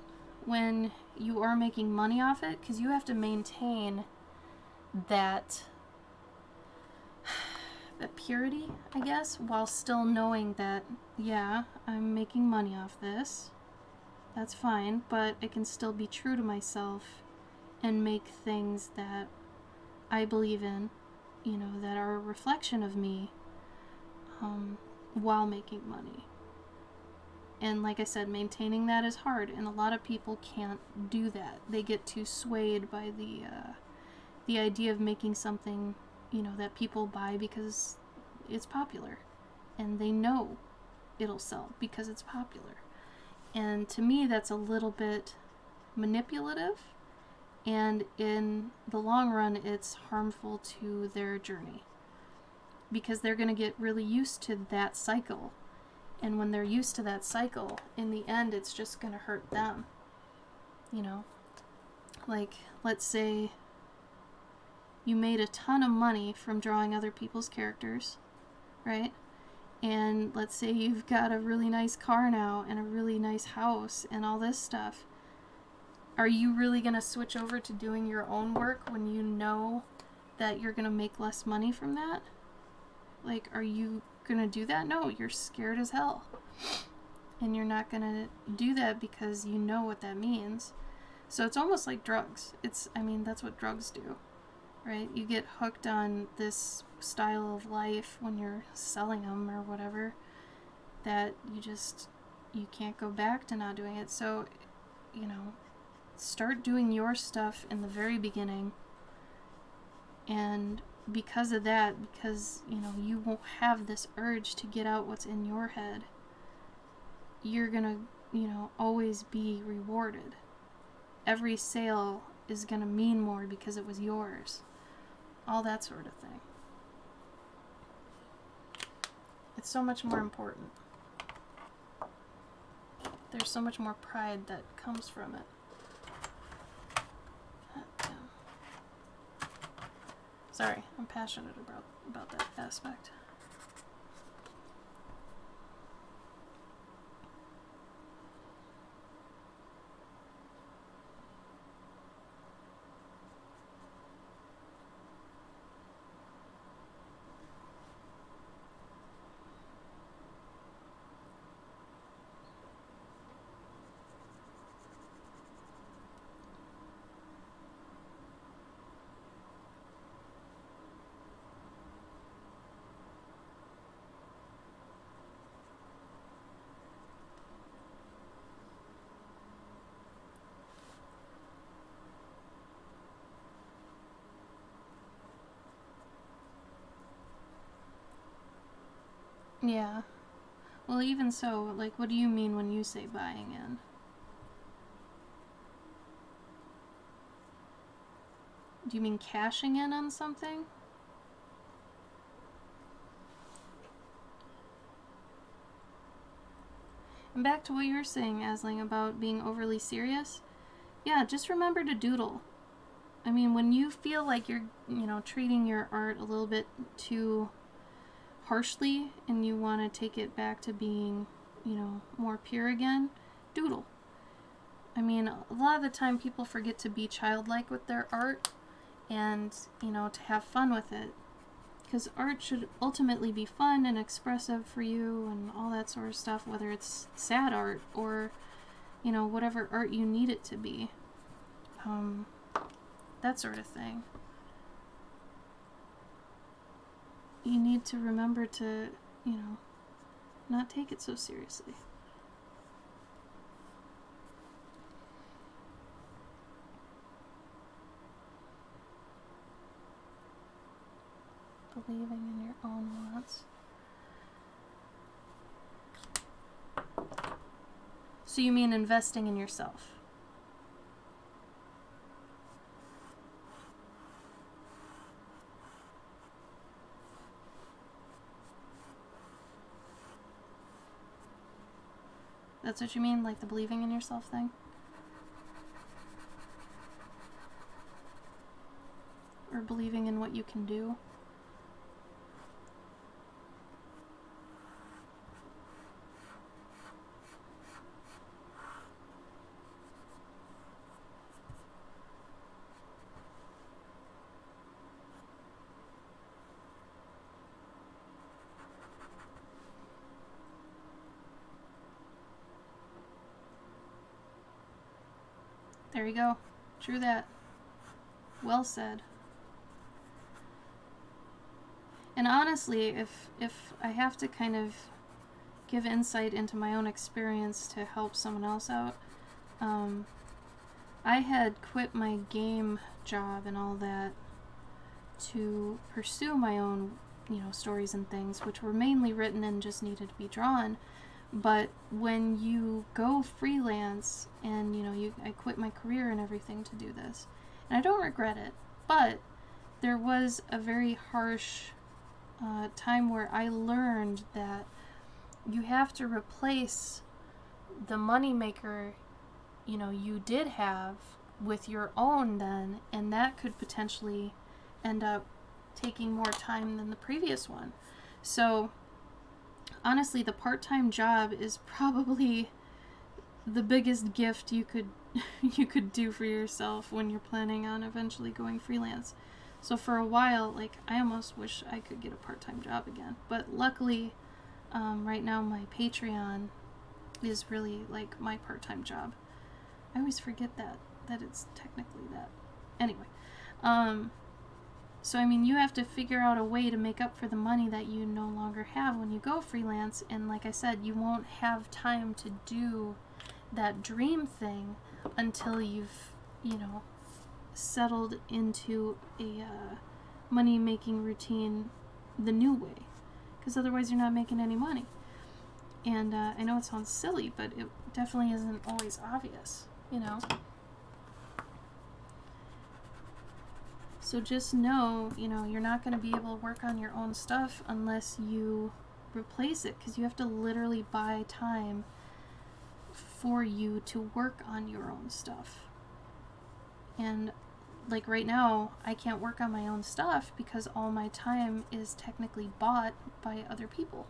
when you are making money off it, because you have to maintain that purity, I guess, while still knowing that, yeah, I'm making money off this. That's fine, but I can still be true to myself and make things that I believe in, you know, that are a reflection of me, while making money. And like I said, maintaining that is hard, and a lot of people can't do that. They get too swayed by the idea of making something, you know, that people buy because it's popular, and they know it'll sell because it's popular. And to me, that's a little bit manipulative, and in the long run, it's harmful to their journey, because they're going to get really used to that cycle. And when they're used to that cycle, in the end, it's just going to hurt them. You know? Like, let's say you made a ton of money from drawing other people's characters, right? And let's say you've got a really nice car now, and a really nice house, and all this stuff. Are you really going to switch over to doing your own work when you know that you're going to make less money from that? Like, are you gonna do that? No, you're scared as hell. And you're not gonna do that because you know what that means. So it's almost like drugs. I mean, that's what drugs do, right? You get hooked on this style of life when you're selling them or whatever, that you can't go back to not doing it. So, you know, start doing your stuff in the very beginning, and because of that, because, you know, you won't have this urge to get out what's in your head, you're gonna, you know, always be rewarded. Every sale is gonna mean more because it was yours. All that sort of thing. It's so much more important. There's so much more pride that comes from it. Sorry, I'm passionate about that aspect. Yeah. Well, even so, like, what do you mean when you say buying in? Do you mean cashing in on something? And back to what you were saying, Asling, about being overly serious. Yeah, just remember to doodle. I mean, when you feel like you're, treating your art a little bit too harshly and you want to take it back to being, more pure again, doodle. I mean, a lot of the time people forget to be childlike with their art and, to have fun with it. Because art should ultimately be fun and expressive for you and all that sort of stuff, whether it's sad art or, whatever art you need it to be. That sort of thing. You need to remember to, not take it so seriously. Believing in your own wants. So you mean investing in yourself? That's what you mean, like the believing in yourself thing? Or believing in what you can do? There you go. True that. Well said. And honestly, if I have to kind of give insight into my own experience to help someone else out, I had quit my game job and all that to pursue my own, stories and things, which were mainly written and just needed to be drawn. But when you go freelance and, I quit my career and everything to do this, and I don't regret it, but there was a very harsh time where I learned that you have to replace the moneymaker, you did have with your own then, and that could potentially end up taking more time than the previous one. So honestly, the part-time job is probably the biggest gift you could you could do for yourself when you're planning on eventually going freelance. So for a while, like, I almost wish I could get a part-time job again. But luckily, right now my Patreon is really like my part-time job. I always forget that it's technically that. Anyway, so I mean, you have to figure out a way to make up for the money that you no longer have when you go freelance. And like I said, you won't have time to do that dream thing until you've, settled into a money-making routine the new way. Because otherwise you're not making any money. And I know it sounds silly, but it definitely isn't always obvious, So just know, you're not going to be able to work on your own stuff unless you replace it, because you have to literally buy time for you to work on your own stuff. And like right now, I can't work on my own stuff because all my time is technically bought by other people.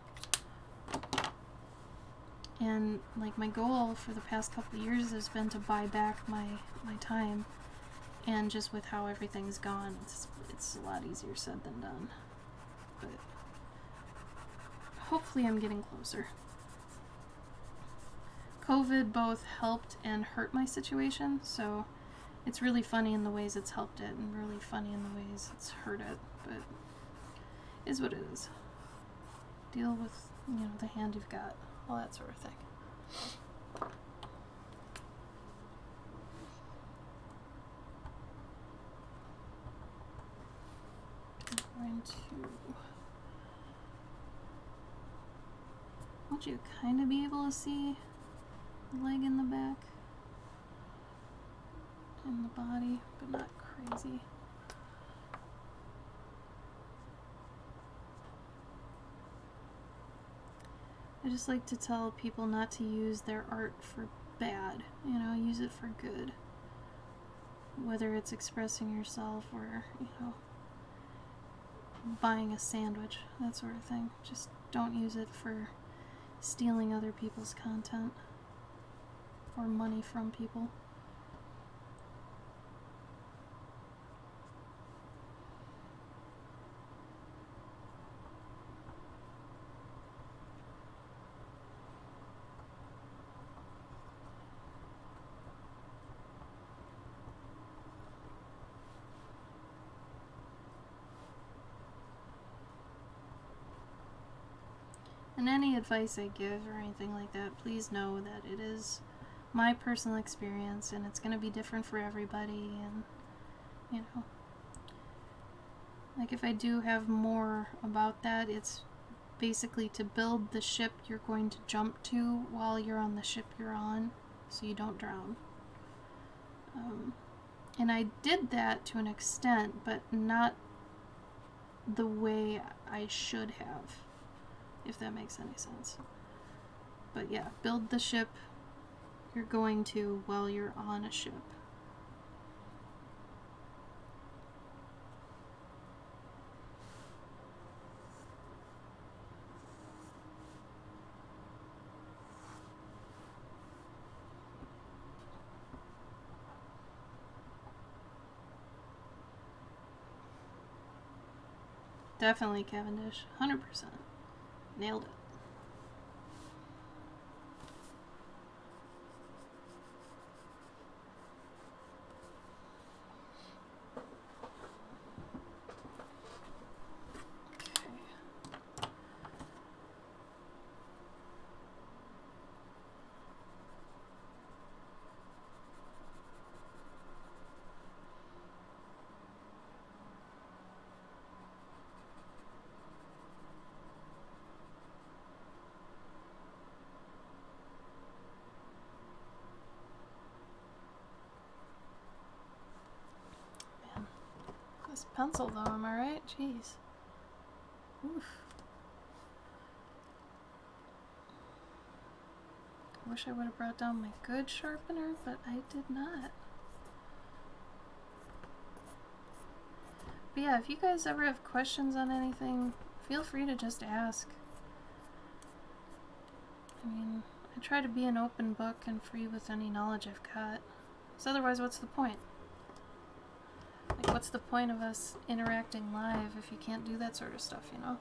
And like my goal for the past couple of years has been to buy back my time. And just with how everything's gone, it's a lot easier said than done. But hopefully I'm getting closer. COVID both helped and hurt my situation, so it's really funny in the ways it's helped it and really funny in the ways it's hurt it, but it is what it is. Deal with, the hand you've got, all that sort of thing. I'm going to want you to kind of be able to see the leg in the back and the body, but not crazy. I just like to tell people not to use their art for bad, you know, use it for good. Whether it's expressing yourself or, you know, buying a sandwich, that sort of thing. Just don't use it for stealing other people's content or money from people. And any advice I give or anything like that, please know that it is my personal experience and it's going to be different for everybody. And, you know, like if I do have more about that, it's basically to build the ship you're going to jump to while you're on the ship you're on so you don't drown. And I did that to an extent, but not the way I should have, if that makes any sense. But yeah, build the ship you're going to while you're on a ship. Definitely Cavendish. 100%. Nailed it. This pencil, though, am I right? Jeez. Oof. Wish I would have brought down my good sharpener, but I did not. But yeah, if you guys ever have questions on anything, feel free to just ask. I mean, I try to be an open book and free with any knowledge I've got. So otherwise, what's the point? Like, what's the point of us interacting live if you can't do that sort of stuff, you know?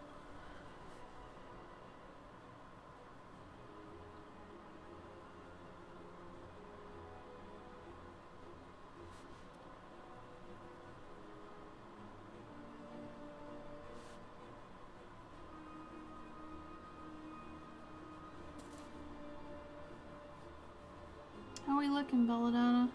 How are we looking, Belladonna?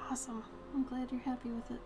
Awesome. I'm glad you're happy with it.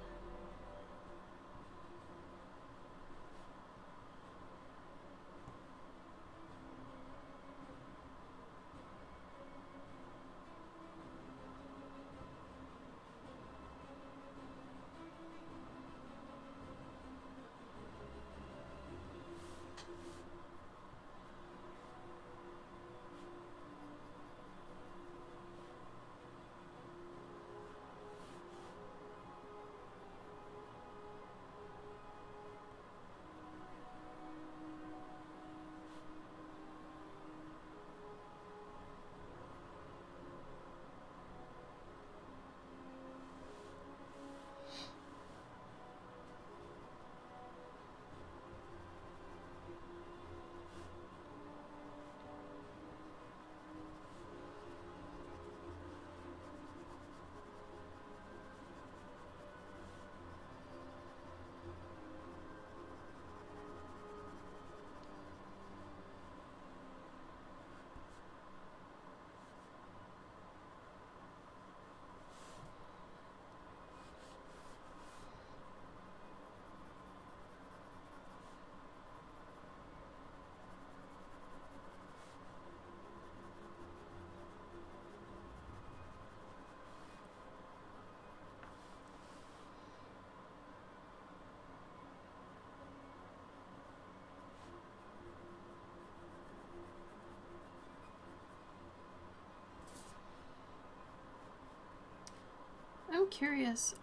curious,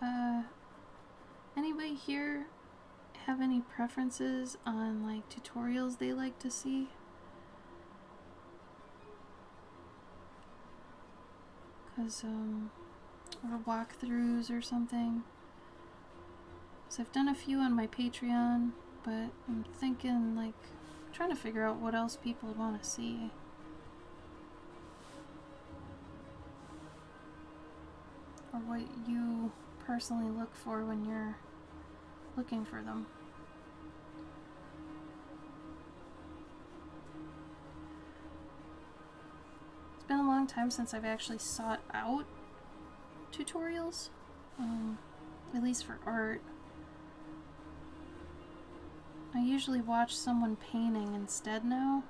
anybody here have any preferences on like tutorials they like to see? Cause or walkthroughs or something. So I've done a few on my Patreon, but I'm thinking like trying to figure out what else people would want to see. Or what you personally look for when you're looking for them. It's been a long time since I've actually sought out tutorials, at least for art. I usually watch someone painting instead now.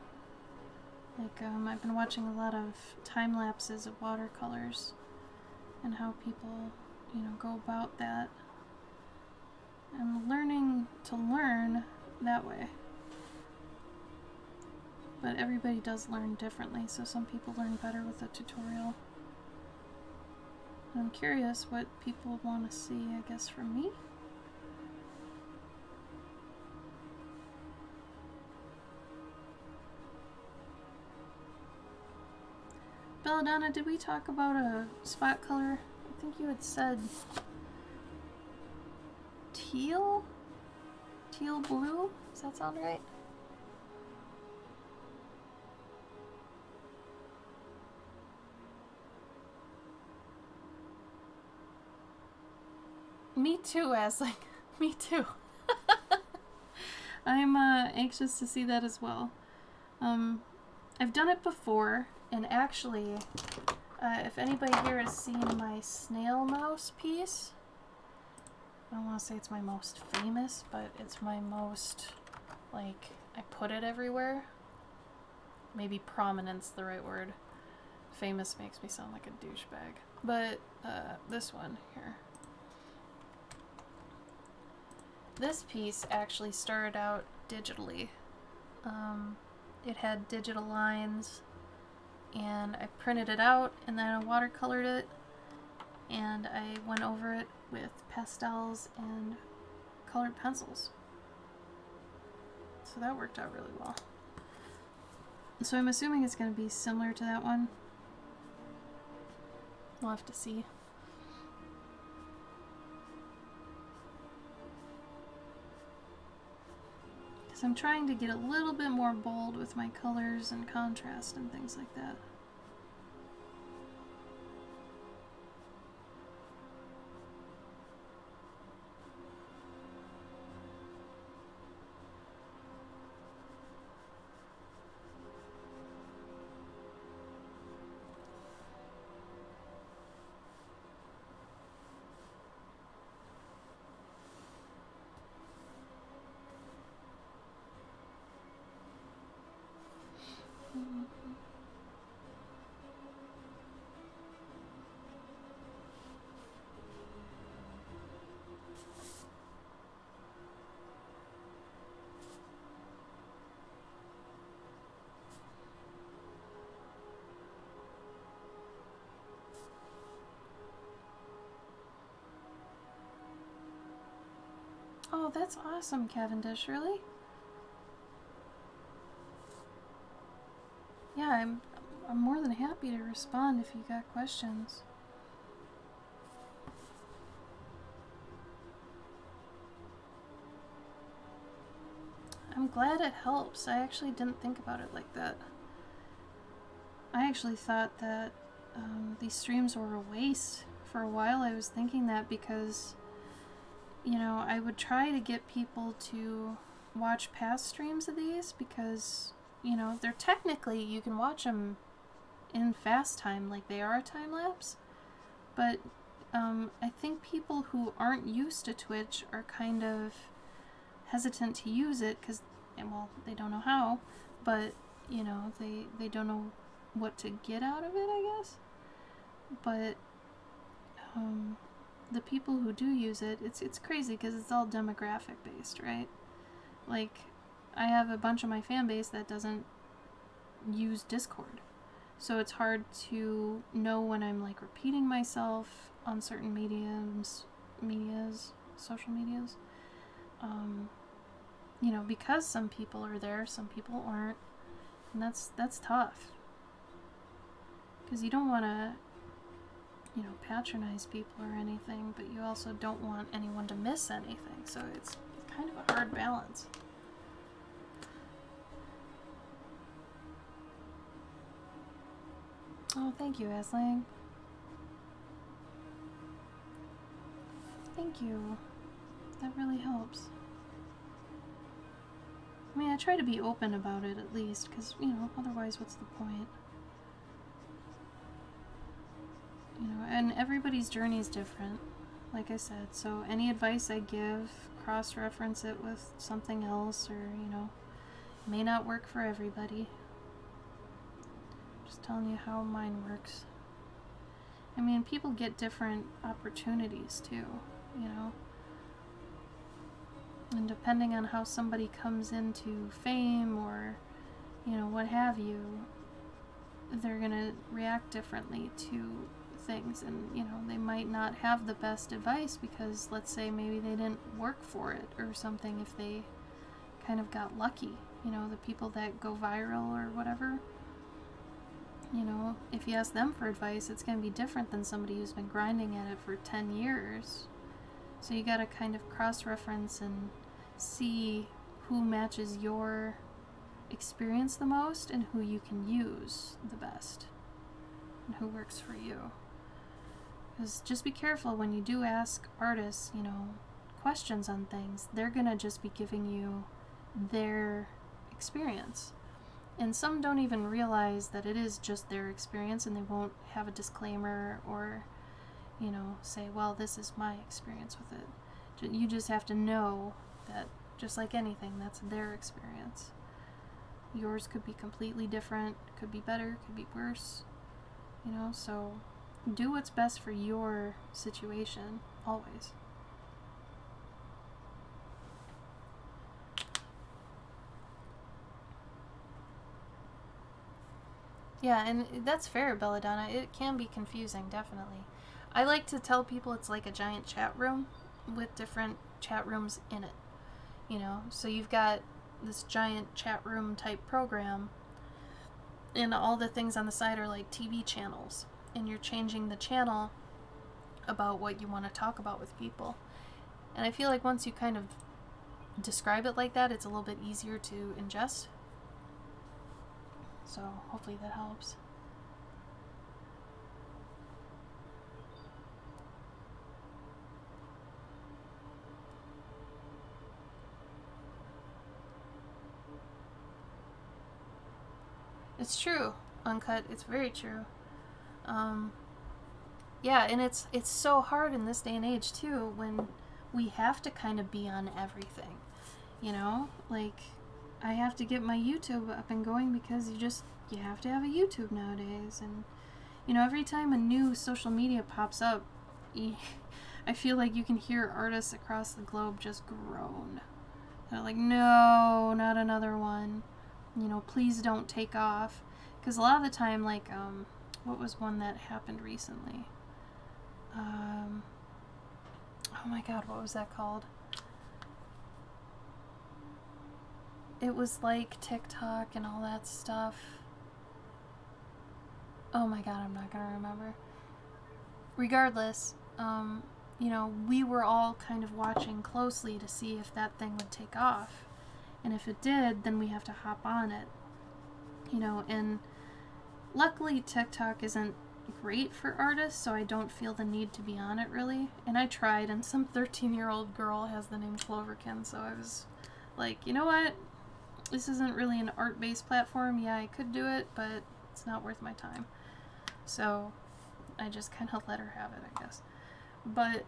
Like, I've been watching a lot of time lapses of watercolors and how people, you know, go about that. I'm learning to learn that way. But everybody does learn differently, so some people learn better with a tutorial. I'm curious what people want to see, I guess, from me. Belladonna, did we talk about a spot color? I think you had said teal? Teal blue? Does that sound right? Me too, Asling. Me too. I'm anxious to see that as well. I've done it before, and actually, if anybody here has seen my snail mouse piece, I don't want to say it's my most famous, but it's my most, like, I put it everywhere. Maybe prominent's the right word. Famous makes me sound like a douchebag. But, this one here. This piece actually started out digitally. It had digital lines, and I printed it out, and then I watercolored it, and I went over it with pastels and colored pencils. So that worked out really well. So I'm assuming it's going to be similar to that one. We'll have to see. Because I'm trying to get a little bit more bold with my colors and contrast and things like that. Oh, that's awesome, Cavendish, really? Yeah, I'm more than happy to respond if you got questions. I'm glad it helps. I actually didn't think about it like that. I actually thought that these streams were a waste. For a while I was thinking that because, you know, I would try to get people to watch past streams of these because, you know, they're technically, you can watch them in fast time like they are a time lapse, but I think people who aren't used to Twitch are kind of hesitant to use it because, well, they don't know how, but, you know, they don't know what to get out of it, I guess. But the people who do use it, it's crazy because it's all demographic based, right? Like, I have a bunch of my fan base that doesn't use Discord, so it's hard to know when I'm like repeating myself. on certain social medias. You know, because some people are there, some people aren't, and that's tough. Because you don't want to, you know, patronize people or anything, but you also don't want anyone to miss anything. So it's kind of a hard balance. Oh, thank you, Aslang. Thank you. That really helps. I mean, I try to be open about it at least, because, you know, otherwise what's the point? You know, and everybody's journey is different, like I said, so any advice I give, cross-reference it with something else, or, you know, may not work for everybody. Just telling you how mine works. I mean, people get different opportunities too, you know. And depending on how somebody comes into fame or, you know, what have you, they're gonna react differently to things. And, you know, they might not have the best advice because, let's say, maybe they didn't work for it or something if they kind of got lucky. You know, the people that go viral or whatever, you know, if you ask them for advice, it's gonna be different than somebody who's been grinding at it for 10 years. So you gotta kind of cross-reference and see who matches your experience the most and who you can use the best and who works for you. Because just be careful when you do ask artists, you know, questions on things. They're gonna just be giving you their experience. And some don't even realize that it is just their experience, and they won't have a disclaimer or, you know, say, well, this is my experience with it. You just have to know that, just like anything, that's their experience. Yours could be completely different, could be better, could be worse, you know, so do what's best for your situation, always. Yeah, and that's fair, Belladonna. It can be confusing, definitely. I like to tell people it's like a giant chat room with different chat rooms in it. You know, so you've got this giant chat room type program, and all the things on the side are like TV channels, and you're changing the channel about what you want to talk about with people. And I feel like once you kind of describe it like that, it's a little bit easier to ingest. So hopefully that helps. It's true, Uncut. It's very true. Yeah, and it's so hard in this day and age too, when we have to kind of be on everything. You know, like, I have to get my YouTube up and going because you have to have a YouTube nowadays. And, you know, every time a new social media pops up, I feel like you can hear artists across the globe just groan. They're like, no, not another one. You know, please don't take off. Because a lot of the time, like, what was one that happened recently? Oh my god, what was that called? It was like TikTok and all that stuff. Oh my god, I'm not gonna remember. Regardless, you know, we were all kind of watching closely to see if that thing would take off. And if it did, then we have to hop on it. You know, and luckily TikTok isn't great for artists, so I don't feel the need to be on it really. And I tried, and some 13-year-old girl has the name Cloverkin, so I was like, you know what? This isn't really an art-based platform. Yeah, I could do it, but it's not worth my time. So I just kind of let her have it, I guess. But,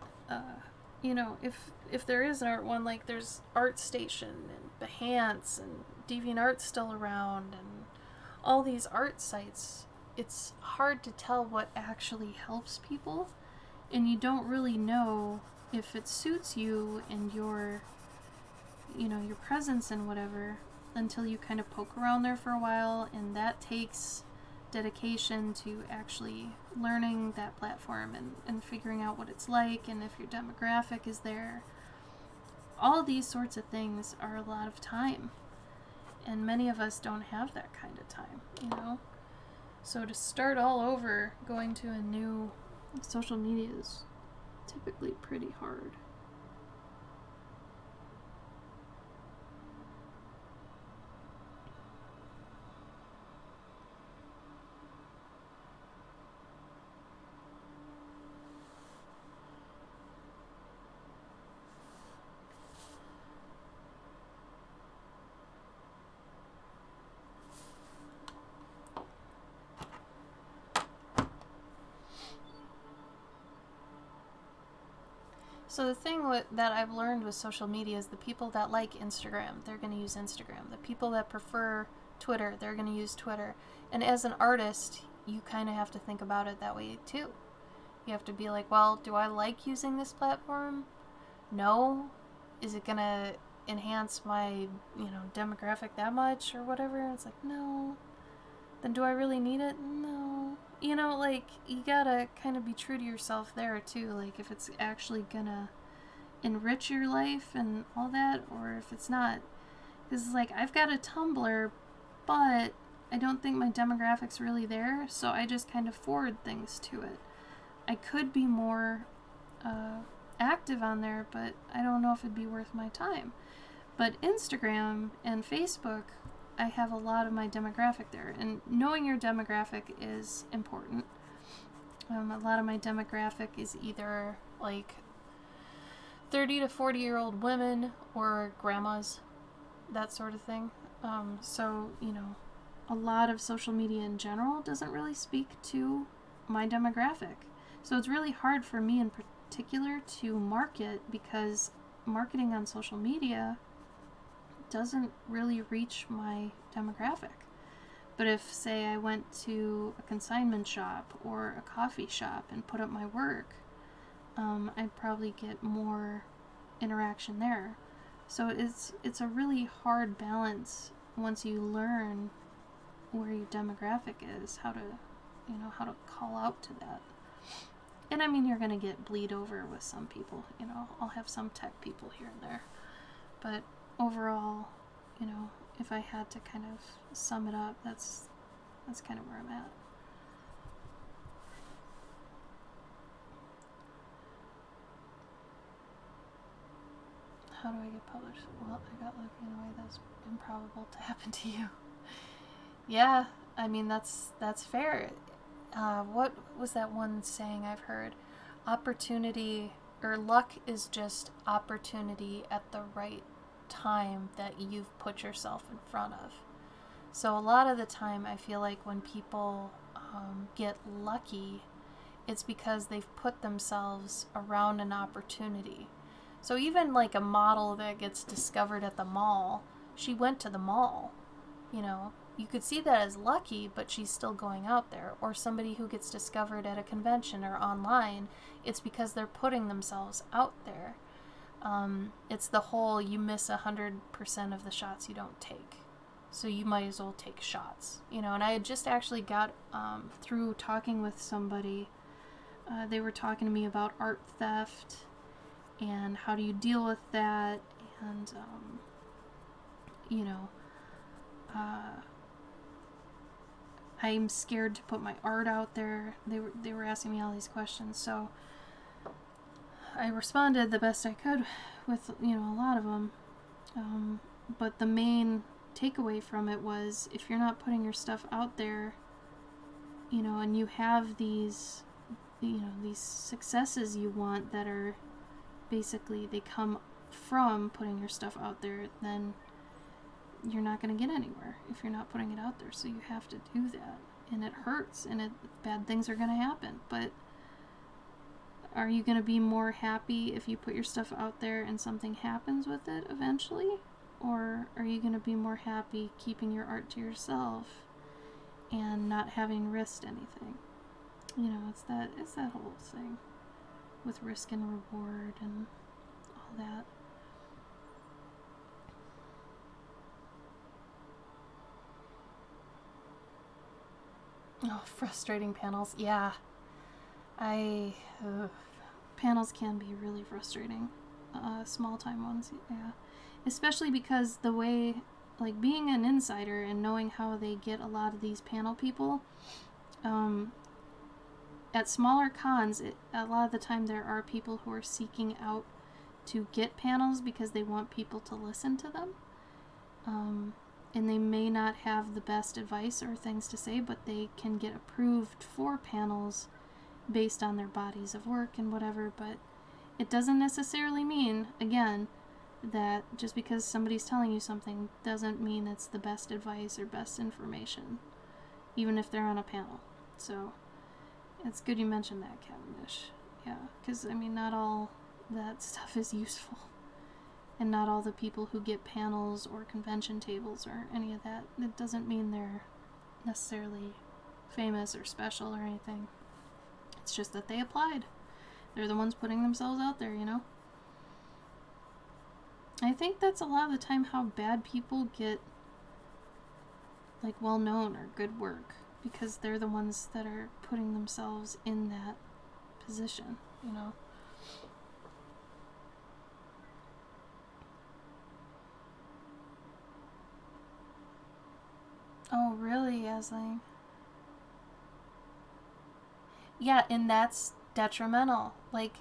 you know, if there is an art one, like there's ArtStation and Behance and DeviantArt's still around and all these art sites, it's hard to tell what actually helps people, and you don't really know if it suits you and your, you know, your presence and whatever, until you kind of poke around there for a while, and that takes dedication to actually learning that platform and figuring out what it's like and if your demographic is there. All these sorts of things are a lot of time. And many of us don't have that kind of time, you know? So to start all over, going to a new social media is typically pretty hard. So the thing that I've learned with social media is the people that like Instagram, they're going to use Instagram. The people that prefer Twitter, they're going to use Twitter. And as an artist, you kind of have to think about it that way too. You have to be like, well, do I like using this platform? No. Is it going to enhance my, demographic that much or whatever? It's like, no. Then do I really need it? No. You gotta kind of be true to yourself there too. Like, if it's actually gonna enrich your life and all that, or if it's not. Because, I've got a Tumblr, but I don't think my demographic's really there, so I just kind of forward things to it. I could be more active on there, but I don't know if it'd be worth my time. But Instagram and Facebook, I have a lot of my demographic there, and knowing your demographic is important. A lot of my demographic is either 30 to 40-year-old women or grandmas, that sort of thing. So, a lot of social media in general doesn't really speak to my demographic. So it's really hard for me in particular to market, because marketing on social media doesn't really reach my demographic. But if, say, I went to a consignment shop or a coffee shop and put up my work, I'd probably get more interaction there. So it's a really hard balance once you learn where your demographic is, how to call out to that. And I mean, you're going to get bleed over with some people, I'll have some tech people here and there. But overall, if I had to kind of sum it up, that's kind of where I'm at. How do I get published? Well, I got lucky in a way that's improbable to happen to you. Yeah, I mean, that's fair. What was that one saying I've heard? Opportunity, or luck is just opportunity at the right time that you've put yourself in front of. So a lot of the time I feel like when people get lucky, it's because they've put themselves around an opportunity. So even like a model that gets discovered at the mall, she went to the mall. You could see that as lucky, but she's still going out there. Or somebody who gets discovered at a convention or online, it's because they're putting themselves out there. It's the whole, you miss 100% of the shots you don't take. So you might as well take shots. And I had just actually got, through talking with somebody, they were talking to me about art theft and how do you deal with that, and, I'm scared to put my art out there. They were asking me all these questions, so I responded the best I could with, a lot of them. But the main takeaway from it was, if you're not putting your stuff out there, and you have these successes you want that are basically, they come from putting your stuff out there, then you're not going to get anywhere if you're not putting it out there. So you have to do that, and it hurts, and bad things are going to happen. But are you going to be more happy if you put your stuff out there and something happens with it eventually? Or are you going to be more happy keeping your art to yourself and not having risked anything? It's that whole thing with risk and reward and all that. Oh, frustrating panels. Yeah. I. Panels can be really frustrating. Small time ones, yeah. Especially because the way, like, being an insider and knowing how they get a lot of these panel people, at smaller cons, a lot of the time there are people who are seeking out to get panels because they want people to listen to them. And they may not have the best advice or things to say, but they can get approved for panels based on their bodies of work and whatever. But it doesn't necessarily mean, again, that just because somebody's telling you something doesn't mean it's the best advice or best information, even if they're on a panel. So it's good you mentioned that, Cavendish. Yeah, because, I mean, not all that stuff is useful. And not all the people who get panels or convention tables or any of that, it doesn't mean they're necessarily famous or special or anything. It's just that they applied. They're the ones putting themselves out there, you know? I think that's a lot of the time how bad people get, like, well known or good work, because they're the ones that are putting themselves in that position, you know? Oh, really, Asling? Yeah, and that's detrimental. Like,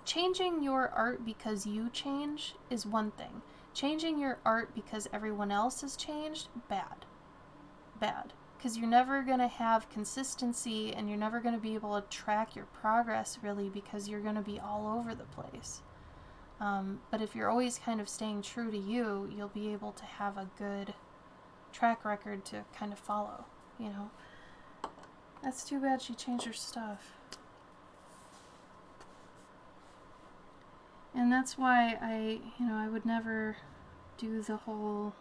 changing your art because you change is one thing. Changing your art because everyone else has changed, bad. Bad. Because you're never going to have consistency and you're never going to be able to track your progress, really, because you're going to be all over the place. But if you're always kind of staying true to you, you'll be able to have a good track record to kind of follow, you know. That's too bad she changed her stuff. And that's why I would never do the whole,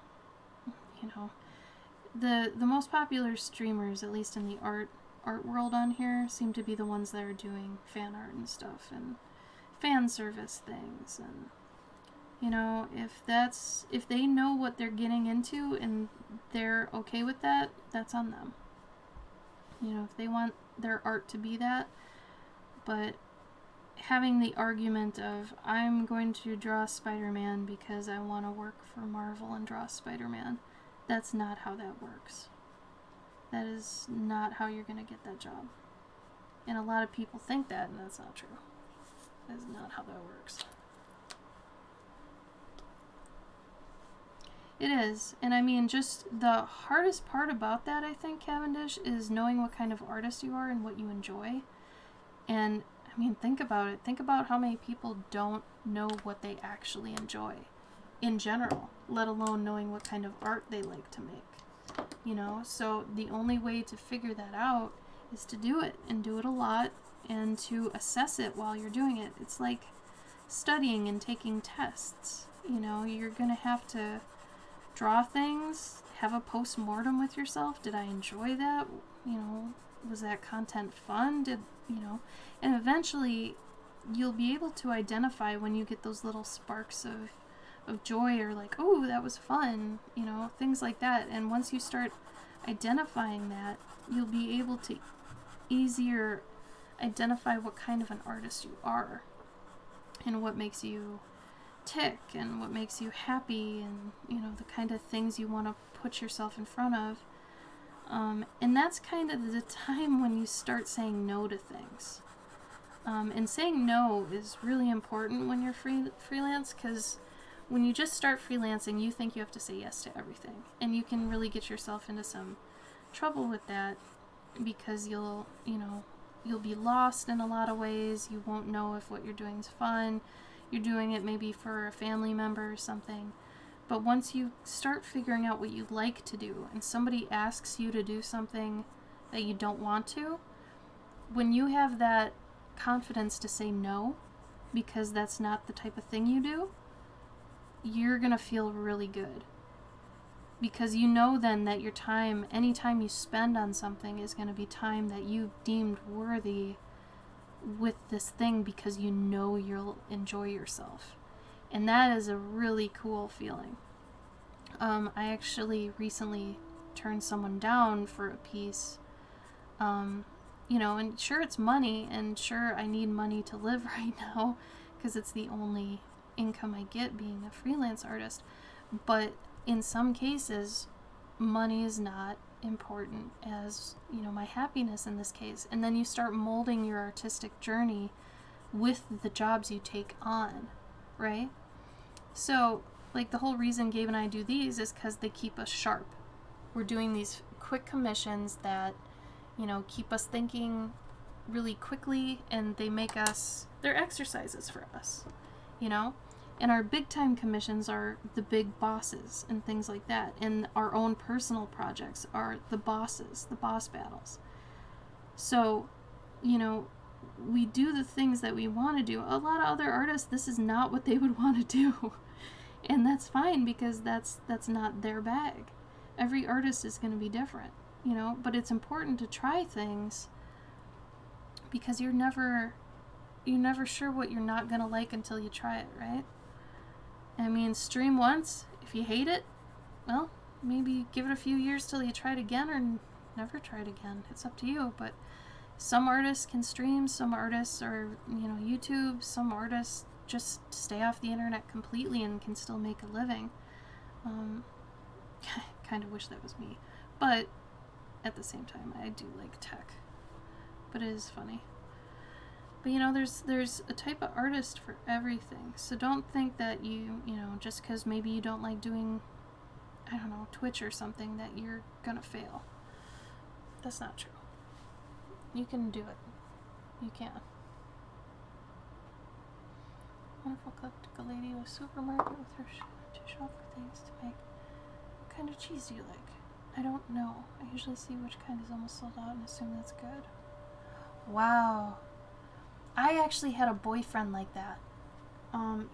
the most popular streamers, at least in the art world on here, seem to be the ones that are doing fan art and stuff and fan service things. And if they know what they're getting into and they're okay with that, that's on them. If they want their art to be that. But having the argument of, I'm going to draw Spider-Man because I want to work for Marvel and draw Spider-Man, that's not how that works. That is not how you're going to get that job. And a lot of people think that, and that's not true. That is not how that works. It is. And I mean, just the hardest part about that, I think, Cavendish, is knowing what kind of artist you are and what you enjoy. And, I mean, think about it. Think about how many people don't know what they actually enjoy in general, let alone knowing what kind of art they like to make. So the only way to figure that out is to do it, and do it a lot, and to assess it while you're doing it. It's like studying and taking tests. You're going to have to draw things, have a post-mortem with yourself. Did I enjoy that? Was that content fun? And eventually you'll be able to identify when you get those little sparks of joy, or like, oh, that was fun, things like that. And once you start identifying that, you'll be able to easier identify what kind of an artist you are and what makes you tick and what makes you happy, and the kind of things you want to put yourself in front of. And that's kind of the time when you start saying no to things. And saying no is really important when you're freelance, because when you just start freelancing, you think you have to say yes to everything. And you can really get yourself into some trouble with that, because you'll be lost in a lot of ways. You won't know if what you're doing is fun. You're doing it maybe for a family member or something. But once you start figuring out what you like to do, and somebody asks you to do something that you don't want to, when you have that confidence to say no, because that's not the type of thing you do, you're going to feel really good. Because then that your time, any time you spend on something, is going to be time that you've deemed worthy with this thing, because you'll enjoy yourself. And that is a really cool feeling. I actually recently turn someone down for a piece. You know, and sure, it's money, and sure, I need money to live right now because it's the only income I get being a freelance artist. But in some cases, money is not important as, you know, my happiness in this case. And then you start molding your artistic journey with the jobs you take on, right? So, like, the whole reason Gabe and I do these is because they keep us sharp. We're doing these quick commissions that, you know, keep us thinking really quickly, and they make us, they're exercises for us, you know? And our big time commissions are the big bosses and things like that. And our own personal projects are the bosses, the boss battles. So, you know, we do the things that we want to do. A lot of other artists, this is not what they would want to do. And that's fine, because that's not their bag. Every artist is going to be different, you know, but it's important to try things, because you're never sure what you're not going to like until you try it, right? I mean, stream once. If you hate it, well, maybe give it a few years till you try it again, or never try it again. It's up to you. But some artists can stream, some artists are, you know, YouTube, some artists just stay off the internet completely and can still make a living. Kind of wish that was me. But at the same time, I do like tech. But it is funny. But, you know, there's a type of artist for everything. So don't think that you know, just because maybe you don't like doing, I don't know, Twitch or something, that you're gonna fail. That's not true. You can do it. You can. Wonderful cooked lady with supermarket with her to shop for things to make. What kind of cheese do you like? I don't know. I usually see which kind is almost sold out and assume that's good. Wow. I actually had a boyfriend like that.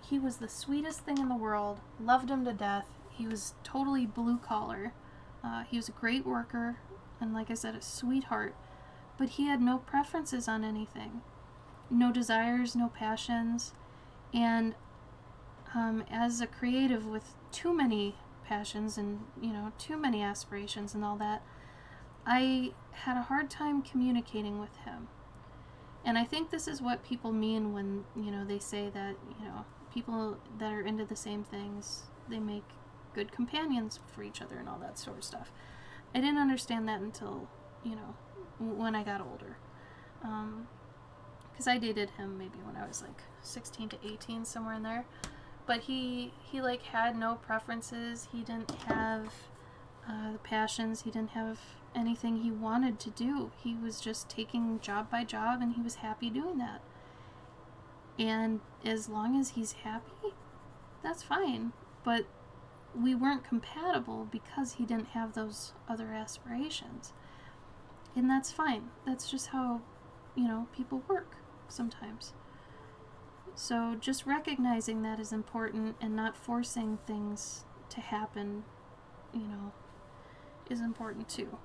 He was the sweetest thing in the world. Loved him to death. He was totally blue collar. He was a great worker, and like I said, a sweetheart. But he had no preferences on anything. No desires, no passions. And as a creative with too many passions and, you know, too many aspirations and all that, I had a hard time communicating with him. And I think this is what people mean when, you know, they say that, you know, people that are into the same things, they make good companions for each other and all that sort of stuff. I didn't understand that until, you know, when I got older. Because I dated him maybe when I was like 16 to 18, somewhere in there. But he like had no preferences. He didn't have the passions. He didn't have anything he wanted to do. He was just taking job by job, and he was happy doing that. And as long as he's happy, that's fine. But we weren't compatible because he didn't have those other aspirations. And that's fine. That's just how, you know, people work sometimes. So just recognizing that is important, and not forcing things to happen, you know, is important too.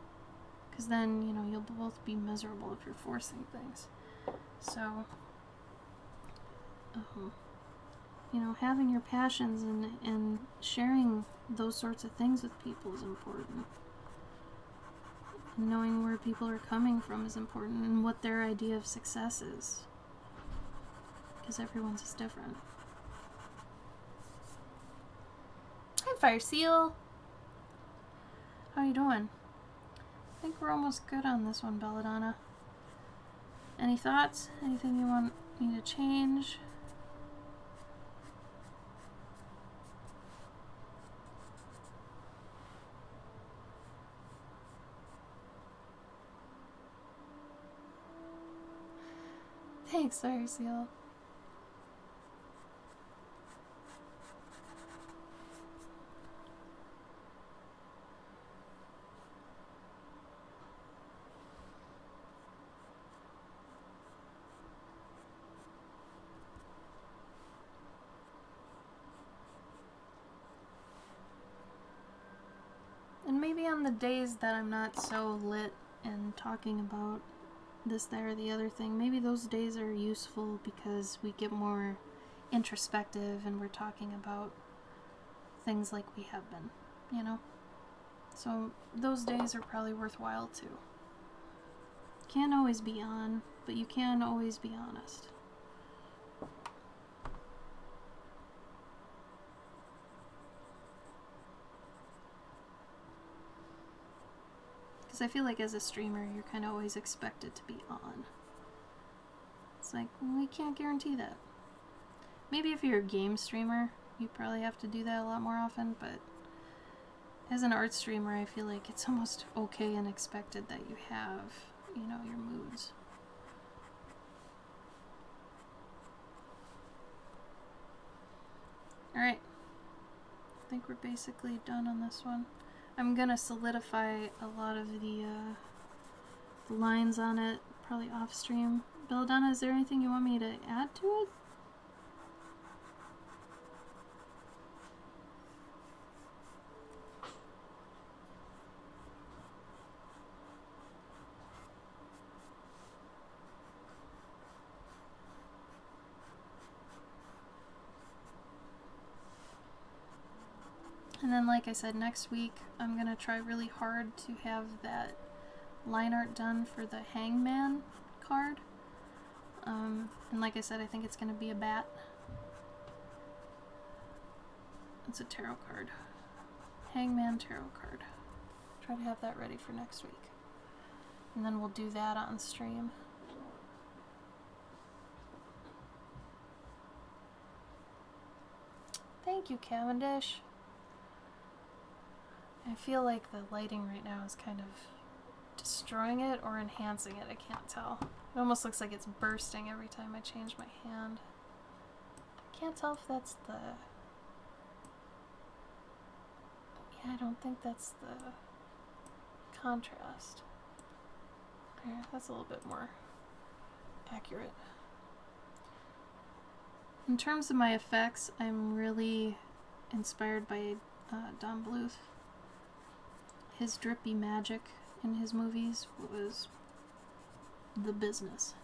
Because then, you know, you'll both be miserable if you're forcing things. So, you know, having your passions and sharing those sorts of things with people is important. And knowing where people are coming from is important, and what their idea of success is. Because everyone's is different. Hi, Fire Seal. How you doing? I think we're almost good on this one, Belladonna. Any thoughts? Anything you want me to change? Thanks, Fire Seal. And maybe on the days that I'm not so lit and talking about this, that, or the other thing, maybe those days are useful because we get more introspective and we're talking about things like we have been, you know? So those days are probably worthwhile too. Can't always be on, but you can always be honest. Because I feel like as a streamer, you're kind of always expected to be on. It's like, we can't guarantee that. Maybe if you're a game streamer, you probably have to do that a lot more often, but as an art streamer, I feel like it's almost okay and expected that you have, you know, your moods. Alright. I think we're basically done on this one. I'm gonna solidify a lot of the lines on it, probably off stream. Belladonna, is there anything you want me to add to it? And then, like I said, next week I'm gonna try really hard to have that line art done for the Hangman card. And like I said, I think it's gonna be a bat. It's a tarot card. Hangman tarot card. Try to have that ready for next week. And then we'll do that on stream. Thank you, Cavendish. I feel like the lighting right now is kind of destroying it or enhancing it. I can't tell. It almost looks like it's bursting every time I change my hand. I can't tell if that's the... Yeah, I don't think that's the contrast. Here, that's a little bit more accurate. In terms of my effects, I'm really inspired by Don Bluth. His drippy magic in his movies was the business.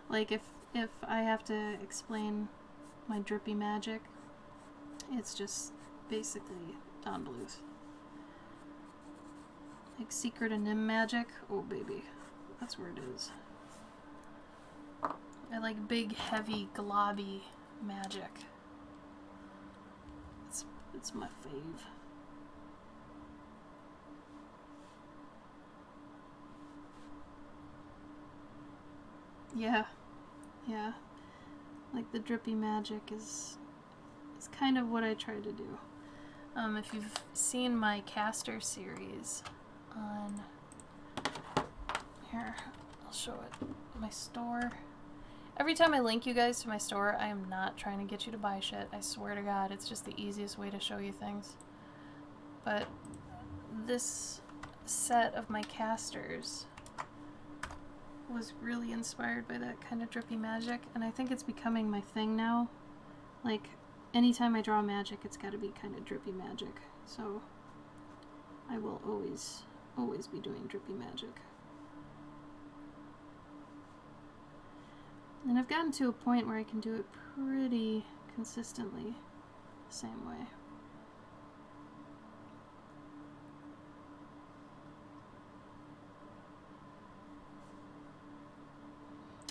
Like if I have to explain my drippy magic, it's just basically Don Bluth. Like Secret of Nim magic, oh baby, that's where it is. I like big, heavy, globby magic. It's my fave. Yeah, yeah. Like the drippy magic is kind of what I try to do. If you've seen my caster series on here, I'll show it. My store. Every time I link you guys to my store, I am not trying to get you to buy shit. I swear to God, it's just the easiest way to show you things. But this set of my casters was really inspired by that kind of drippy magic, and I think it's becoming my thing now. Like, anytime I draw magic, it's gotta be kind of drippy magic. So, I will always be doing drippy magic. And I've gotten to a point where I can do it pretty consistently the same way.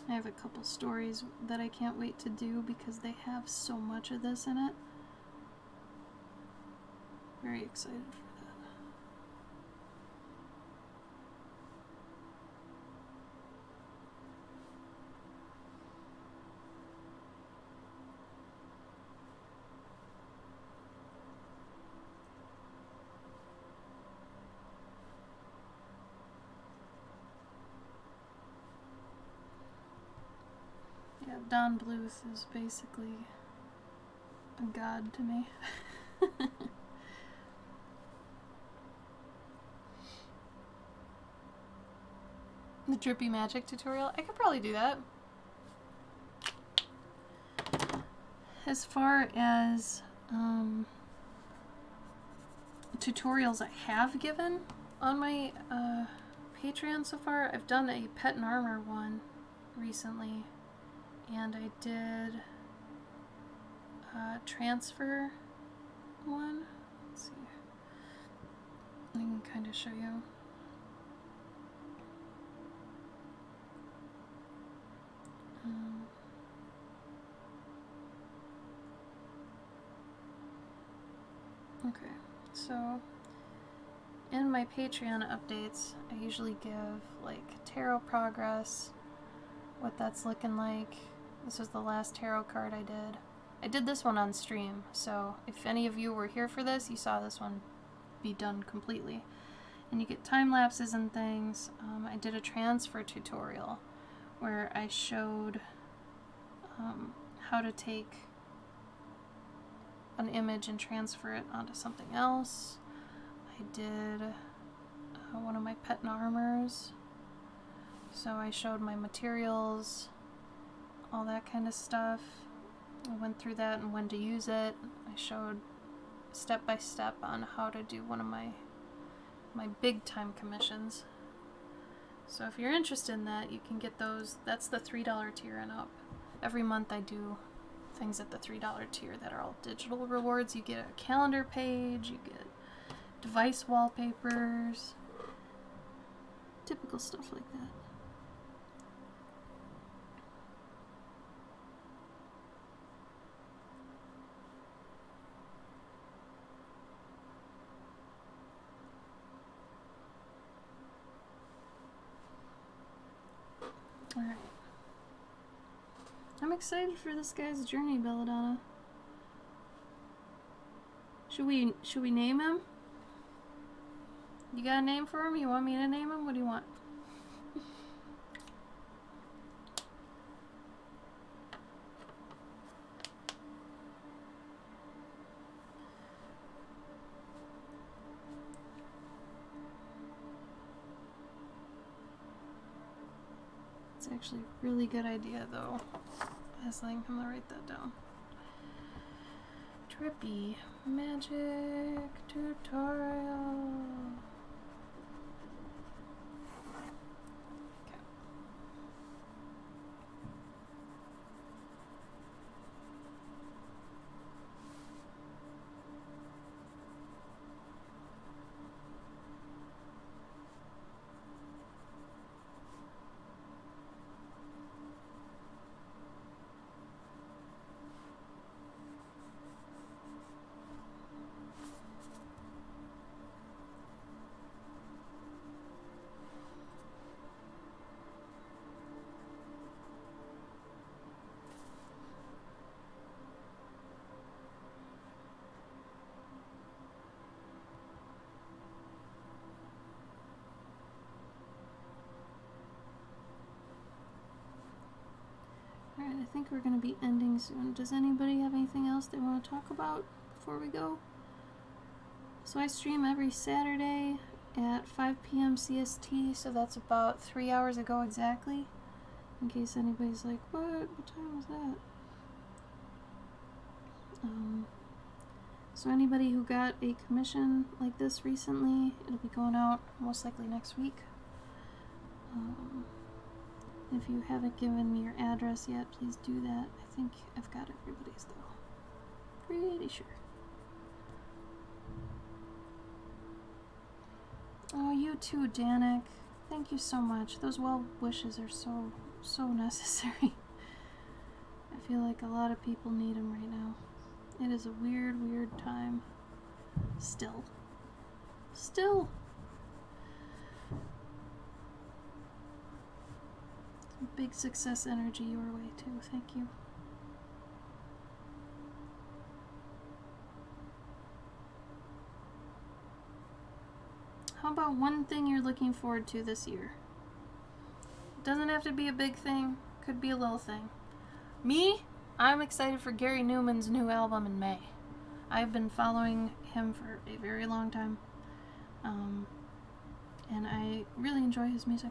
I have a couple stories that I can't wait to do because they have so much of this in it. Very excited for that. Yeah, Don Bluth is basically a god to me. The drippy magic tutorial? I could probably do that. As far as tutorials I have given on my Patreon so far, I've done a Pet and Armor one recently, and I did a transfer one. Let's see. I can kind of show you. Okay, so in my Patreon updates, I usually give like tarot progress, what that's looking like. This was the last tarot card I did. I did this one on stream, so if any of you were here for this, you saw this one be done completely. And you get time lapses and things. I did a transfer tutorial where I showed how to take an image and transfer it onto something else. I did one of my pet armors, so I showed my materials, all that kind of stuff. I went through that and when to use it. I showed step by step on how to do one of my big time commissions. So if you're interested in that, you can get those. That's the $3 tier and up. Every month I do things at the $3 tier that are all digital rewards. You get a calendar page, you get device wallpapers, typical stuff like that. Alright. I'm excited for this guy's journey, Belladonna. Should we name him? You got a name for him? You want me to name him? What do you want? It's actually a really good idea, though. I'm gonna write that down. Trippy magic tutorial. Okay. Alright, I think we're going to be ending soon. Does anybody have anything else they want to talk about before we go? So I stream every Saturday at 5 p.m. CST, so that's about 3 hours ago exactly. In case anybody's like, what time was that? So anybody who got a commission like this recently, it'll be going out most likely next week. If you haven't given me your address yet, please do that. I think I've got everybody's though. Pretty sure. Oh, you too, Danik. Thank you so much. Those well wishes are so necessary. I feel like a lot of people need them right now. It is a weird time. Still. Big success energy your way too. Thank you. How about one thing you're looking forward to this year? It doesn't have to be a big thing. Could be a little thing. Me? I'm excited for Gary Numan's new album in May. I've been following him for a very long time. And I really enjoy his music.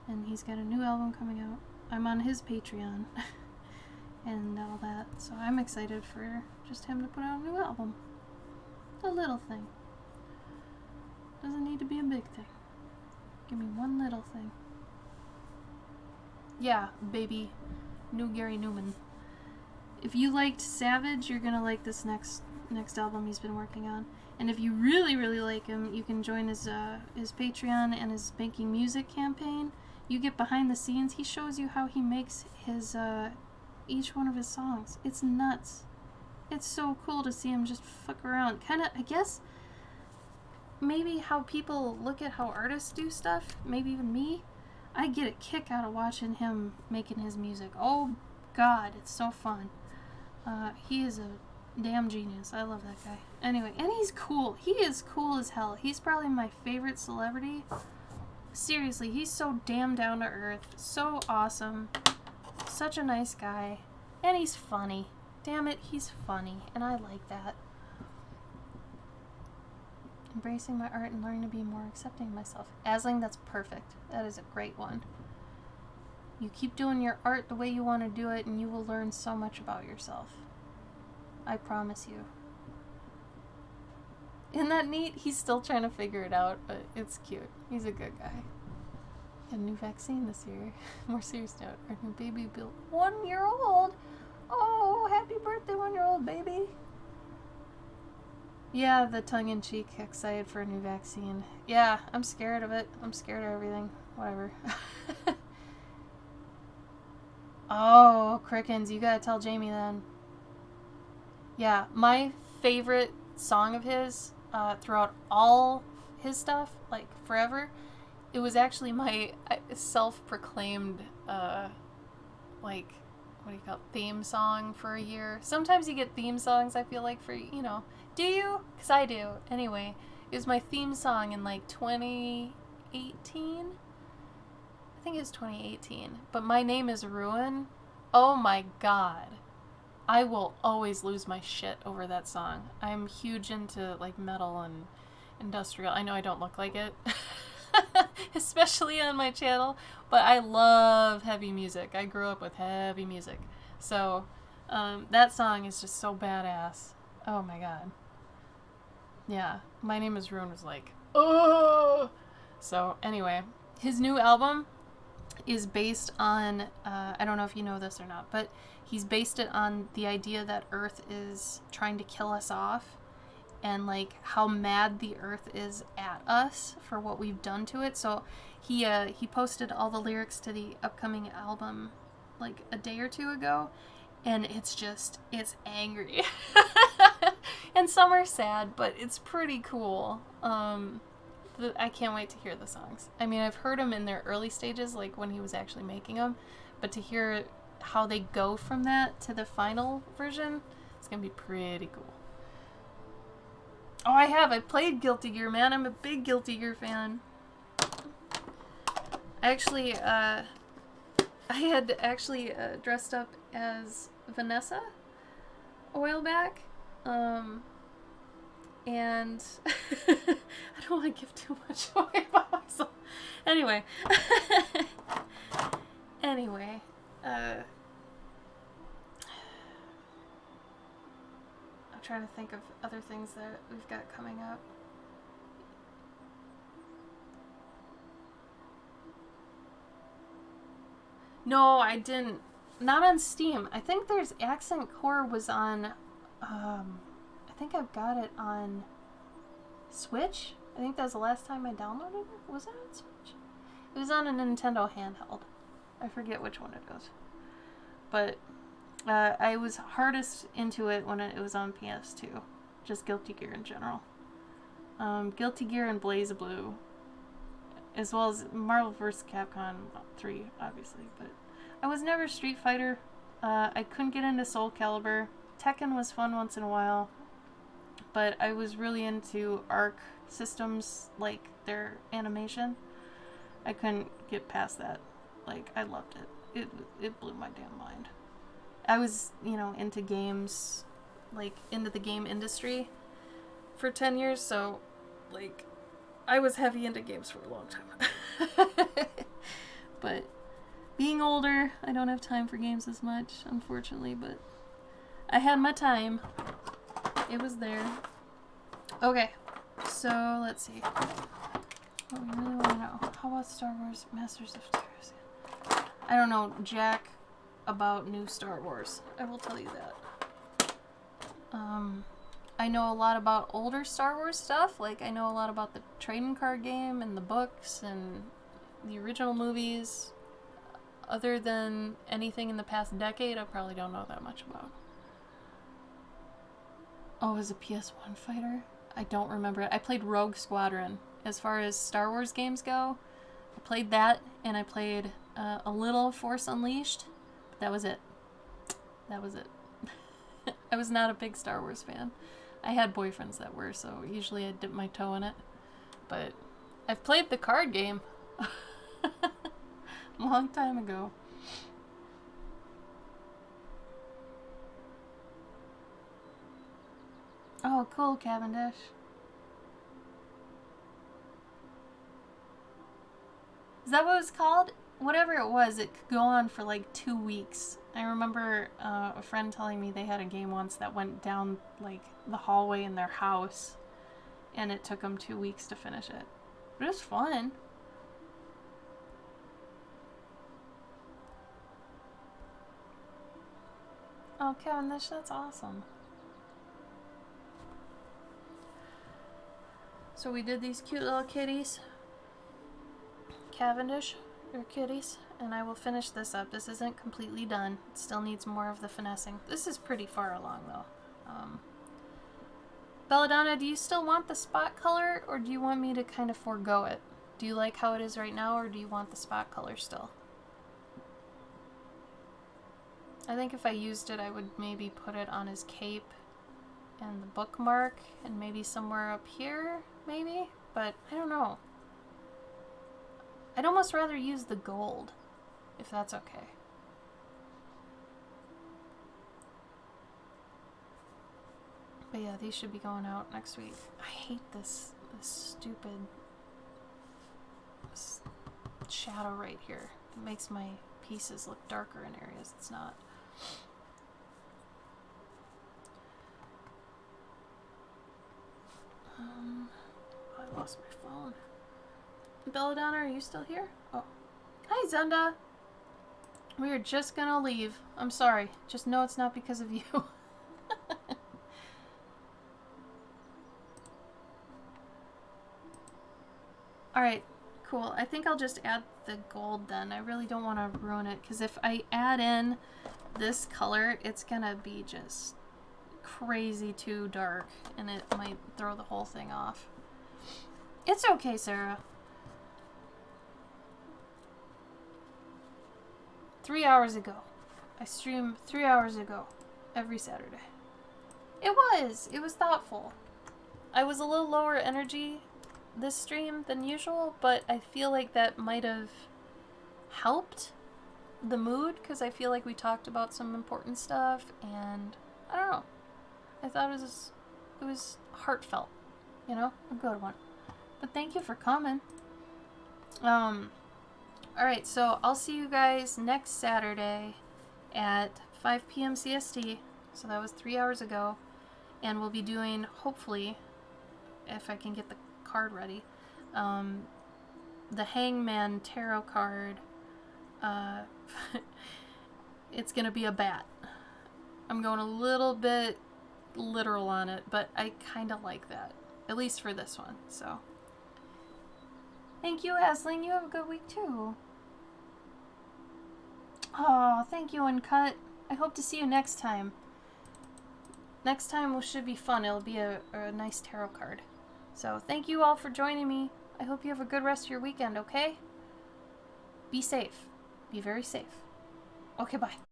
And he's got a new album coming out. I'm on his Patreon and all that, so I'm excited for just him to put out a new album. A little thing. Doesn't need to be a big thing. Give me one little thing. Yeah, baby. New Gary Numan. If you liked Savage, you're gonna like this next next album he's been working on. And if you really, really like him, you can join his Patreon and his Making Music campaign. You get behind the scenes. He shows you how he makes his each one of his songs. It's nuts. It's so cool to see him just fuck around. Kind of, I guess, maybe how people look at how artists do stuff, maybe even me. I get a kick out of watching him making his music. Oh, God, it's so fun. He is a damn genius. I love that guy. Anyway, and he's cool. He is cool as hell. He's probably my favorite celebrity. Seriously, he's so damn down to earth. So awesome. Such a nice guy. And he's funny. Damn it, he's funny. And I like that. Embracing my art and learning to be more accepting of myself. Asling, that's perfect. That is a great one. You keep doing your art the way you want to do it, and you will learn so much about yourself. I promise you. Isn't that neat? He's still trying to figure it out, but it's cute. He's a good guy. Got a new vaccine this year. More serious note. Our new baby built 1 year old. Oh, happy birthday, 1-year-old baby. Yeah, the tongue-in-cheek excited for a new vaccine. Yeah, I'm scared of it. I'm scared of everything. Whatever. Oh, Crickens, you gotta tell Jamie then. Yeah, my favorite song of his, throughout all his stuff, like forever, it was actually my self-proclaimed, like, what do you call it, theme song for a year. Sometimes you get theme songs, I feel like, for, you know, do you? Because I do. Anyway, it was my theme song in, like, 2018? I think it was 2018. But My Name is Ruin. Oh my god. I will always lose my shit over that song. I'm huge into, like, metal and industrial. I know I don't look like it. Especially on my channel. But I love heavy music. I grew up with heavy music. So, that song is just so badass. Oh my god. Yeah. My Name is Ruin was like, oh! So, anyway. His new album is based on, I don't know if you know this or not, but he's based it on the idea that Earth is trying to kill us off, and like how mad the Earth is at us for what we've done to it. So he posted all the lyrics to the upcoming album like a day or two ago, and it's angry. And some are sad, but it's pretty cool. I can't wait to hear the songs. I mean, I've heard them in their early stages, like when he was actually making them, but to hear how they go from that to the final version, it's gonna be pretty cool. Oh, I played Guilty Gear, man. I'm a big Guilty Gear fan. Actually, I had actually dressed up as Vanessa a while back. And I don't want to give too much away about myself. Anyway. I'm trying to think of other things that we've got coming up. No, I didn't. Not on Steam. I think there's Accent Core was on, I think I've got it on Switch. I think that was the last time I downloaded it. Was it on Switch? It was on a Nintendo handheld. I forget which one it was. But I was hardest into it when it was on PS2. Just Guilty Gear in general. Guilty Gear and BlazBlue. As well as Marvel vs. Capcom 3, obviously. But I was never Street Fighter. I couldn't get into Soul Calibur. Tekken was fun once in a while. But I was really into Arc systems, like their animation. I couldn't get past that. Like, I loved it. It blew my damn mind. I was, into games, like, into the game industry for 10 years, so, like, I was heavy into games for a long time. But being older, I don't have time for games as much, unfortunately, but I had my time. It was there. Okay, so let's see. What we really want to know. How about Star Wars Masters of Terrace? I don't know jack about new Star Wars. I will tell you that. I know a lot about older Star Wars stuff. Like, I know a lot about the trading card game and the books and the original movies. Other than anything in the past decade, I probably don't know that much about. Oh, as a PS1 fighter? I don't remember it. I played Rogue Squadron. As far as Star Wars games go, I played that, and I played a little Force Unleashed. But that was it. That was it. I was not a big Star Wars fan. I had boyfriends that were, so usually I'd dip my toe in it. But I've played the card game a long time ago. Oh, cool, Cavendish. Is that what it was called? Whatever it was, it could go on for like 2 weeks. I remember a friend telling me they had a game once that went down like the hallway in their house, and it took them 2 weeks to finish it. But it was fun. Oh, Cavendish, that's awesome. So we did these cute little kitties. Cavendish, or kitties, and I will finish this up. This isn't completely done. It still needs more of the finessing. This is pretty far along, though. Belladonna, do you still want the spot color, or do you want me to kind of forego it? Do you like how it is right now, or do you want the spot color still? I think if I used it, I would maybe put it on his cape and the bookmark, and maybe somewhere up here, maybe? But I don't know. I'd almost rather use the gold, if that's okay. But yeah, these should be going out next week. I hate this stupid shadow right here. It makes my pieces look darker in areas it's not. I lost my phone. Belladonna, are you still here? Oh. Hi, Zunda. We are just gonna leave. I'm sorry. Just know it's not because of you. Alright, cool. I think I'll just add the gold then. I really don't want to ruin it, because if I add in this color, it's gonna be just crazy too dark, and it might throw the whole thing off. It's okay, Sarah. 3 hours ago. I stream 3 hours ago. Every Saturday. It was thoughtful. I was a little lower energy this stream than usual, but I feel like that might have helped the mood, because I feel like we talked about some important stuff, and I don't know. I thought it was heartfelt, you know? A good one. But thank you for coming. Alright, so I'll see you guys next Saturday at 5 p.m. CST. So that was 3 hours ago. And we'll be doing, hopefully, if I can get the card ready, the Hangman Tarot card. It's gonna be a bat. I'm going a little bit literal on it, but I kind of like that. At least for this one, so. Thank you, Asling. You have a good week, too. Oh, thank you, Uncut. I hope to see you next time. Next time should be fun. It'll be a nice tarot card. So, thank you all for joining me. I hope you have a good rest of your weekend, okay? Be safe. Be very safe. Okay, bye.